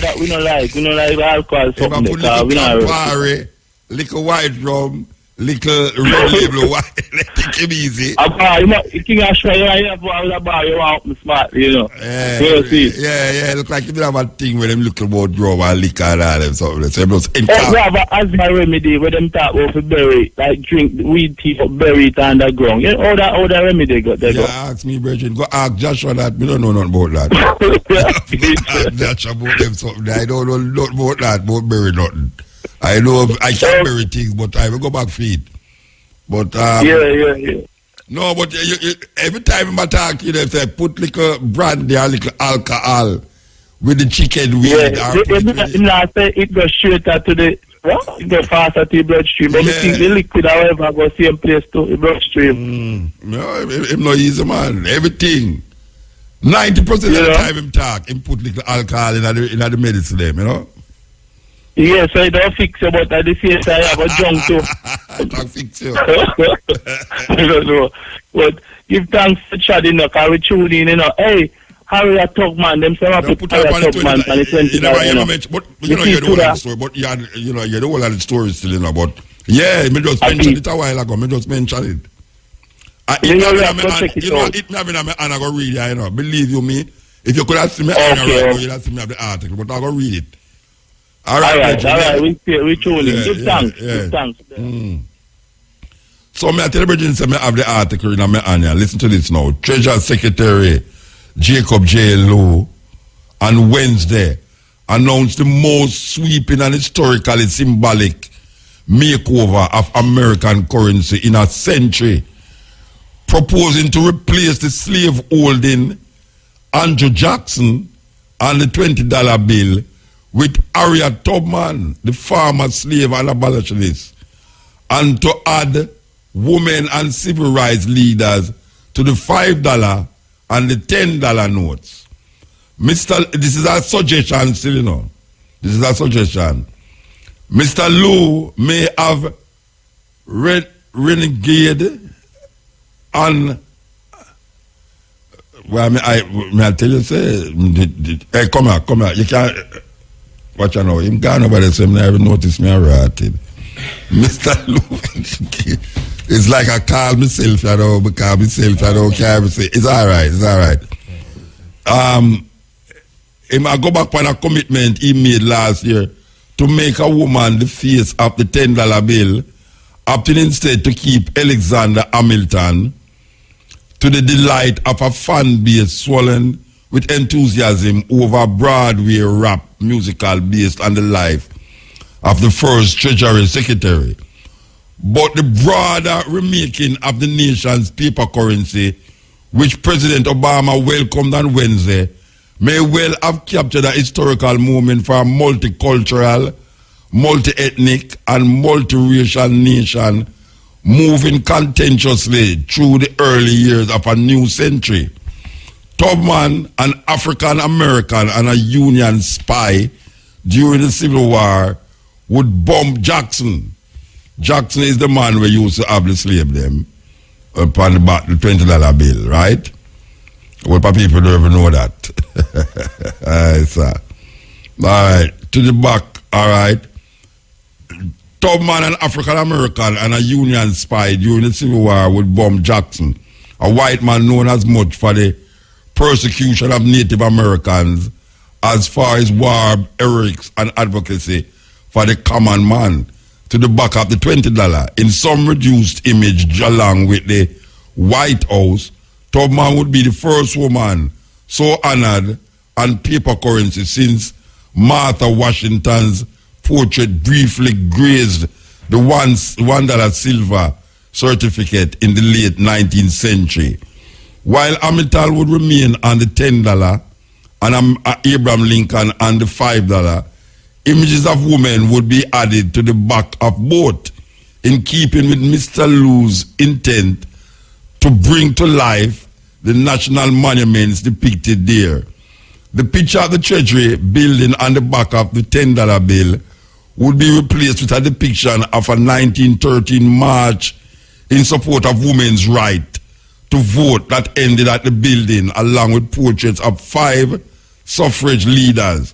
We don't like alcohol. If I put little Campari, little white rum, little red label white, take him easy. You know, King Ashwa, you have a bar, you want me smart, you know. Yeah, look like you don't have a thing where them look about rum and liquor and all them something. So we have an asthma remedy where them talk about for berry, like drink weed tea for bury it underground. You know, all that remedy got there. Yeah, ask me, Bridget. Go ask Joshua that. We don't know nothing about that. Ask Joshua about them something. I don't know nothing about that, about bury nothing. I know I can't bury things, but I will go back feed. But yeah. No, but every time I talk to you, they say put little brandy or little alcohol with the chicken weed. It goes straight to the it goes faster to the bloodstream. But we think the liquid, however, go same place to the bloodstream. No, him no easy, man. Everything. 90% of the time him talk, him put little alcohol in the medicine, you know. Yeah, so it don't fix you, but at the same time, I have a junk too. It don't fix you. I don't know. But give thanks to Chad, you know, because we tune in, you know. Hey, Harry a talk man, them say I put Harry a talk man and it's 20 but you know, you're the whole of the story, but you're the whole of the story still, you know, but yeah, me just mentioned it a while ago, me just mentioned it. It me having a me and I go read it, you know, believe you me, if you could have seen me you'd have seen me have the article, but I go read it. All right, we tune in. Give thanks. So I tell the Bridget, I have the article in my hand. Listen to this now. Treasury Secretary Jacob J. Lowe on Wednesday announced the most sweeping and historically symbolic makeover of American currency in a century, proposing to replace the slave-holding Andrew Jackson and the $20 bill with Harriet Tubman, the former slave and abolitionist, and to add women and civil rights leaders to the $5 and the $10 notes. This is a suggestion still, you know. This is a suggestion. Mr. Lowe may have renegade on... Well, I tell you, say... Hey, come here. You can't... Watch out now. Him gone over there, so I never noticed me rated. Mr. Lou, it's like I call myself, I don't call myself, I don't care. It's all right, it's all right. I go back on a commitment he made last year to make a woman the face of the $10 bill, opting instead to keep Alexander Hamilton, to the delight of a fan base swollen with enthusiasm over Broadway rap musical based on the life of the first Treasury Secretary. But the broader remaking of the nation's paper currency, which President Obama welcomed on Wednesday, may well have captured a historical moment for a multicultural, multi-ethnic, and multiracial nation moving contentiously through the early years of a new century. Tubman, an African-American and a Union spy during the Civil War, would bomb Jackson. Jackson is the man we used to have the slave them upon the $20 bill, right? Well, people don't even know that. All right, sir. All right, to the back, all right. Tubman, an African-American and a Union spy during the Civil War, would bomb Jackson, a white man known as much for the persecution of Native Americans as far as war heroics and advocacy for the common man. To the back of the $20, in some reduced image along with the White House, Tubman would be the first woman so honored on paper currency since Martha Washington's portrait briefly grazed the $1 silver certificate in the late 19th century. While Hamilton would remain on the $10 and Abraham Lincoln on the $5, images of women would be added to the back of both, in keeping with Mr. Lou's intent to bring to life the national monuments depicted there. The picture of the Treasury building on the back of the $10 bill would be replaced with a depiction of a 1913 march in support of women's right to vote that ended at the building, along with portraits of 5 suffrage leaders: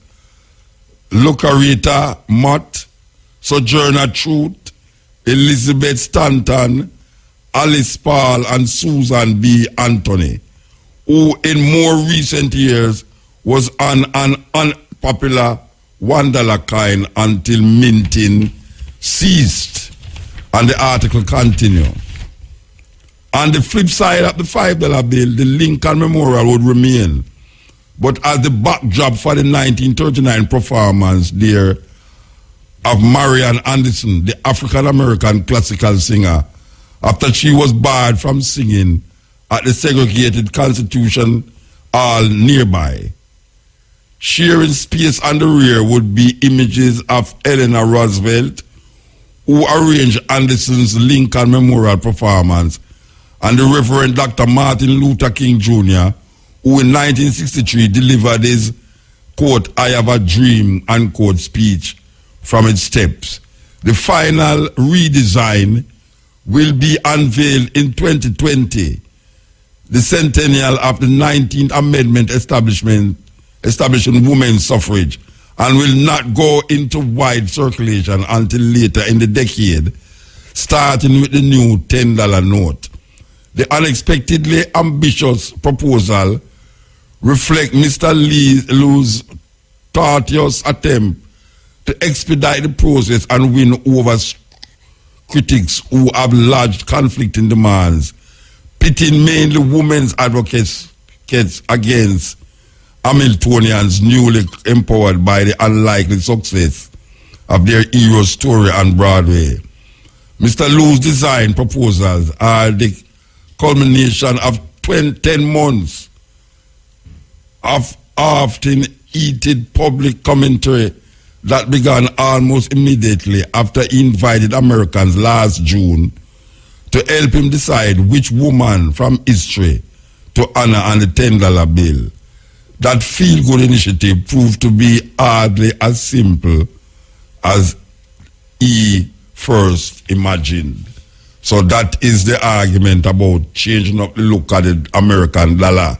Lucretia Mott, Sojourner Truth, Elizabeth Stanton, Alice Paul, and Susan B. Anthony, who in more recent years was on an unpopular $1 coin until minting ceased. And the article continues. On the flip side of the $5 bill, the Lincoln Memorial would remain, but as the backdrop for the 1939 performance there of Marian Anderson, the African-American classical singer, after she was barred from singing at the segregated Constitution Hall nearby. Sharing space on the rear would be images of Eleanor Roosevelt, who arranged Anderson's Lincoln Memorial performance, and the Reverend Dr. Martin Luther King Jr., who in 1963 delivered his, quote, "I have a dream," unquote, speech from its steps. The final redesign will be unveiled in 2020, the centennial of the 19th Amendment establishing women's suffrage, and will not go into wide circulation until later in the decade, starting with the new $10 note. The unexpectedly ambitious proposal reflects Mr. Lou's tortuous attempt to expedite the process and win over critics who have lodged conflicting demands, pitting mainly women's advocates against Hamiltonians newly empowered by the unlikely success of their hero story on Broadway. Mr. Lou's design proposals are the culmination of 10 months of often heated public commentary that began almost immediately after he invited Americans last June to help him decide which woman from history to honor on the $10 bill. That feel-good initiative proved to be hardly as simple as he first imagined. So that is the argument about changing up the look of the American dollar.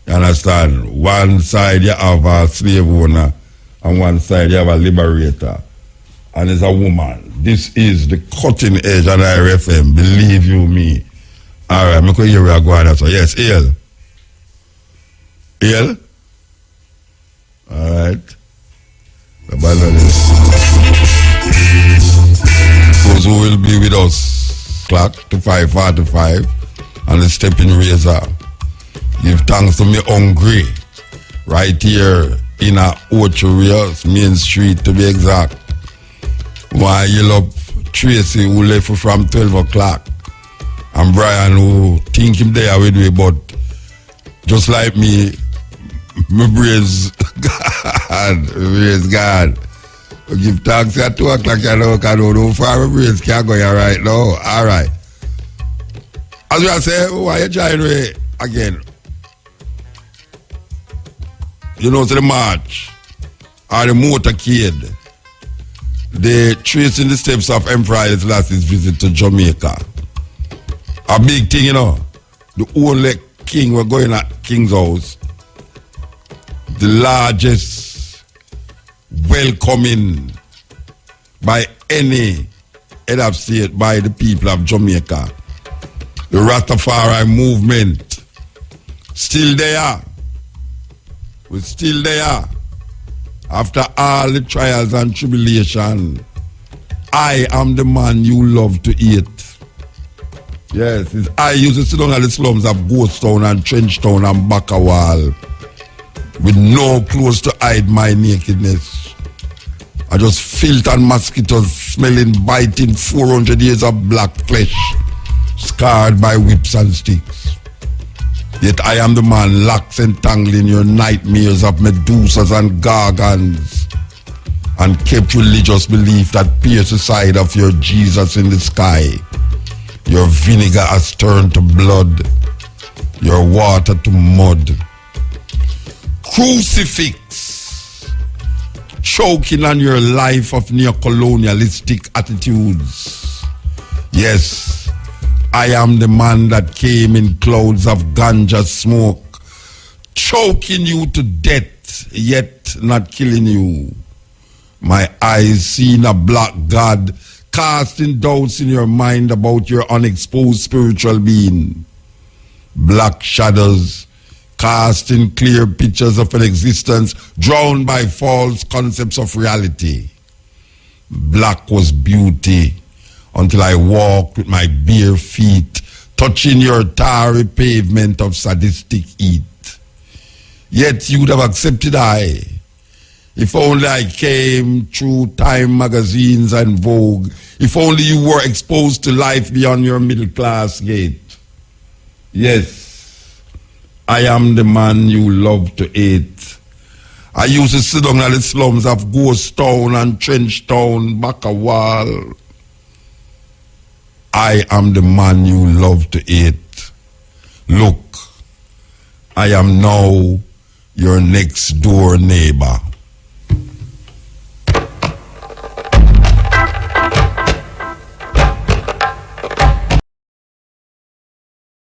You understand? One side you have a slave owner and one side you have a liberator. and is a woman. This is the cutting edge on IRFM, believe you me. Alright, I'm going to hear where I go on. So yes, Ale. Ale? Alright. Those who will be with us, clock to 5:45 and the stepping razor. Give thanks to me hungry. Right here in a Ocherias, Main Street to be exact. Why you love Tracy who left from 12 o'clock. And Brian who think him there with me, but just like me, my praise God. Praise God. Give thanks at 2 o'clock, you know, because I don't know far my praise can't go here right now. Alright. As we say, why you trying to again? You know, to the march or the motorcade, they tracing the steps of Emperor Haile Selassie's visit to Jamaica. A big thing, you know. The only king we're going at King's House. The largest welcoming by any head of state by the people of Jamaica. The Rastafari movement still there. We're still there. After all the trials and tribulation, I am the man you love to eat. Yes, I used to sit down at the slums of Ghost Town and Trench Town and Bakawal with no clothes to hide my nakedness. I just filth and mosquitoes smelling, biting 400 years of black flesh, scarred by whips and sticks. Yet I am the man locks entangling your nightmares of Medusas and Gargans and kept religious belief that pierced the side of your Jesus in the sky. Your vinegar has turned to blood, your water to mud. Crucifix, choking on your life of neo-colonialistic attitudes. Yes, I am the man that came in clouds of ganja smoke, choking you to death, yet not killing you. My eyes seen a black God casting doubts in your mind about your unexposed spiritual being. Black shadows casting clear pictures of an existence drowned by false concepts of reality. Black was beauty until I walked with my bare feet, touching your tarry pavement of sadistic heat. Yet you'd have accepted I, if only I came through Time magazines and Vogue, if only you were exposed to life beyond your middle class gate. Yes, I am the man you love to hate. I used to sit down at the slums of Ghost Town and Trench Town, Bakawal. I am the man you love to hate. Look, I am now your next door neighbor.